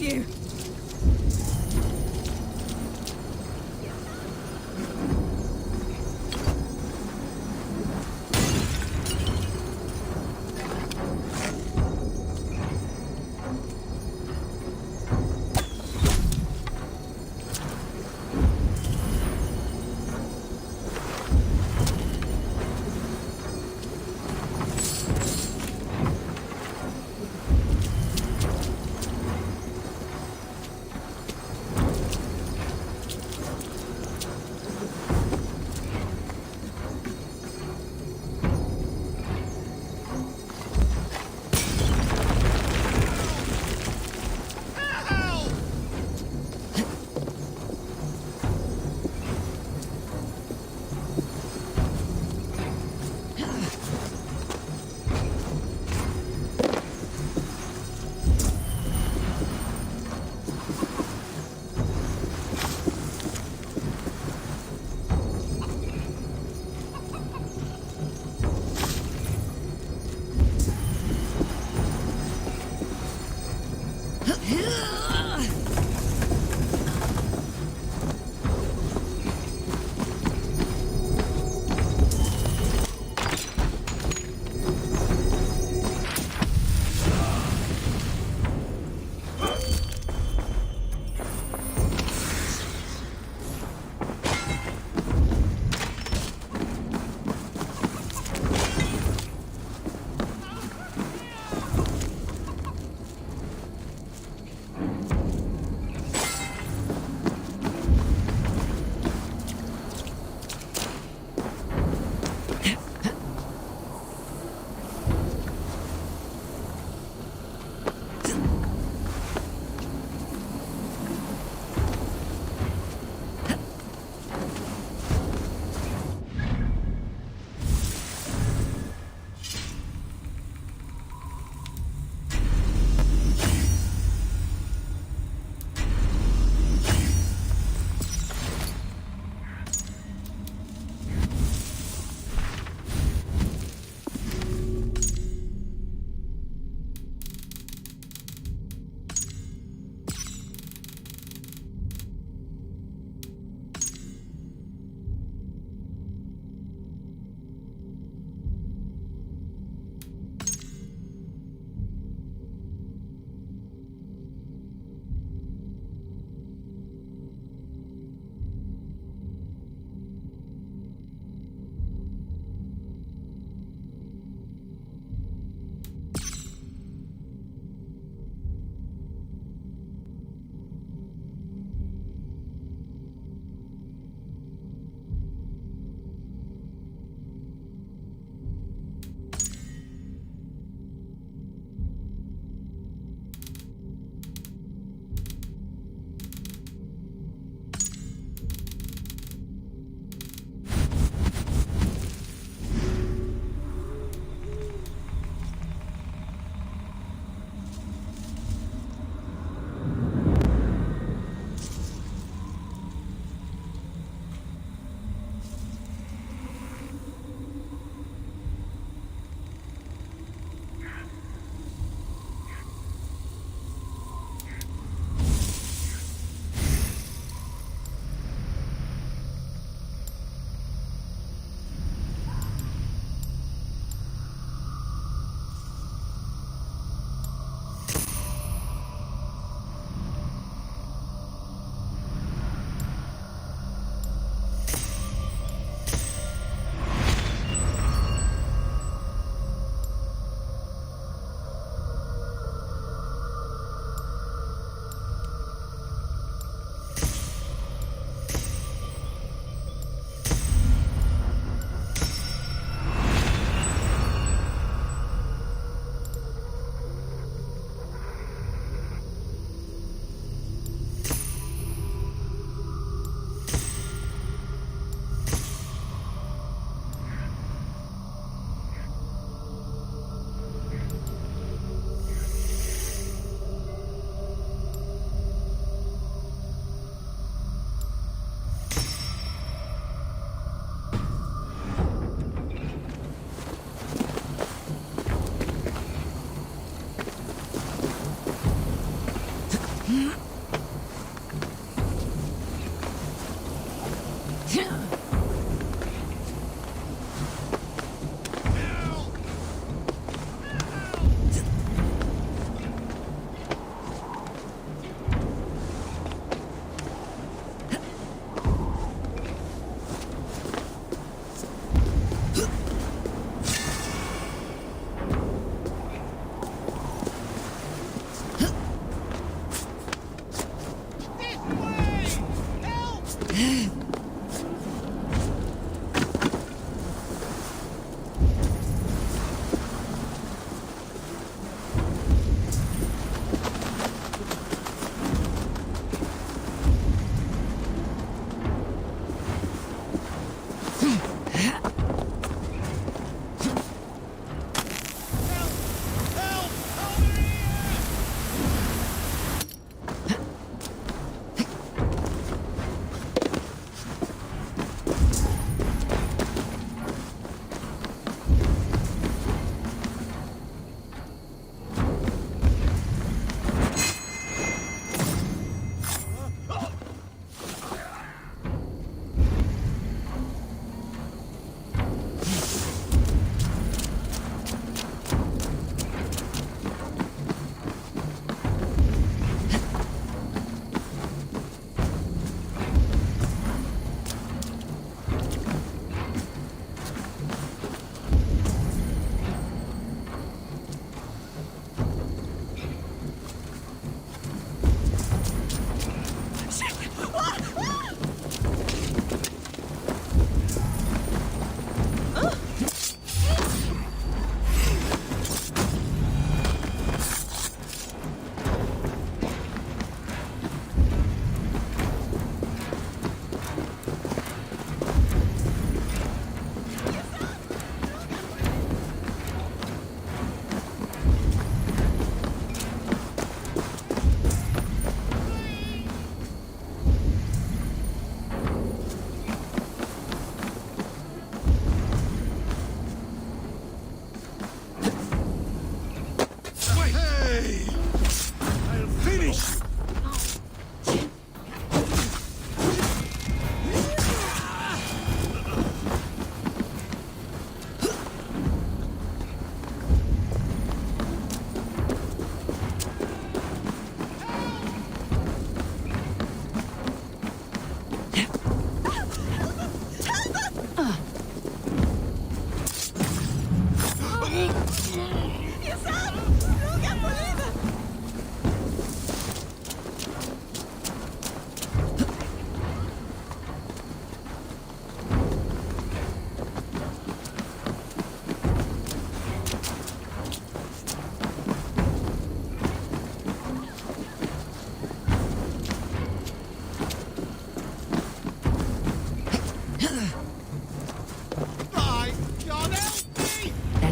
miss you.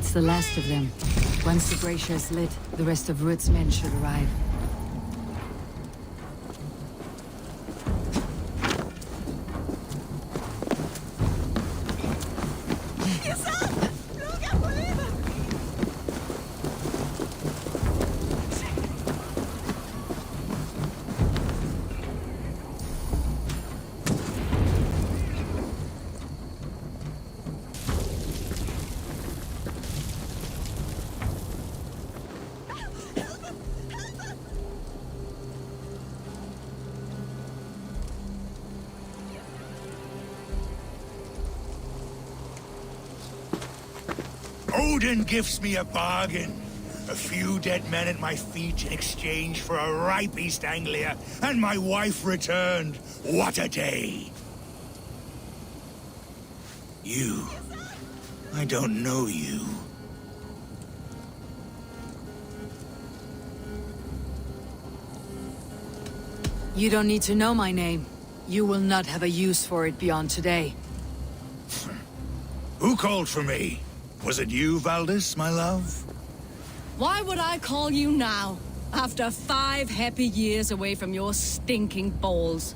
It's the last of them. Once the brazier is lit, the rest of Root's men should arrive. Odin gives me a bargain. A few dead men at my feet in exchange for a ripe East Anglia, and my wife returned. What a day! You. I don't know you. You don't need to know my name. You will not have a use for it beyond today. Who called for me? Was it you, Valdis, my love? Why would I call you now, after 5 happy years away from your stinking balls?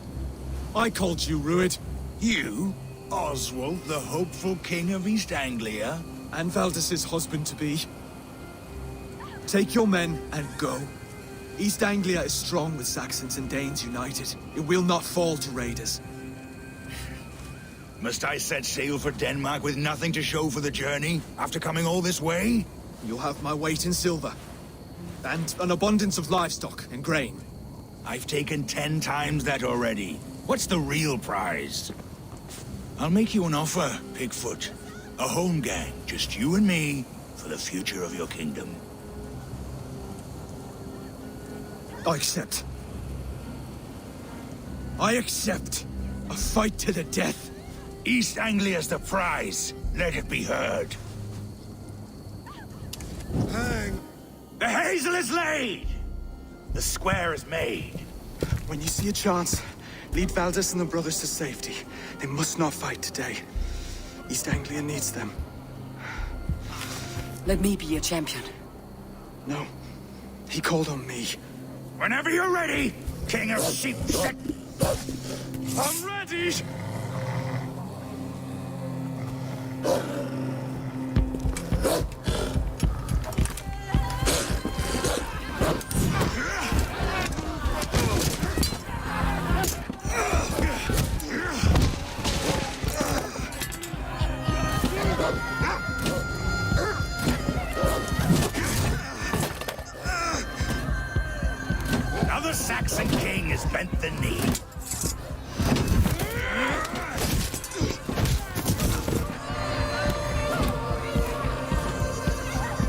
I called you, Ruid. You? Oswald, the hopeful king of East Anglia? And Valdis's husband-to-be. Take your men and go. East Anglia is strong with Saxons and Danes united. It will not fall to raiders. Must I set sail for Denmark with nothing to show for the journey, after coming all this way? You'll have my weight in silver. And an abundance of livestock and grain. I've taken 10 times that already. What's the real prize? I'll make you an offer, Pigfoot. A home gang, just you and me, for the future of your kingdom. I accept. I accept. A fight to the death. East Anglia's the prize. Let it be heard. Hang. The hazel is laid! The square is made. When you see a chance, lead Valdis and the brothers to safety. They must not fight today. East Anglia needs them. Let me be your champion. No. He called on me. Whenever you're ready, King of Sheep. I'm ready! Now the Saxon king has bent the knee.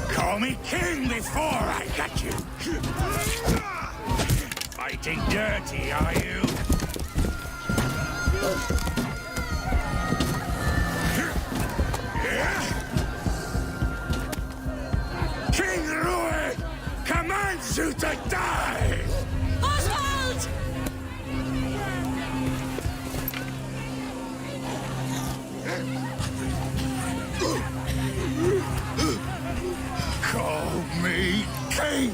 Call me king before I got you. Fighting dirty, are you? King Ruid commands you to die! Oswald! Call me king!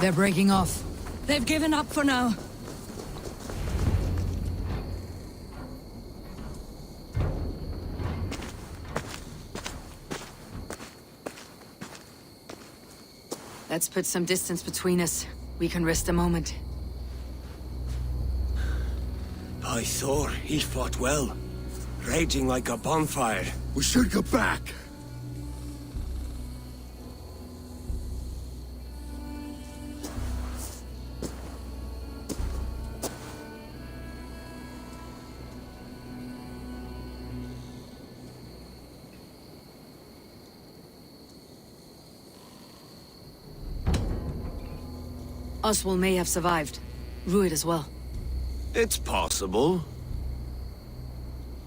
They're breaking off. They've given up for now. Let's put some distance between us. We can rest a moment. By Thor, he fought well. Raging like a bonfire. We should go back. Oswald may have survived. Rued as well. It's possible.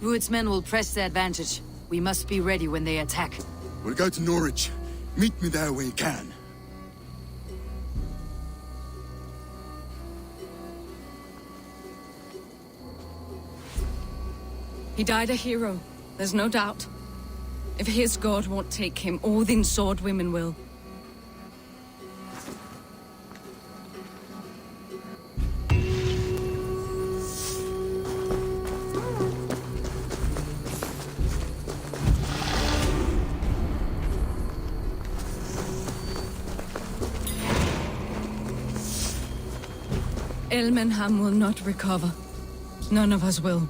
Rued's men will press the advantage. We must be ready when they attack. We'll go to Norwich. Meet me there when you can. He died a hero, there's no doubt. If his god won't take him, Odin's sword women will. Elmenham will not recover. None of us will.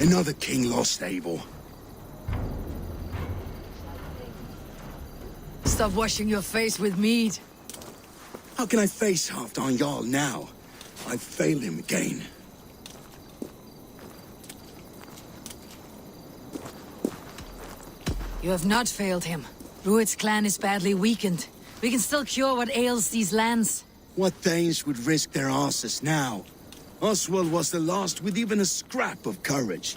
Another king lost, Abel. Stop washing your face with mead. How can I face Halfdan Jarl now? I've failed him again. You have not failed him. Rued's clan is badly weakened. We can still cure what ails these lands. What Danes would risk their asses now? Oswald was the last with even a scrap of courage.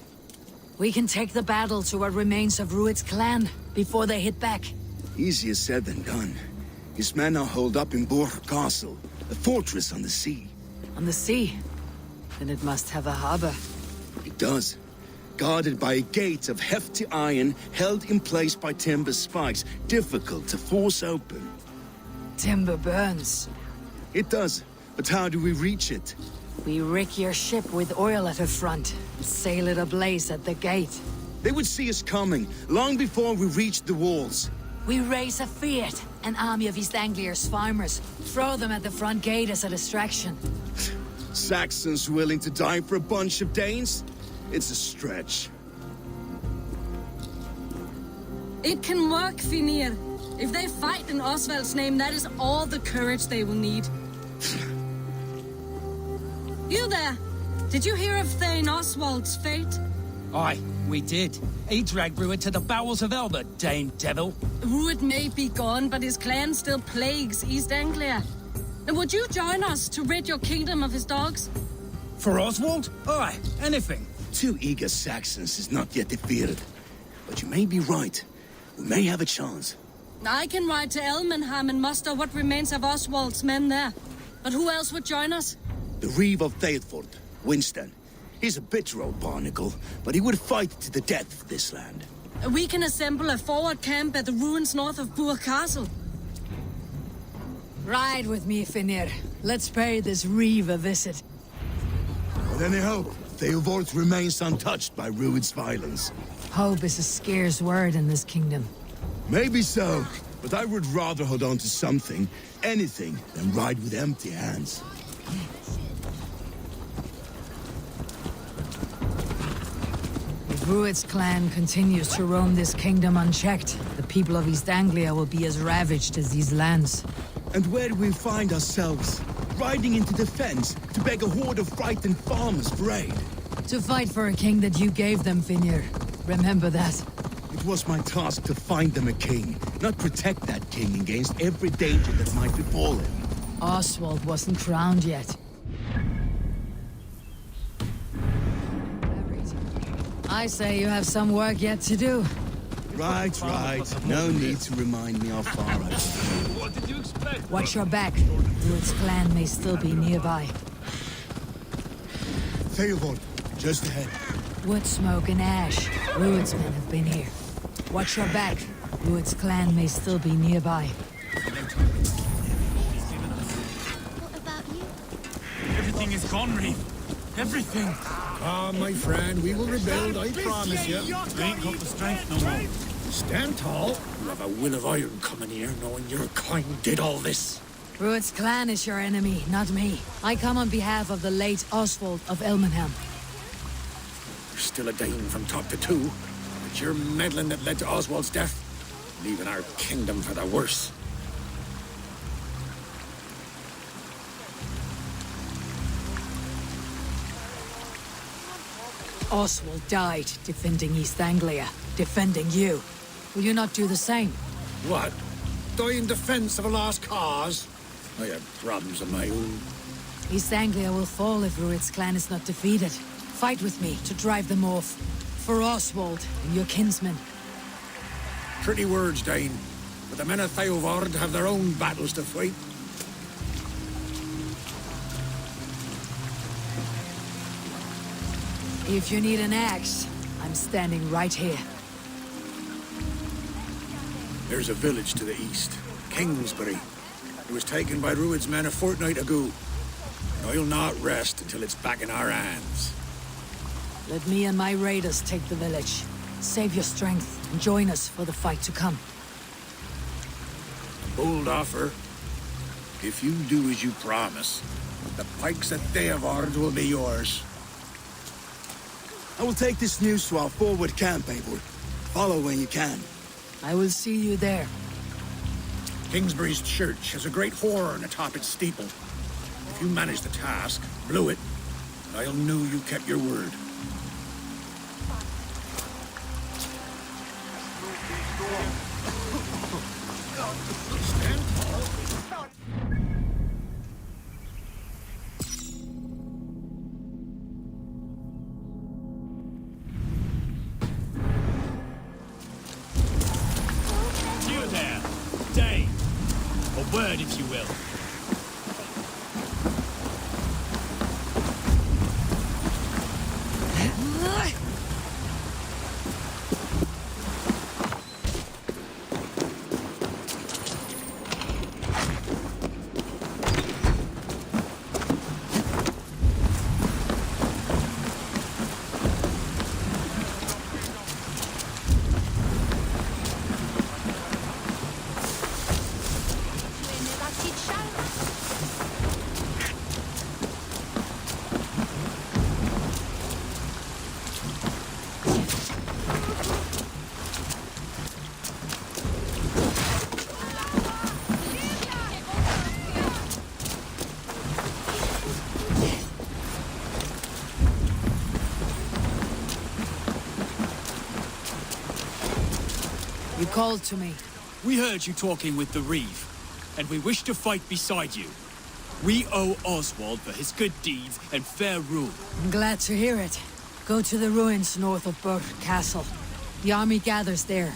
We can take the battle to what remains of Rued's clan before they hit back. Easier said than done. His men are holed up in Borg Castle, a fortress on the sea. On the sea? Then it must have a harbor. It does. Guarded by a gate of hefty iron held in place by timber spikes, difficult to force open. Timber burns. It does, But how do we reach it? We rig your ship with oil at the front, and sail it ablaze at the gate. They would see us coming, long before we reached the walls. We raise a Fiat, an army of East Anglia's farmers. Throw them at the front gate as a distraction. Saxons willing to die for a bunch of Danes? It's a stretch. It can work, Finir. If they fight in Oswald's name, that is all the courage they will need. You there! Did you hear of Thane Oswald's fate? Aye, we did. He dragged Ruud to the bowels of Elba, Dane devil. Ruud may be gone, but his clan still plagues East Anglia. And would you join us to rid your kingdom of his dogs? For Oswald? Aye, anything. 2 eager Saxons is not yet defeated. But you may be right. We may have a chance. I can ride to Elmenham and muster what remains of Oswald's men there. But who else would join us? The Reeve of Thetford, Winston. He's a bitter old barnacle, but he would fight to the death for this land. We can assemble a forward camp at the ruins north of Bur Castle. Ride with me, Finir. Let's pay this Reeve a visit. With any hope, Theodort remains untouched by Ruud's violence. Hope is a scarce word in this kingdom. Maybe so, but I would rather hold on to something, anything, than ride with empty hands. If Ruud's clan continues to roam this kingdom unchecked, the people of East Anglia will be as ravaged as these lands. And where do we find ourselves? Riding into defense to beg a horde of frightened farmers for aid. To fight for a king that you gave them, Finir. Remember that. It was my task to find them a king, not protect that king against every danger that might befall him. Oswald wasn't crowned yet. I say you have some work yet to do. Right. No need to remind me how far I've come. What did you expect? Watch your back. Ruud's clan may still be nearby. Theodort, just ahead. Wood smoke and ash. Ruud's men have been here. Watch your back. Ruud's clan may still be nearby. What about you? Everything is gone, Reeve. Everything. Ah, my friend, we will rebuild, I promise you. I ain't got the strength no more. Stand tall. You have a will of iron coming here, knowing your kind did all this. Ruud's clan is your enemy, not me. I come on behalf of the late Oswald of Elmenham. You're still a Dane from top to two. It's your meddling that led to Oswald's death, leaving our kingdom for the worse. Oswald died defending East Anglia, defending you. Will you not do the same? What? Die in defense of a lost cause? I have problems of my own. East Anglia will fall if Ruud's clan is not defeated. Fight with me to drive them off. For Oswald and your kinsmen. Pretty words, Dane. But the men of Theodord have their own battles to fight. If you need an axe, I'm standing right here. There's a village to the east, Kingsbury. It was taken by Ruud's men a fortnight ago. And I'll not rest until it's back in our hands. Let me and my raiders take the village. Save your strength and join us for the fight to come. A bold offer. If you do as you promise, the pikes at Theodord will be yours. I will take this news to our forward camp, Eivor. Follow when you can. I will see you there. Kingsbury's church has a great horn atop its steeple. If you manage the task, blew it, I'll know you kept your word. You there, Dane. A word, if you will. You called to me. We heard you talking with the Reeve, and we wish to fight beside you. We owe Oswald for his good deeds and fair rule. I'm glad to hear it. Go to the ruins north of Burke Castle. The army gathers there.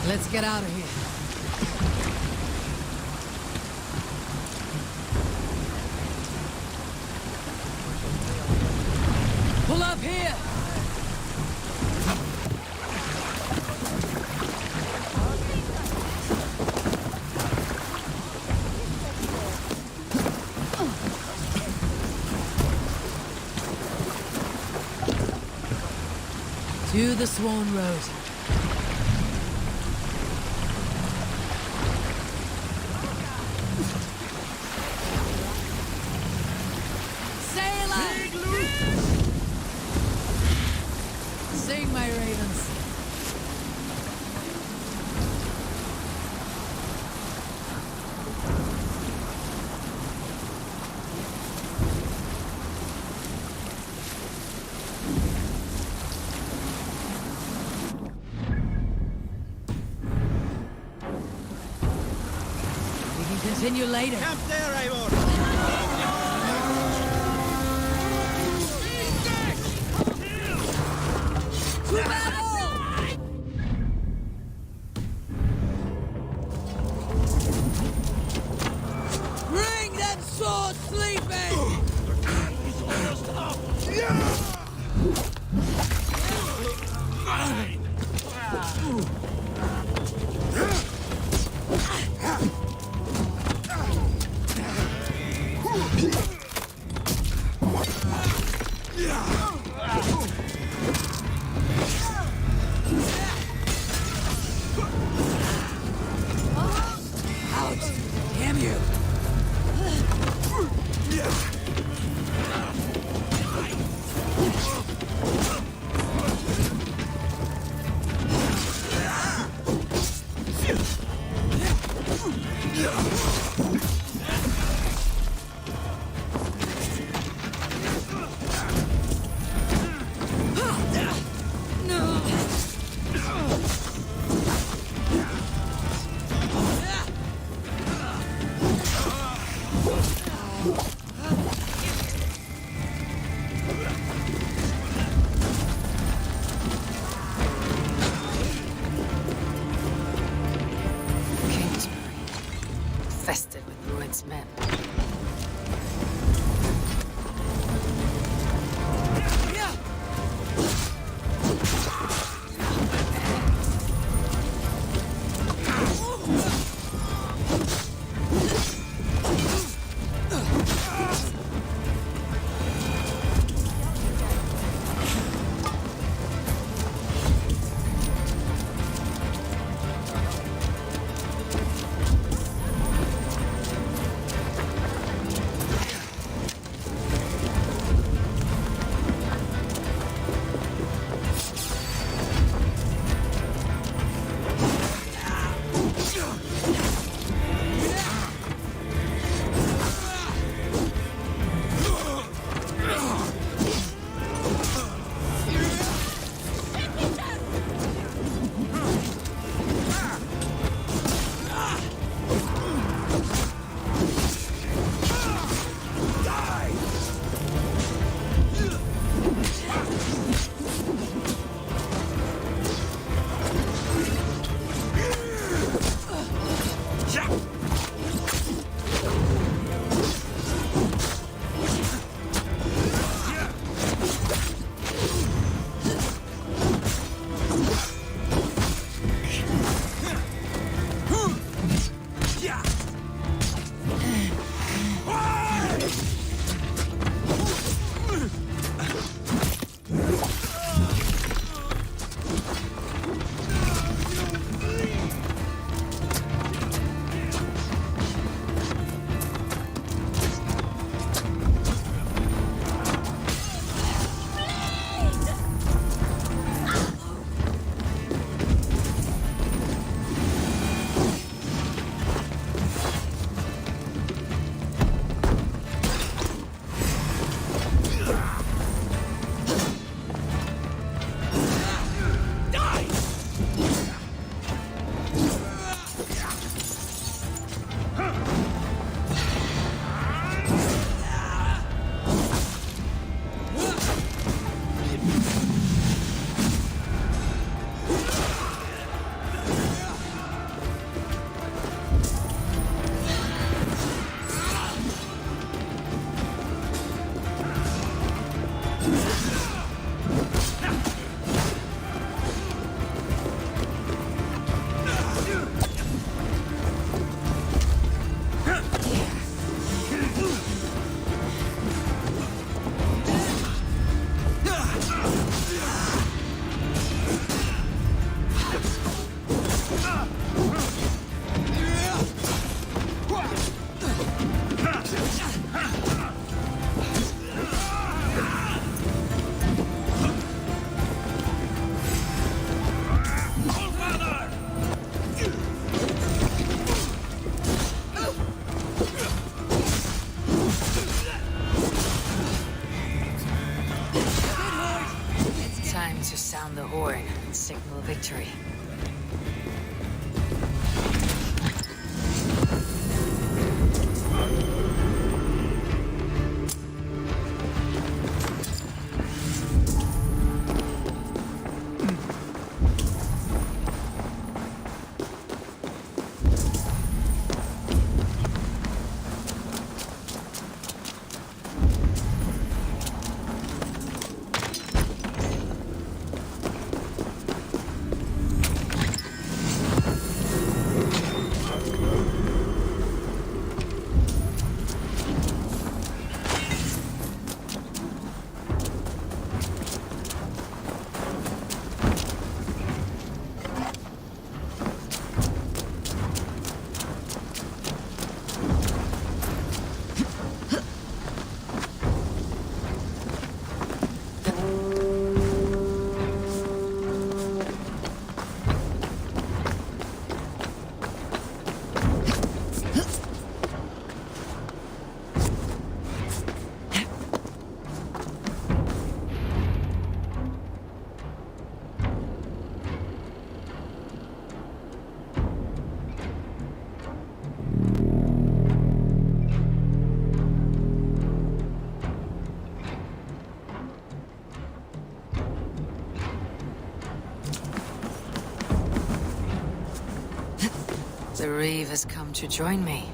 Let's get out of here. Pull up here! To the Swan Road. Sing, my ravens. We can continue later. Camp there, Eivor! Bring that sword sleeping! Out! Damn you! Infested with Ruin's men. victory. The Reeve has come to join me.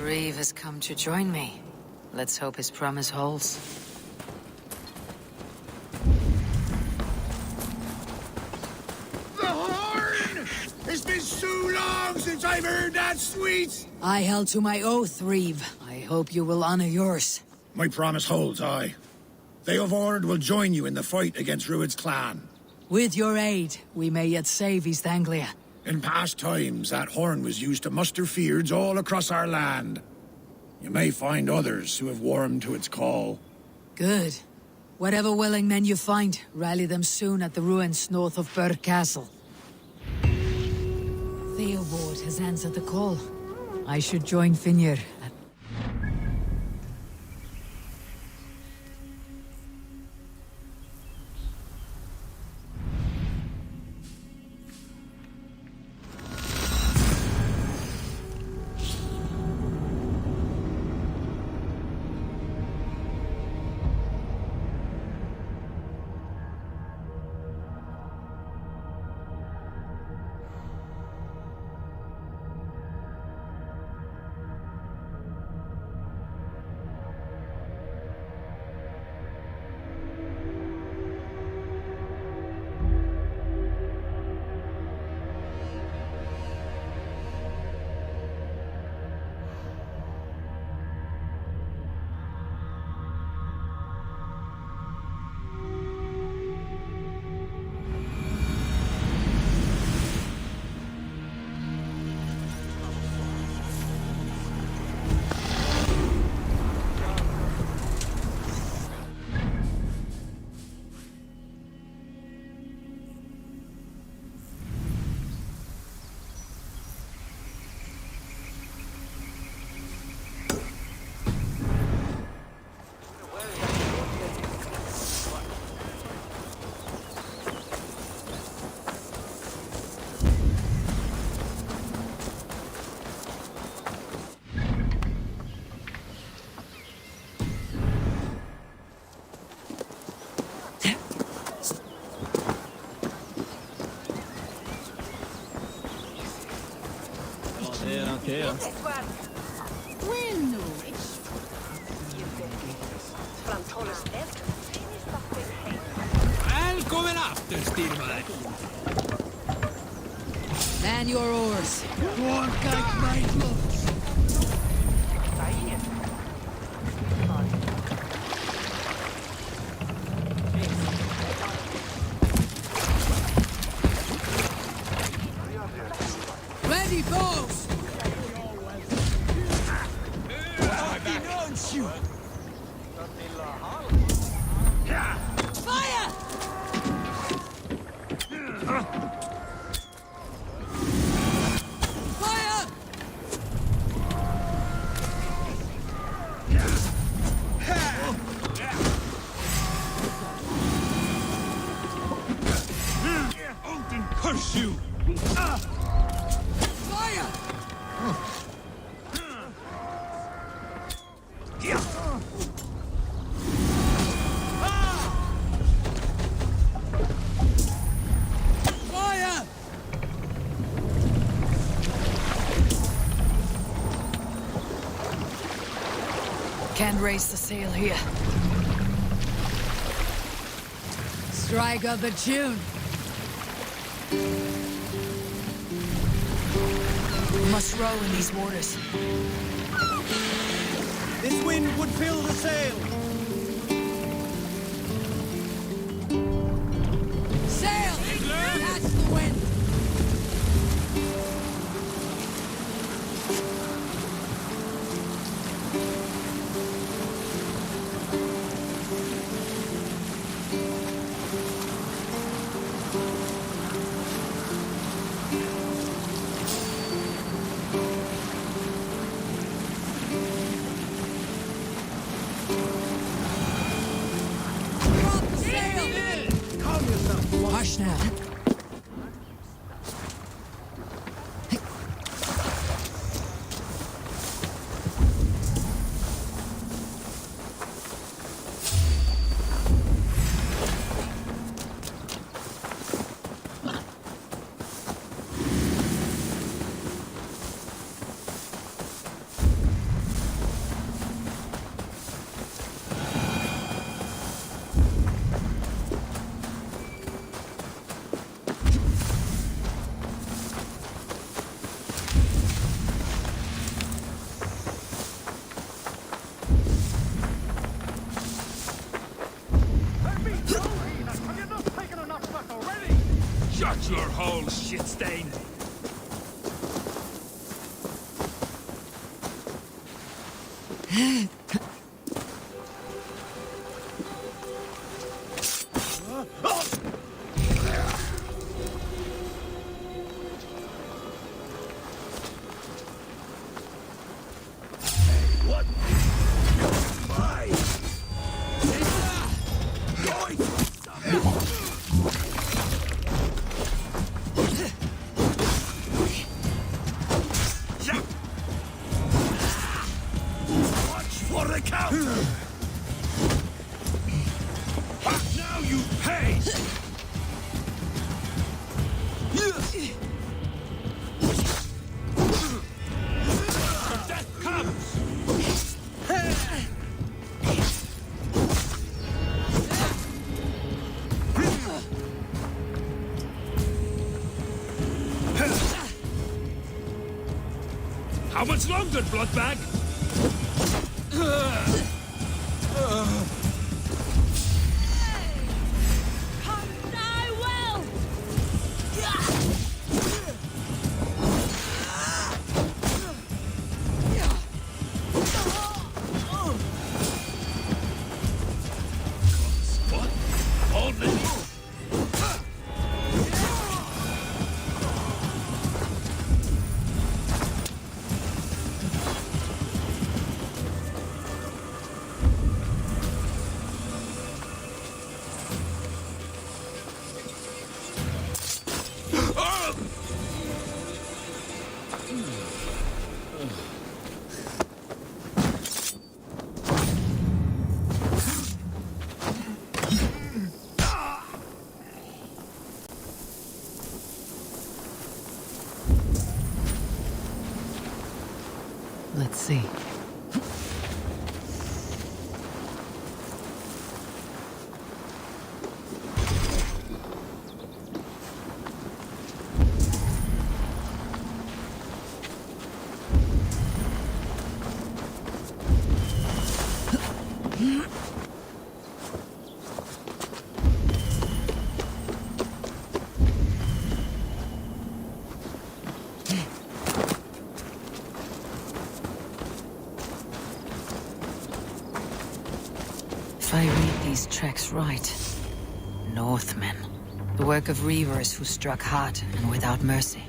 Reeve has come to join me. Let's hope his promise holds. The horn! It's been so long since I've heard that sweet! I held to my oath, Reeve. I hope you will honor yours. My promise holds, aye. Vtuber will join you in the fight against Rued's clan. With your aid, we may yet save East Anglia. In past times, that horn was used to muster fyrds all across our land. You may find others who have warmed to its call. Good. Whatever willing men you find, rally them soon at the ruins north of Burr Castle. Theobald has answered the call. I should join Finir at... here. Bueno. Välkommen after, Stilman. Man your oars. Ready, bows! Fire! Fire! Odin curse you! Fire! Fire! Can't raise the sail here. Strike up a tune. Must row in these waters. This wind would fill the sail. Sail! Catch the wind! Drop the sail! Calm yourself. Hush now. Shut your hole, shit stain! For the counter! Now you pay! Death comes! How much longer, Bloodbag? Die well! What? Already? these tracks right. Northmen. The work of reavers who struck hard and without mercy.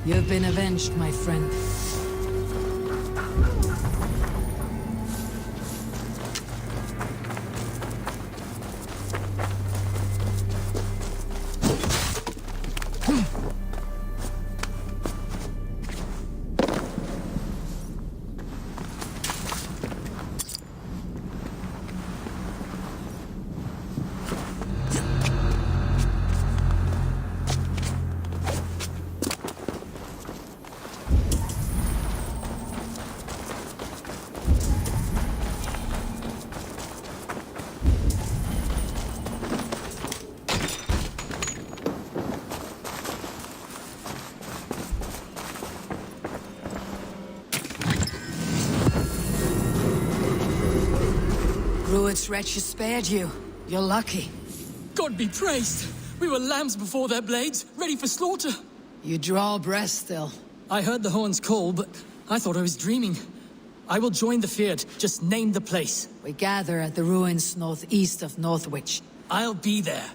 You've been avenged, my friend. Druid's wretches spared you. You're lucky. God be praised! We were lambs before their blades, ready for slaughter. You draw breath still. I heard the horns call, but I thought I was dreaming. I will join the Feared. Just name the place. We gather at the ruins northeast of Northwich. I'll be there.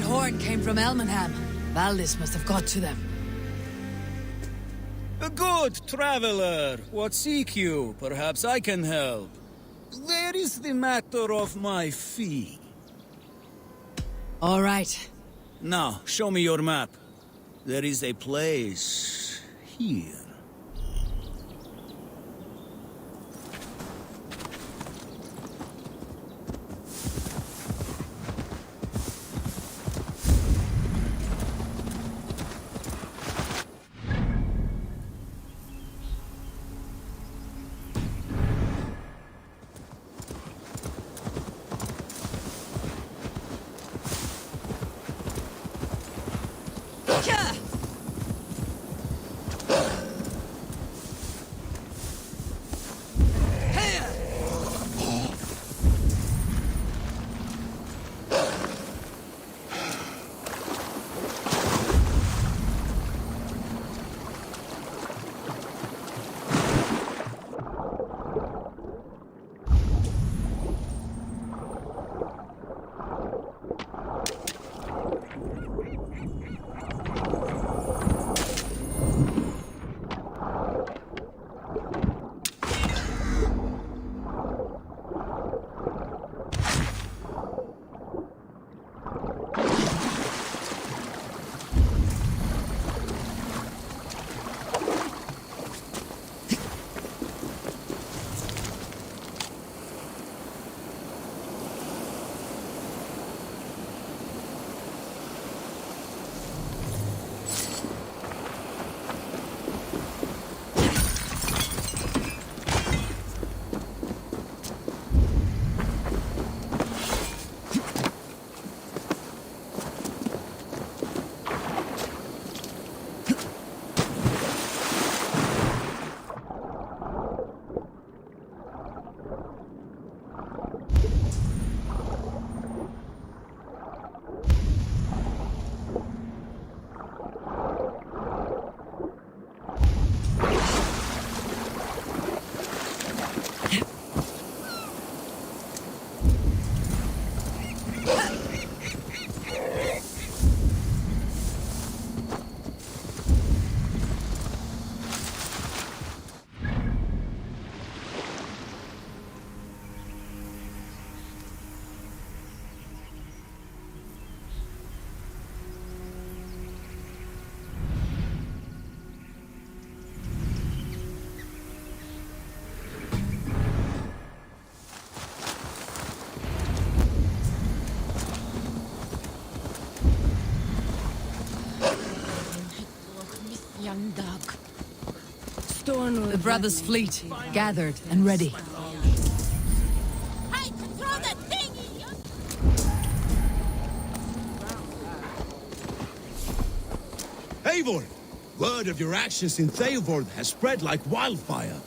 horn came from Elmenham. Valdis must have got to them. A good traveler. What seek you? Perhaps I can help. There is the matter of my fee. All right. Now, show me your map. There is a place here. The brothers' fleet, gathered and ready. Hey, control that thing! Eivor! Word of your actions in Theilvord has spread like wildfire.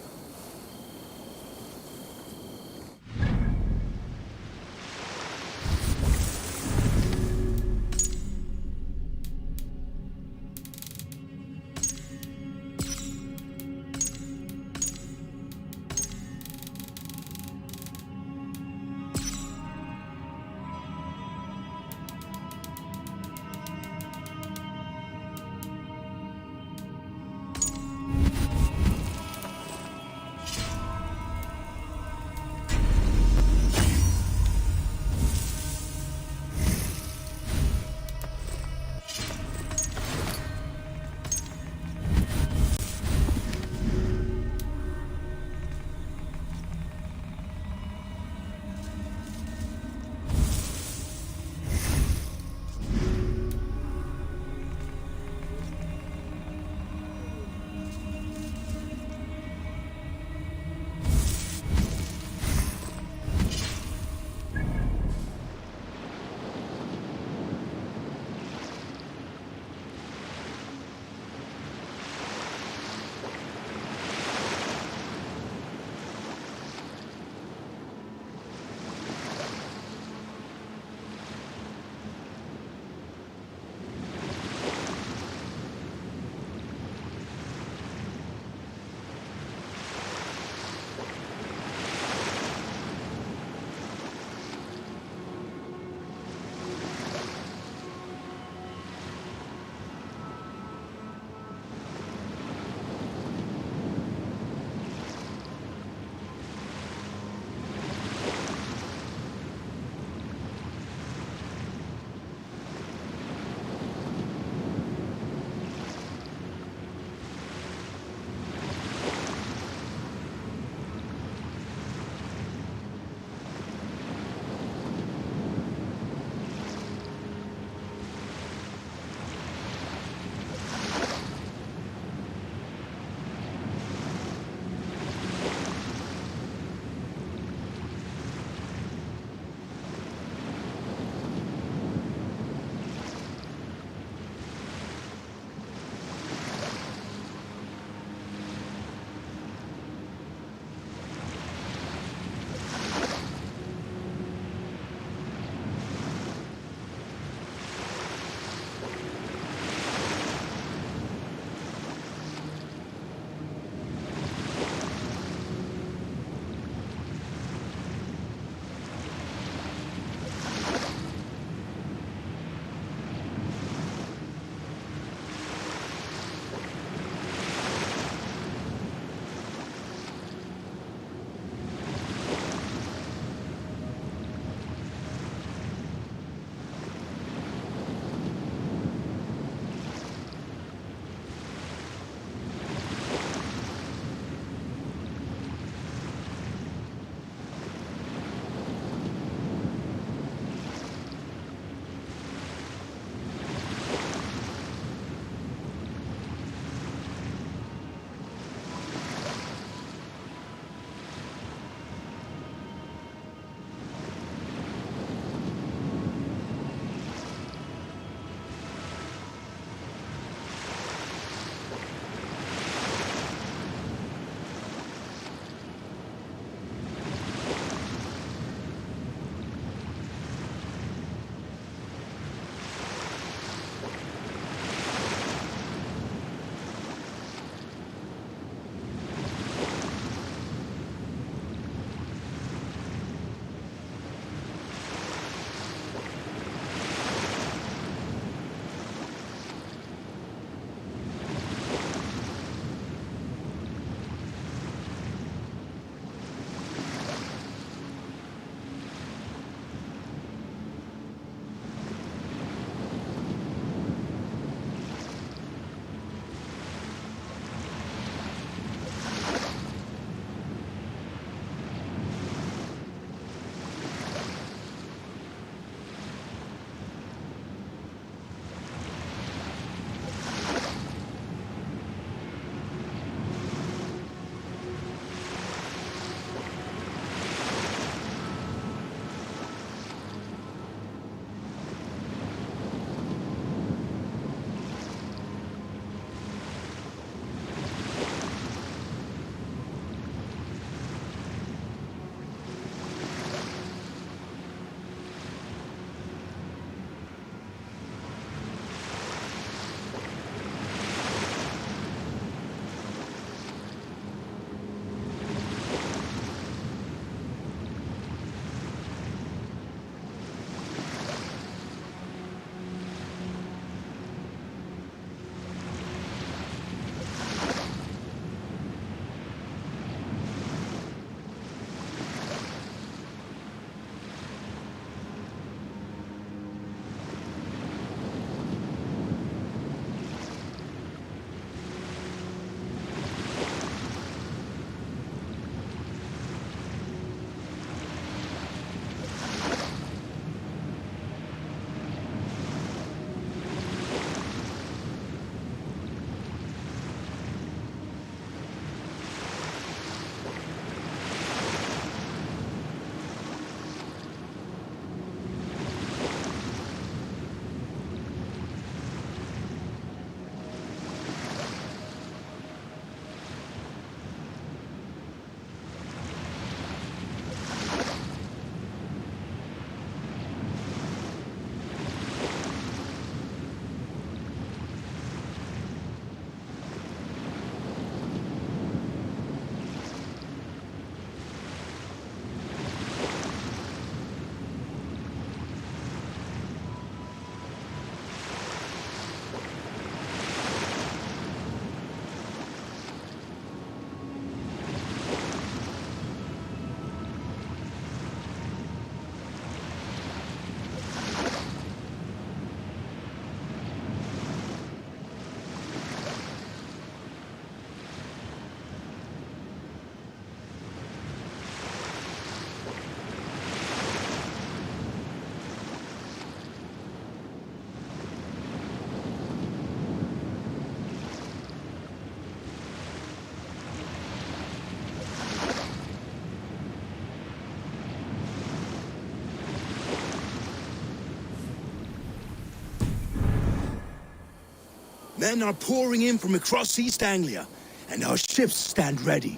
Men are pouring in from across East Anglia, and our ships stand ready.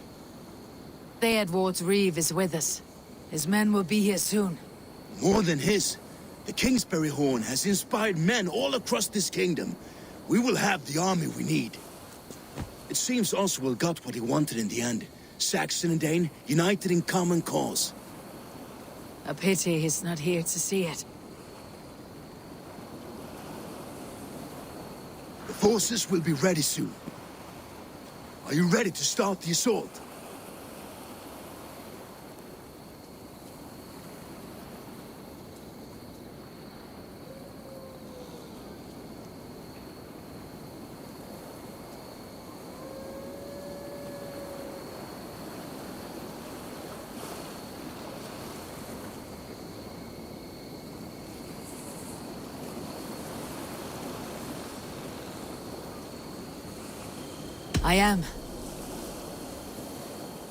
Theodward's Reeve is with us. His men will be here soon. More than his. The Kingsbury Horn has inspired men all across this kingdom. We will have the army we need. It seems Oswald got what he wanted in the end. Saxon and Dane united in common cause. A pity he's not here to see it. The forces will be ready soon. Are you ready to start the assault? I am.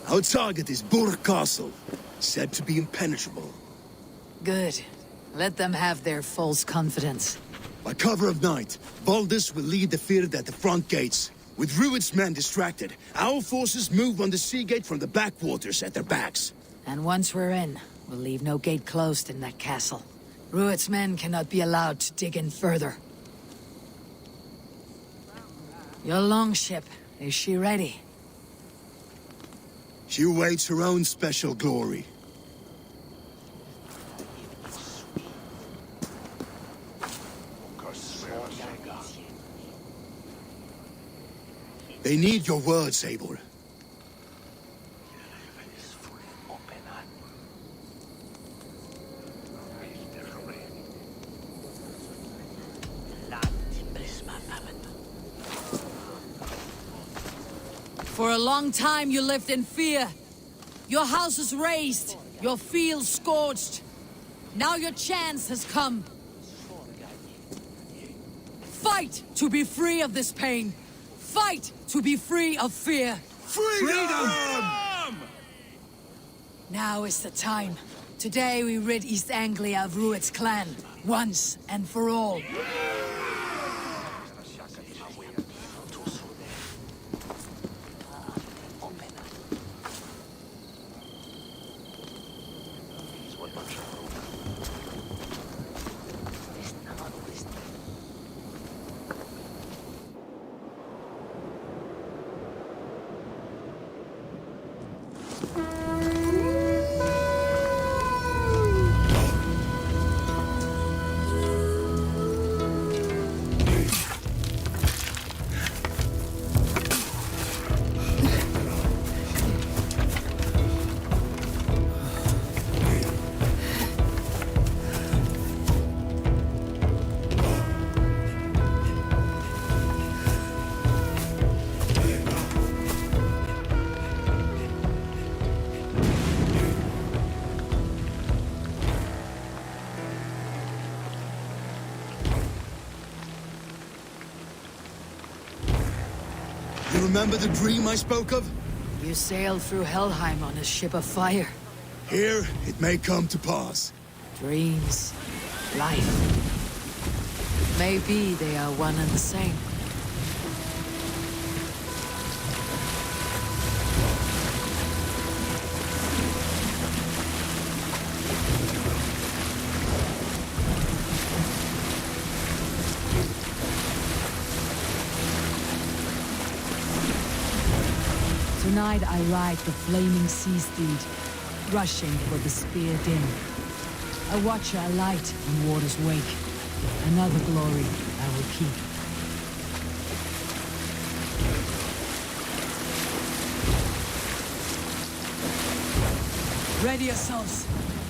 Our target is Burg Castle, said to be impenetrable. Good. Let them have their false confidence. By cover of night, Baldus will lead the field at the front gates. With Rued's men distracted, our forces move on the sea gate from the backwaters at their backs. And once we're in, we'll leave no gate closed in that castle. Rued's men cannot be allowed to dig in further. Your longship, is she ready? She awaits her own special glory. They need your words, Eivor. For a long time you lived in fear. Your house is razed, your fields scorched. Now your chance has come. Fight to be free of this pain. Fight to be free of fear. Freedom! Now is the time. Today we rid East Anglia of Rued's clan, once and for all. You remember the dream I spoke of? You sailed through Helheim on a ship of fire. Here, it may come to pass. Dreams, life. Maybe they are one and the same. Tonight I ride the flaming sea steed, rushing for the spear dim. A watcher alight in water's wake. Another glory I will keep. Ready yourselves.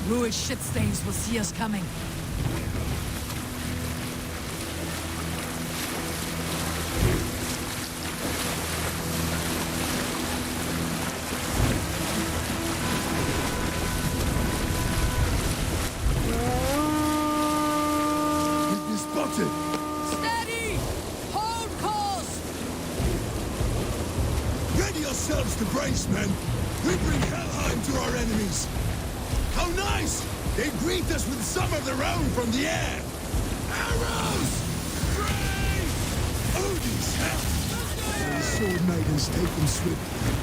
Rued shitstains will see us coming. Steady! Hold course! Ready yourselves to brace, men. We bring Helheim to our enemies. How nice! They greet us with some of their own from the air. Arrows! Brace! goodies. The sword maidens take them swiftly.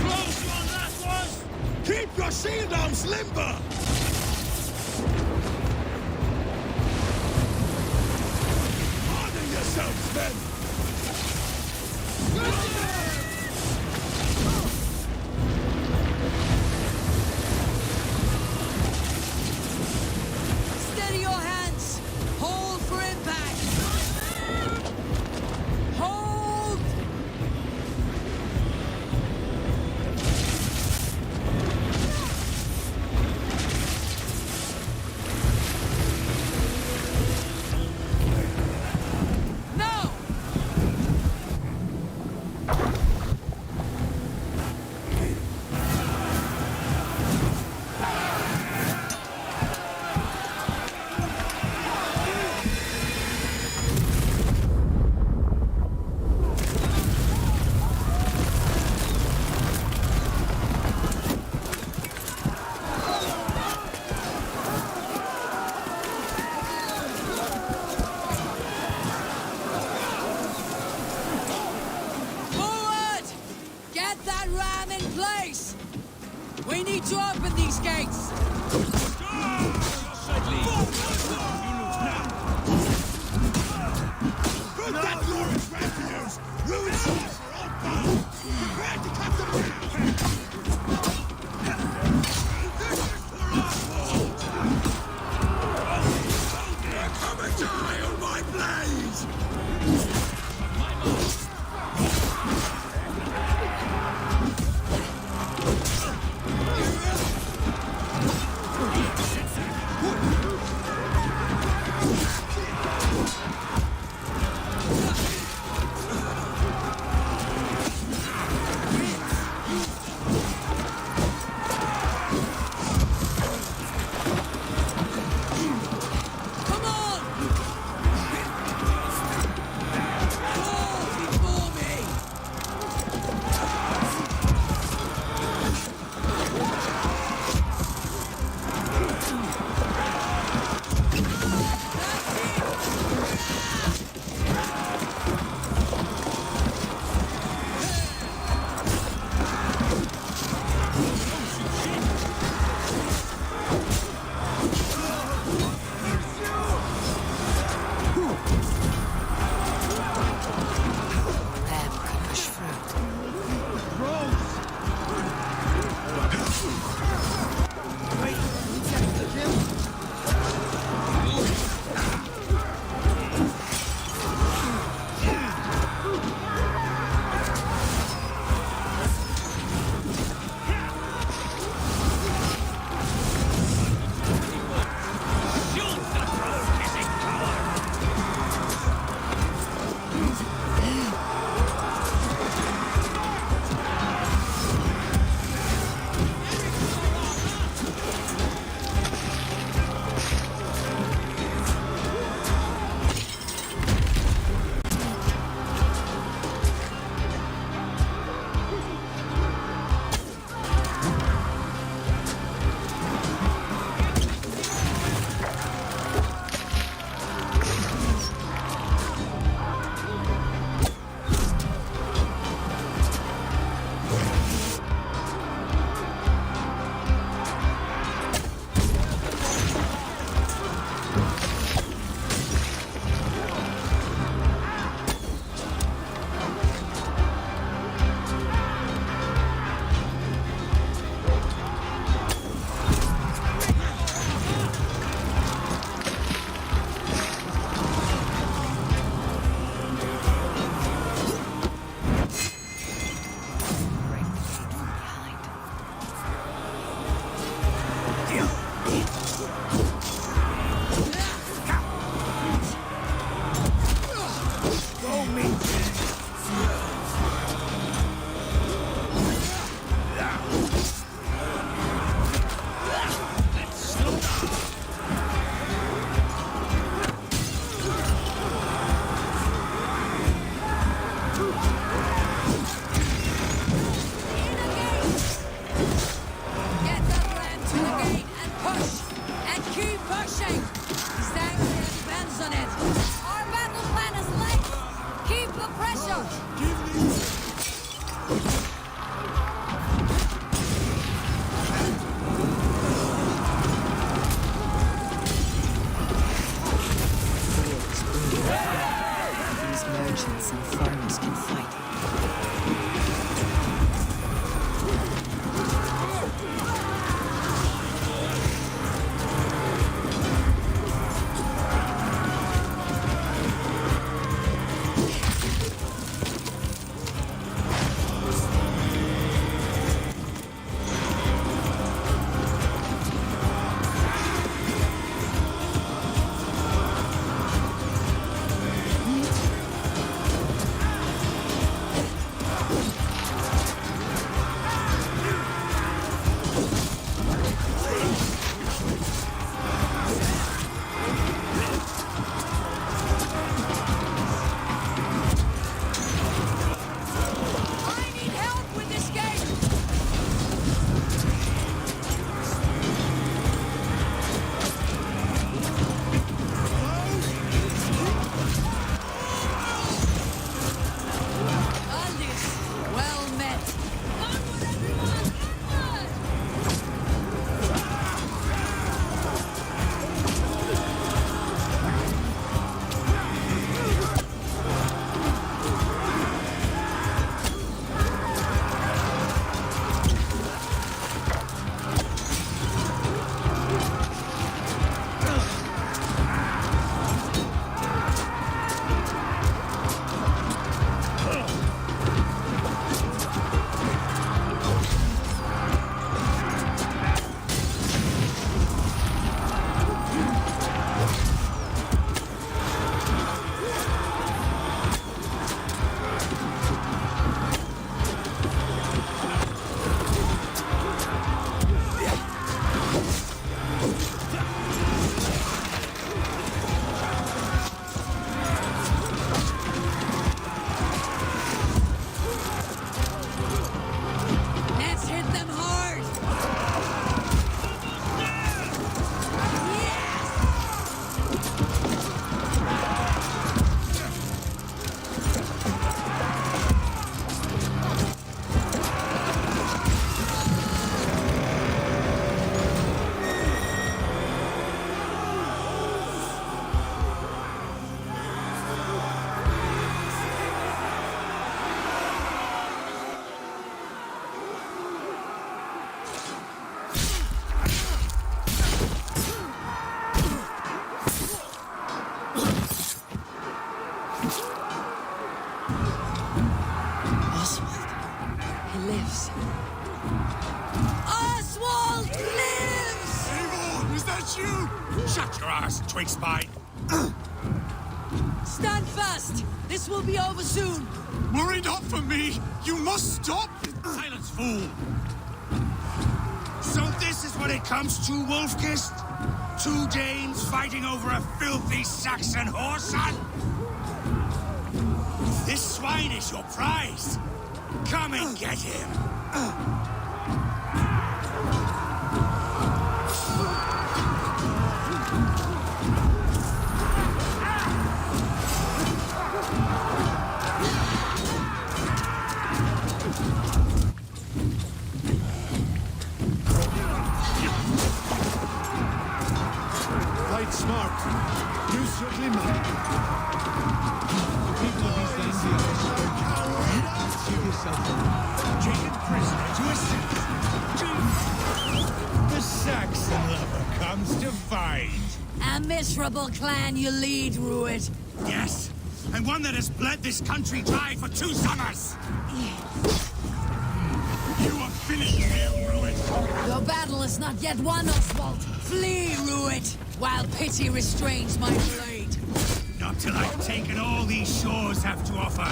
Close on that one! Keep your shield arms limber! Harden yourselves, then! Steady your hands! Hold for impact! Hold! No! Forward! Get that ram in place! We need to open these gates! Put that glorious ram to use! Ruin sword for all power! Prepare to cut them down! This is for our fault! Come and die on my blade! These merchants and farmers can fight. Twig spine. Stand fast! This will be over soon! Worry not for me! You must stop! Silence, fool! So this is what it comes to, Wolfkist? 2 Danes fighting over a filthy Saxon whoreson? This swine is your prize! Come and get him! Smart. Use your glimmer. People of East Anglia are scourging. Save yourself. Taken prisoner to a city. The Saxon lover comes to fight. A miserable clan you lead, Ruit. Yes, and one that has bled this country dry for 2 summers. You are finished here, Ruit. Your battle is not yet won, Oswald. Flee, Ruit, while pity restrains my blade. Not till I've taken all these shores have to offer.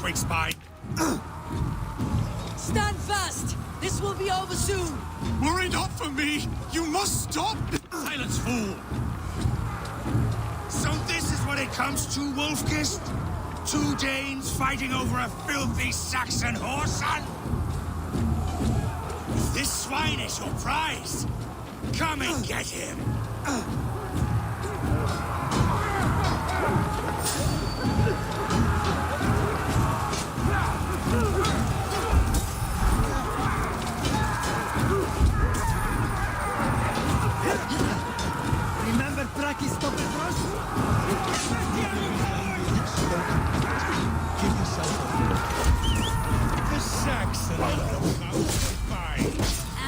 twig spine. Stand fast! This will be over soon! Worry not for me! You must stop! Silence, fool! So this is what it comes to, Wolfkist? 2 Danes fighting over a filthy Saxon whoreson? This swine is your prize! Come and get him! Remember Trakis Topetros? Give yourself the Saxon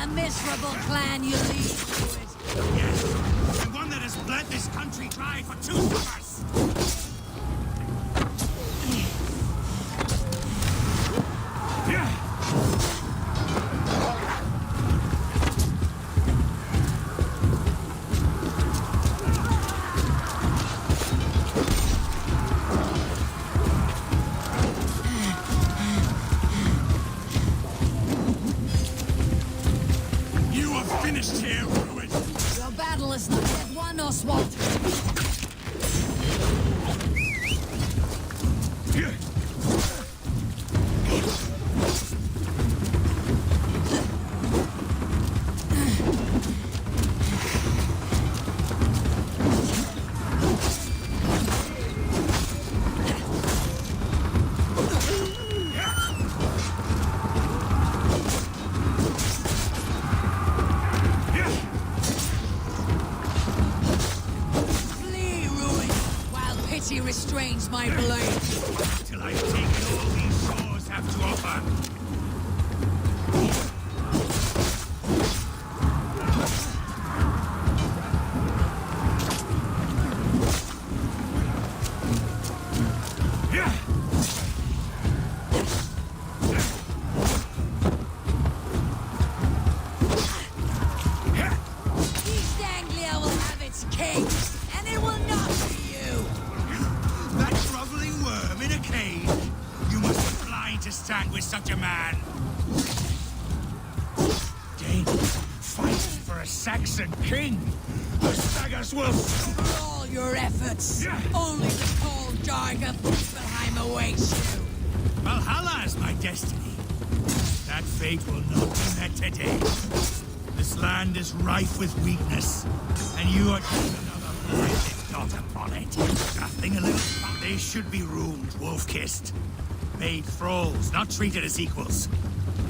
A miserable clan you lead to it. Yes, the one that has bled this country dry for 2 summers! Your battle is not yet won, Oswald. Restrains my blade. Till I've taken all these shores have to offer. East Anglia will have its king, and it will not be you. That groveling worm in a cage? You must be blind to stand with such a man. Dane, fighting for a Saxon king. The Sagas will... For all your efforts, only the cold dark of Niflheim awaits you. Valhalla is my destiny. That fate will not be met today. This land is rife with weakness, and you are just another blinded dot upon it. Nothing a little... They should be roomed, Wolf-kissed. Made thralls, not treated as equals.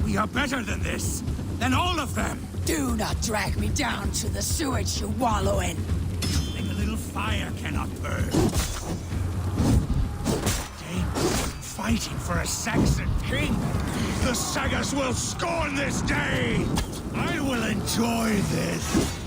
We are better than this. Than all of them. Do not drag me down to the sewage you wallow in. Something a little fire cannot burn. Dane, fighting for a Saxon king. The Sagas will scorn this day. I will enjoy this.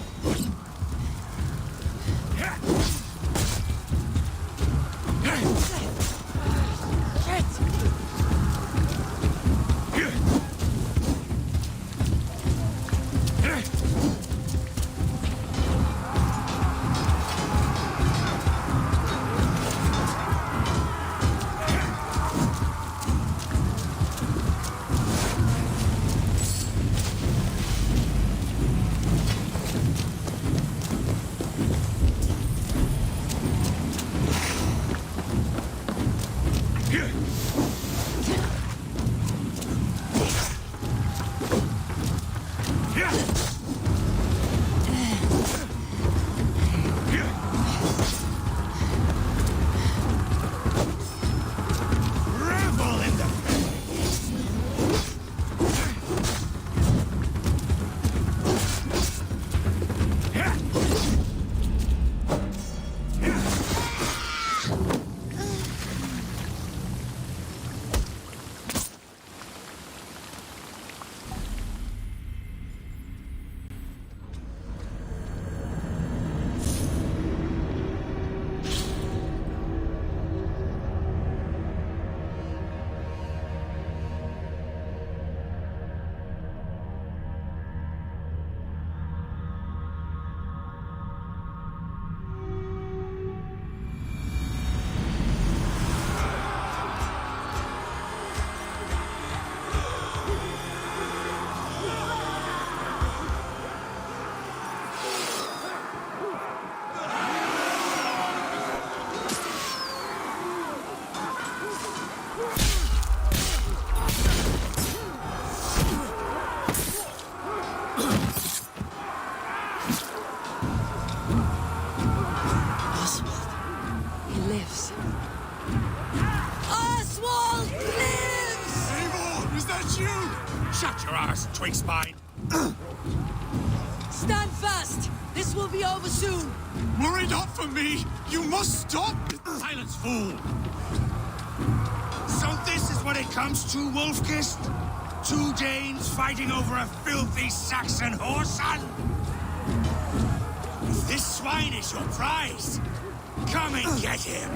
Shut your arse, twig spine! Stand fast! This will be over soon! Worry not for me! You must stop! Silence, fool! So this is what it comes to, Wolfkist? 2 Danes fighting over a filthy Saxon whoreson? If this swine is your prize, come and get him!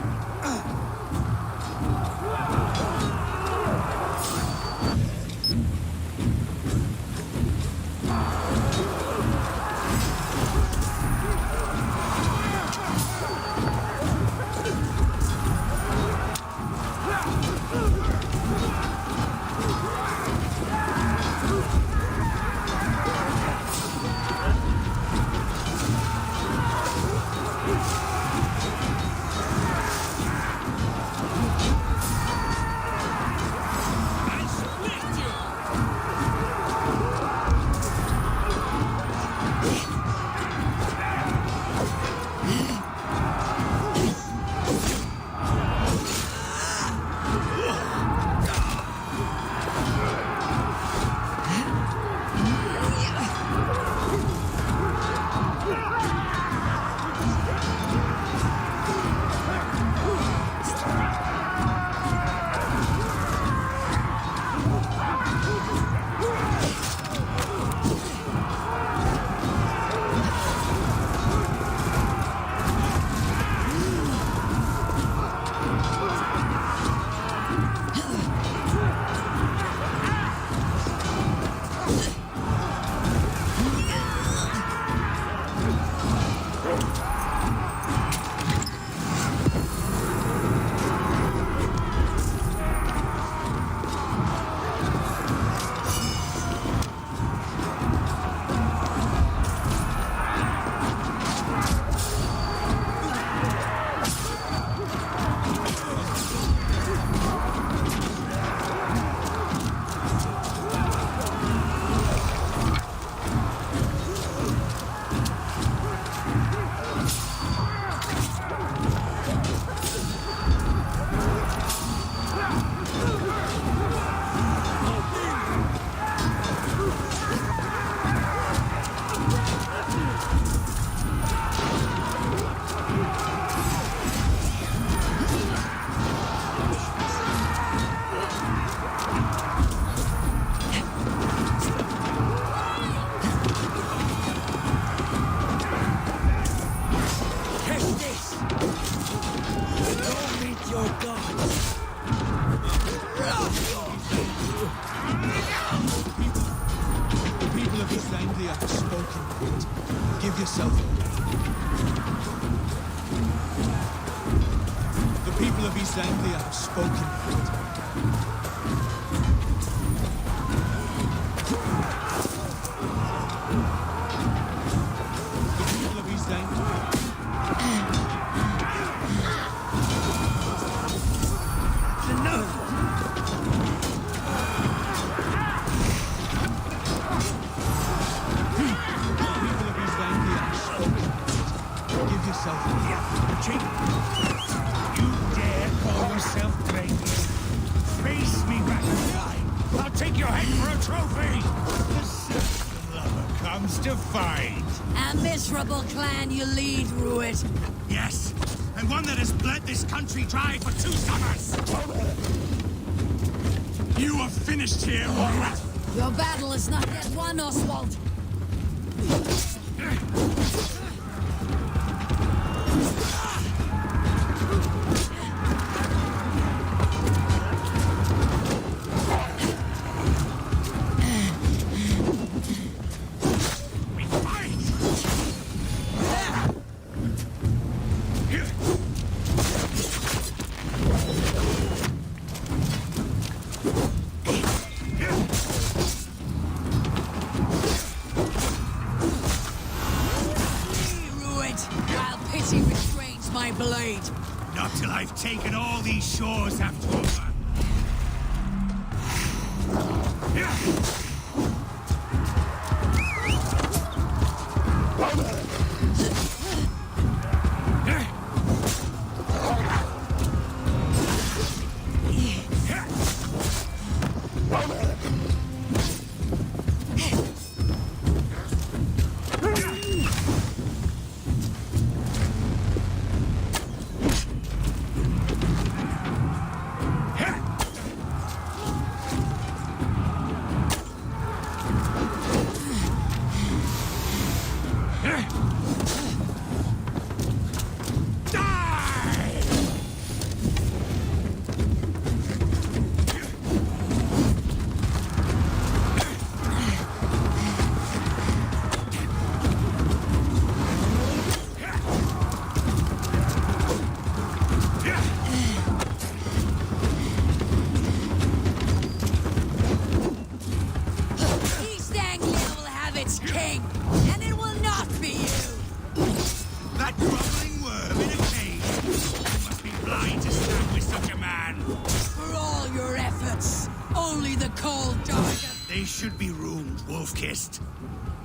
Give yourself. The people of East Anglia have spoken. The people of East Anglia. It's enough. Give yourself Cheek. You dare call yourself great? Face me back in the eye. I'll take your head for a trophy. The citizen lover comes to fight. A miserable clan you lead, Ruit. Yes, and one that has bled this country dry for 2 summers. You are finished here, Morat. Your battle is not yet won, Oswald. Not till I've taken all these shores after over.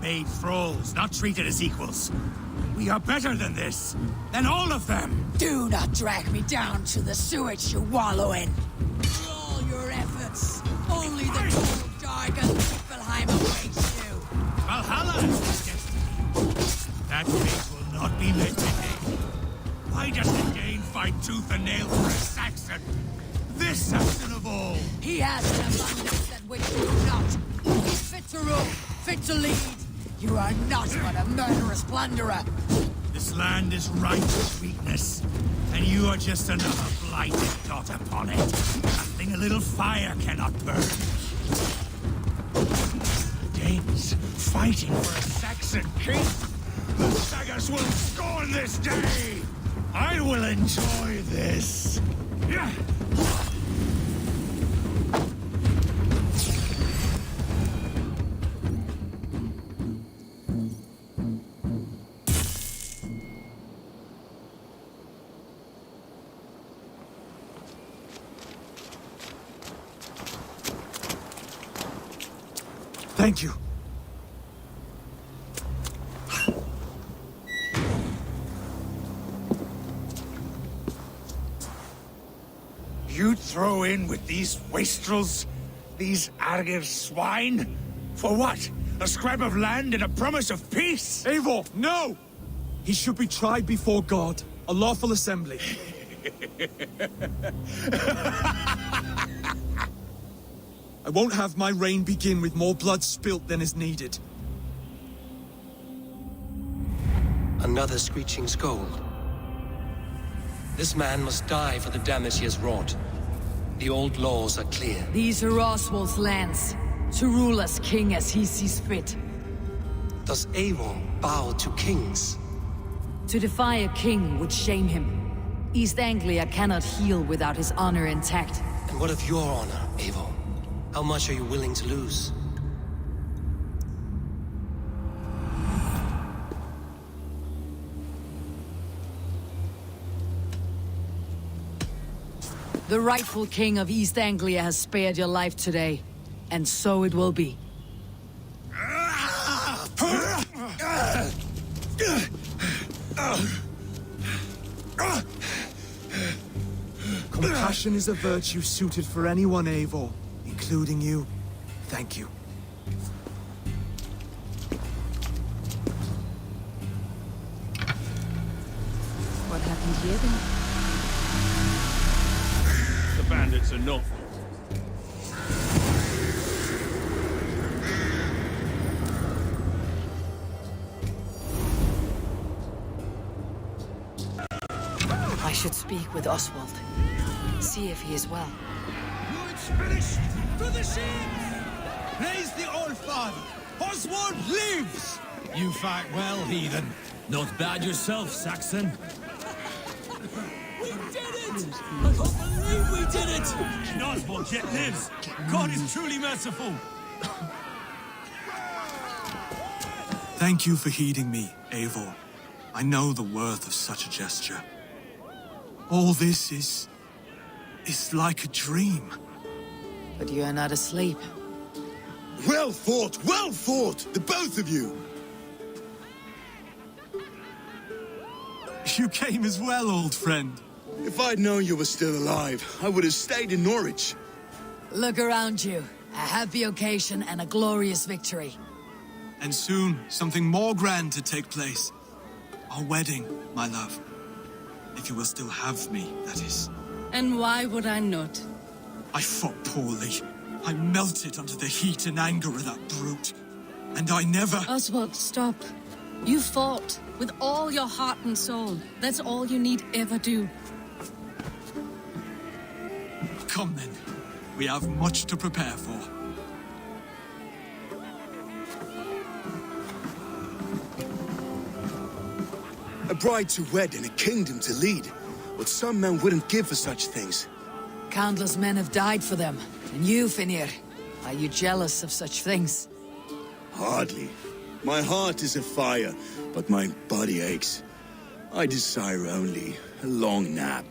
Made thralls, not treated as equals. We are better than this. Than all of them. Do not drag me down to the sewage you wallow in. For all your efforts, only the cold dark of Niflheim awaits you. Valhalla is the destiny. That fate will not be met today. Why does the Dane fight tooth and nail for a Saxon? This Saxon of all. He has an abundance that which you do not. He's fit to rule, fit to lead. You are not but a murderous plunderer. This land is rife with weakness, and you are just another blighted dot upon it. Nothing a little fire cannot burn. The Danes fighting for a Saxon king. The sagas will scorn this day. I will enjoy this. Thank you. You'd throw in with these wastrels? These Argir swine? For what? A scrap of land and a promise of peace? Eivor, no! He should be tried before God, a lawful assembly. I won't have my reign begin with more blood spilt than is needed. Another screeching scold. This man must die for the damage he has wrought. The old laws are clear. These are Oswald's lands, to rule as king as he sees fit. Does Eivor bow to kings? To defy a king would shame him. East Anglia cannot heal without his honor intact. And what of your honor, Eivor? How much are you willing to lose? The rightful king of East Anglia has spared your life today, and so it will be. Compassion is a virtue suited for anyone, Eivor, including you. Thank you. What happened here then? The bandits are not. I should speak with Oswald. See if he is well. It's finished! To the ship! Praise the All-Father! Oswald lives! You fight well, heathen. Not bad yourself, Saxon. We did it! I can't believe we did it! Oswald yet lives. God is truly merciful. Thank you for heeding me, Eivor. I know the worth of such a gesture. All this is like a dream. But you are not asleep. Well fought, the both of you! You came as well, old friend. If I'd known you were still alive, I would have stayed in Norwich. Look around you. A happy occasion and a glorious victory. And soon, something more grand to take place. Our wedding, my love. If you will still have me, that is. And why would I not? I fought poorly. I melted under the heat and anger of that brute. And I never... Oswald, stop. You fought with all your heart and soul. That's all you need ever do. Come then. We have much to prepare for. A bride to wed and a kingdom to lead. What some men wouldn't give for such things. Countless men have died for them. And you, Finir, are you jealous of such things? Hardly. My heart is afire, but my body aches. I desire only a long nap.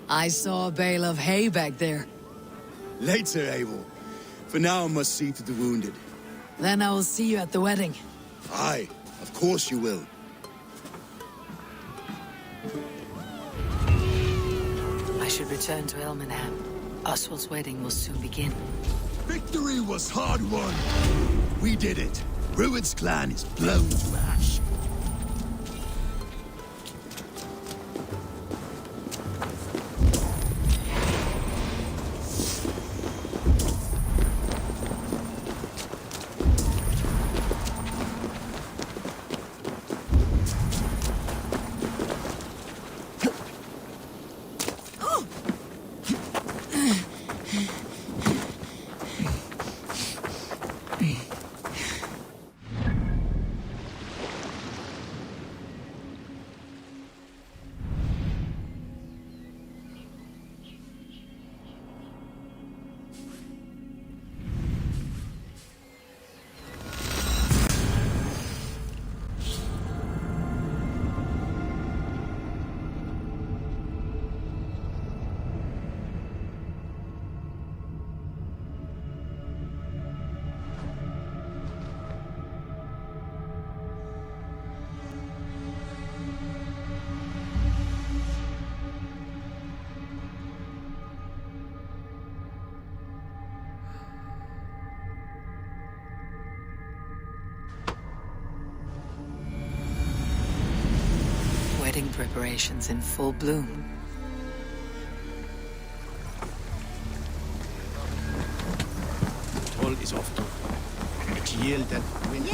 I saw a bale of hay back there. Later, Eivor. For now, I must see to the wounded. Then I will see you at the wedding. Aye, of course you will. I should return to Elmenham. Oswald's wedding will soon begin. Victory was hard won. We did it. Rued's clan is blown to ash. Wedding preparations in full bloom. Toll is off. It's yielded when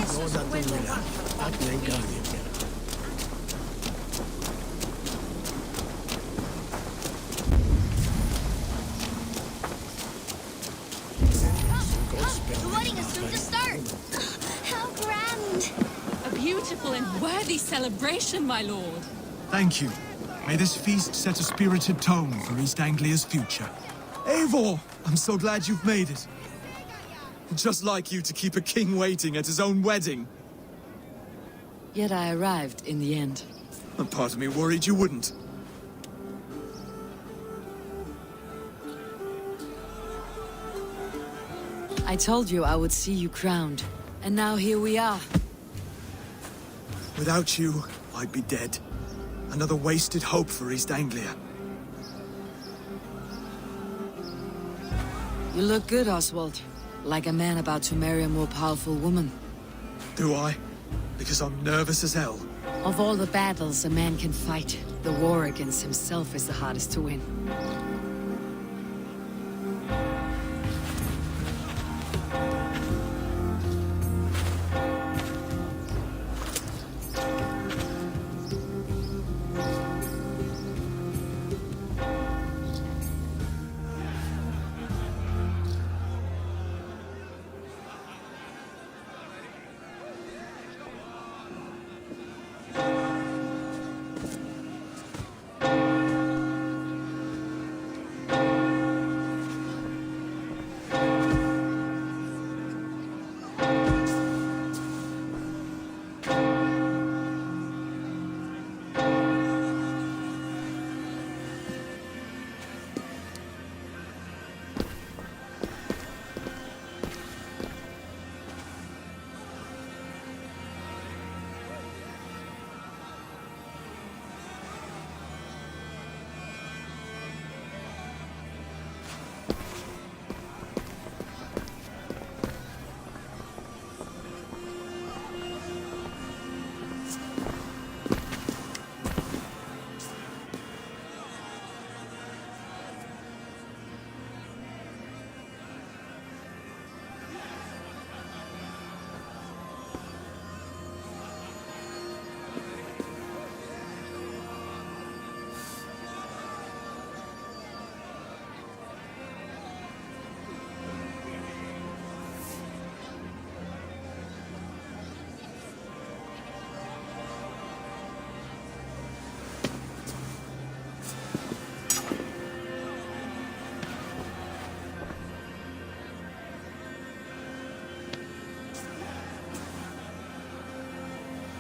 The wedding is soon to start. How grand! A beautiful and worthy celebration, my lord. Thank you. May this feast set a spirited tone for East Anglia's future. Eivor! I'm so glad you've made it. Just like you to keep a king waiting at his own wedding. Yet I arrived in the end. A part of me worried you wouldn't. I told you I would see you crowned, and now here we are. Without you, I'd be dead. Another wasted hope for East Anglia. You look good, Oswald. Like a man about to marry a more powerful woman. Do I? Because I'm nervous as hell. Of all the battles a man can fight, the war against himself is the hardest to win.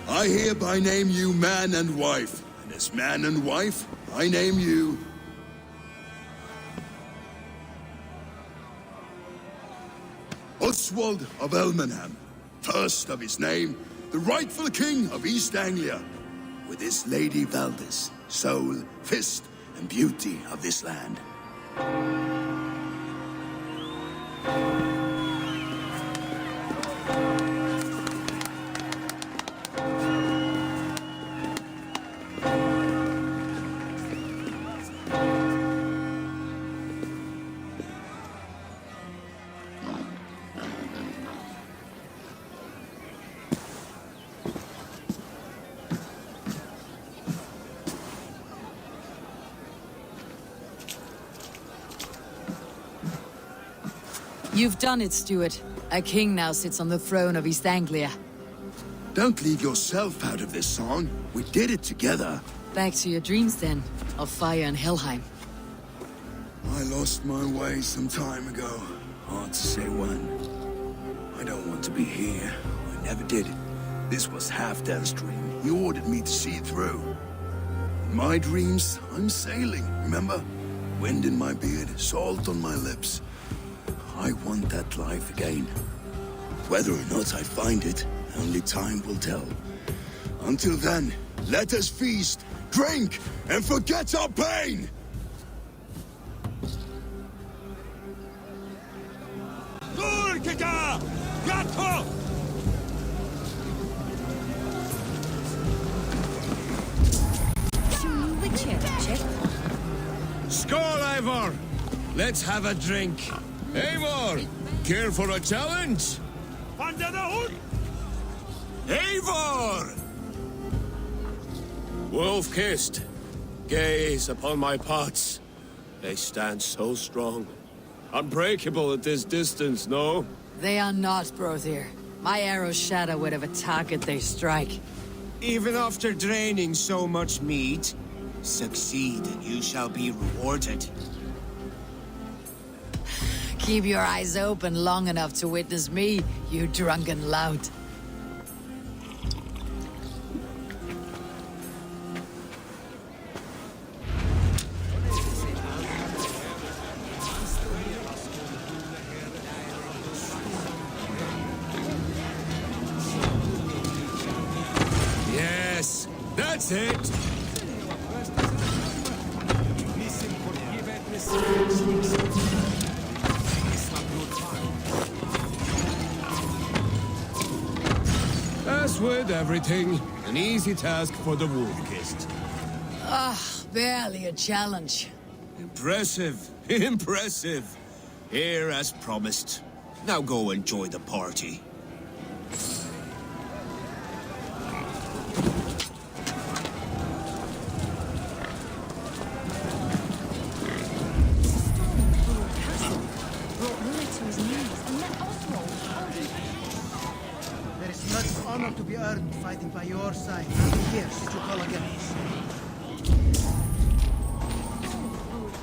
I hereby name you man and wife. And as man and wife, I name you... Oswald of Elmenham, first of his name, the rightful king of East Anglia, with his Lady Valdis, soul, fist, and beauty of this land. You've done it, Stuart. A king now sits on the throne of East Anglia. Don't leave yourself out of this song. We did it together. Back to your dreams, then, of fire and Helheim. I lost my way some time ago. Hard to say when. I don't want to be here. I never did. This was Halfdan's dream. He ordered me to see it through. In my dreams, I'm sailing, remember? Wind in my beard, salt on my lips. I want that life again. Whether or not I find it, only time will tell. Until then, let us feast, drink, and forget our pain! Skål, Eivor! Let's have a drink. Eivor, care for a challenge? Eivor! Wolf-kissed, gaze upon my pots. They stand so strong. Unbreakable at this distance, no? They are not, Brother. My arrows shatter whatever target they strike. Even after draining so much meat, succeed and you shall be rewarded. Keep your eyes open long enough to witness me, you drunken lout. Yes, that's it! As with everything, an easy task for the wolf-kissed. Barely a challenge. Impressive, impressive. Here as promised. Now go enjoy the party. There is much honor to be earned fighting by your side. Here, should you call again?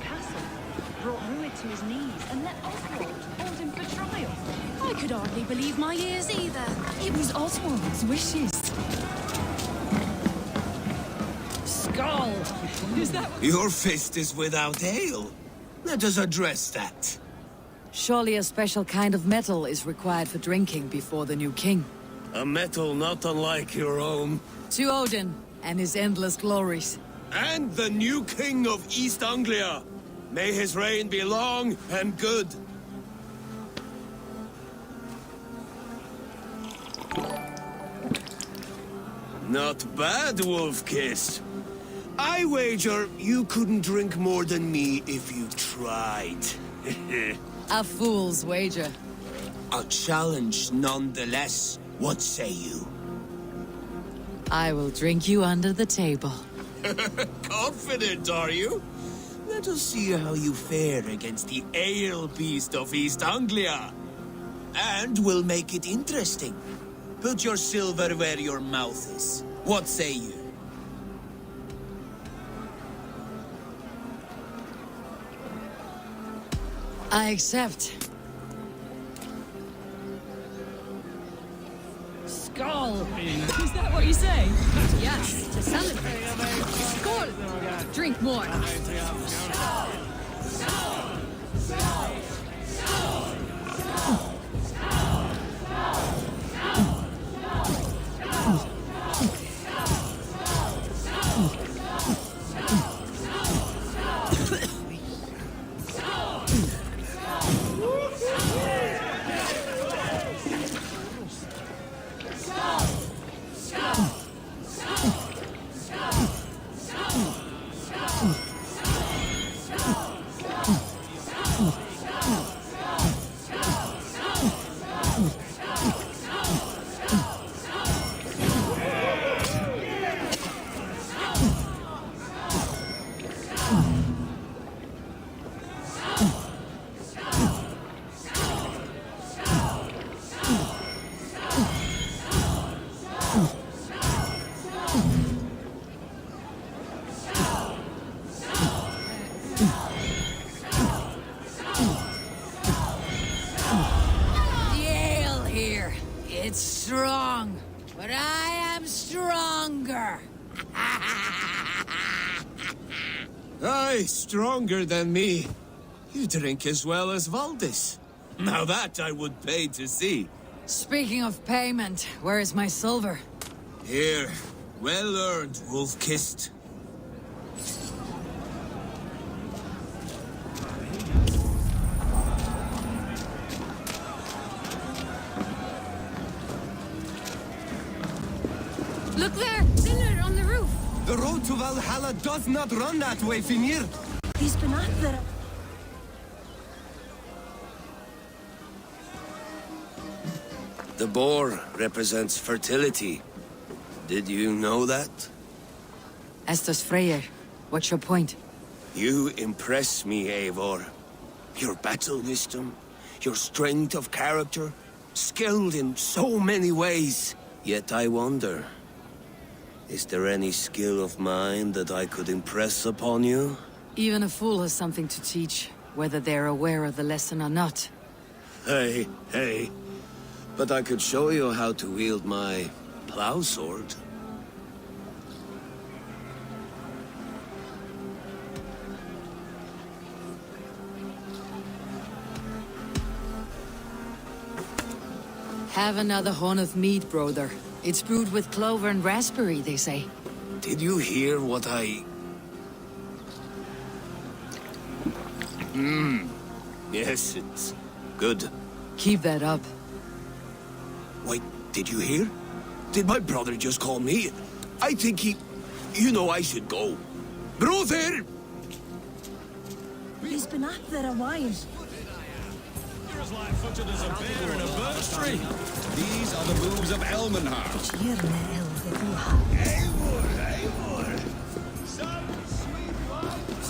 Castle brought Ruin to his knees and let Oswald hold him for trial. I could hardly believe my ears either. It was Oswald's wishes. Skull! Is that what... Your fist is without ale. Let us address that. Surely a special kind of metal is required for drinking before the new king. A metal not unlike your own. To Odin and his endless glories. And the new king of East Anglia. May his reign be long and good. Not bad, Wolf-kissed. I wager you couldn't drink more than me if you tried. A fool's wager. A challenge nonetheless. What say you? I will drink you under the table. Confident, are you? Let us see how you fare against the ale beast of East Anglia. And we'll make it interesting. Put your silver where your mouth is. What say you? I accept. Skull! Is Is that what you say? Yes, to celebrate. Skål! Drink more. It's strong, but I am stronger. Aye, stronger than me. You drink as well as Valdis. Now that I would pay to see. Speaking of payment, where is my silver? Here. Well earned, wolf-kissed. Look there! Dinner on the roof! The road to Valhalla does not run that way, Fimir. These bananas. The boar represents fertility. Did you know that? As does Freyr. What's your point? You impress me, Eivor. Your battle wisdom, your strength of character, skilled in so many ways. Yet I wonder, is there any skill of mine that I could impress upon you? Even a fool has something to teach, whether they're aware of the lesson or not. Hey. But I could show you how to wield my plow sword. Have another horn of mead, brother. It's brewed with clover and raspberry, they say. Did you hear what I... Yes, it's good. Keep that up. Wait, did you hear? Did my brother just call me? I think he... You know I should go. Brother! These bananas are wine. You're as light-footed as a bear in a birch tree. These are the moves of Elmenhar. Eivor! Some sweet vibes.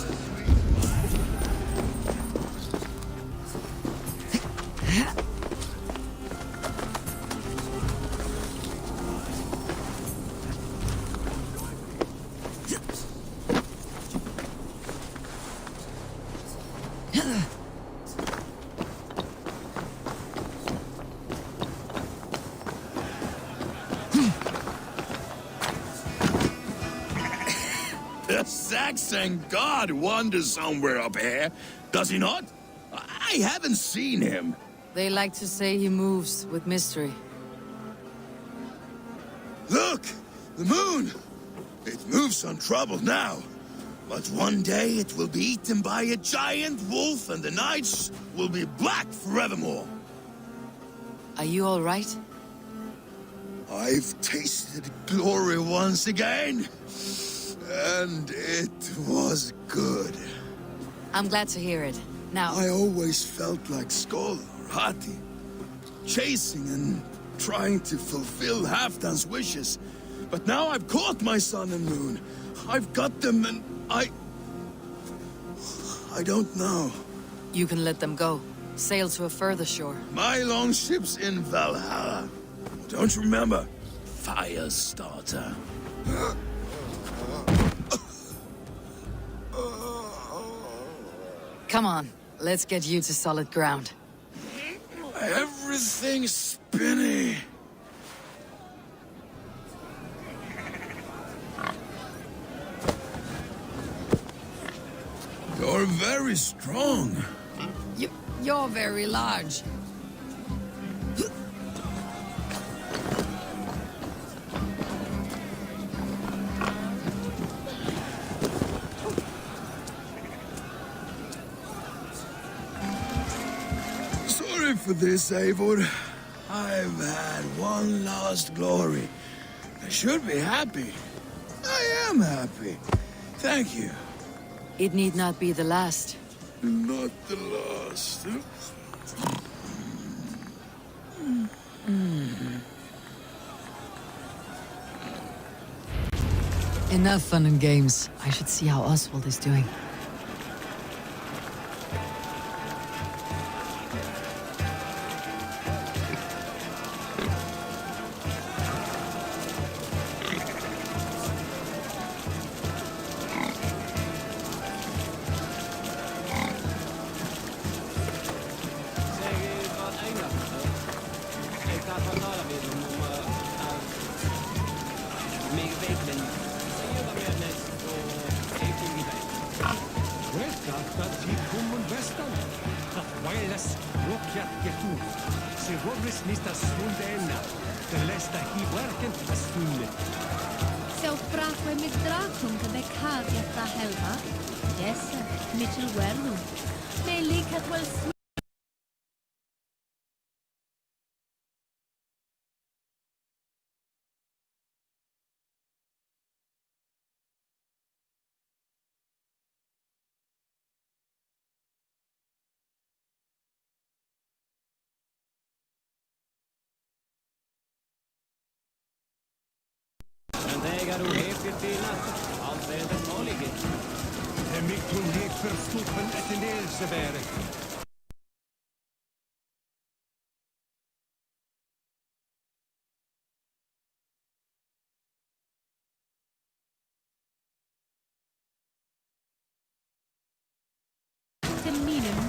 The Saxon god wanders somewhere up here, does he not? I haven't seen him. They like to say he moves with mystery. Look! The moon! It moves untroubled now. But one day it will be eaten by a giant wolf and the nights will be black forevermore. Are you all right? I've tasted glory once again. And it was good. I'm glad to hear it. Now... I always felt like Skoll or Hati. Chasing and trying to fulfill Halfdan's wishes. But now I've caught my sun and moon. I've got them and I don't know. You can let them go. Sail to a further shore. My longship's in Valhalla. Don't you remember? Firestarter. Come on, let's get you to solid ground. Everything's spinny. You're very strong. You're very large. Sorry for this, Eivor. I've had one last glory. I should be happy. I am happy. Thank you. It need not be the last. Not the last. Enough fun and games. I should see how Oswald is doing.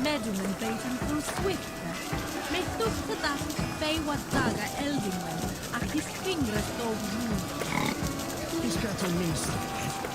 Medumen beitan through swifter. Med duftet att fejwa daga eldingen, att his fingrar stod nu. He's got a name.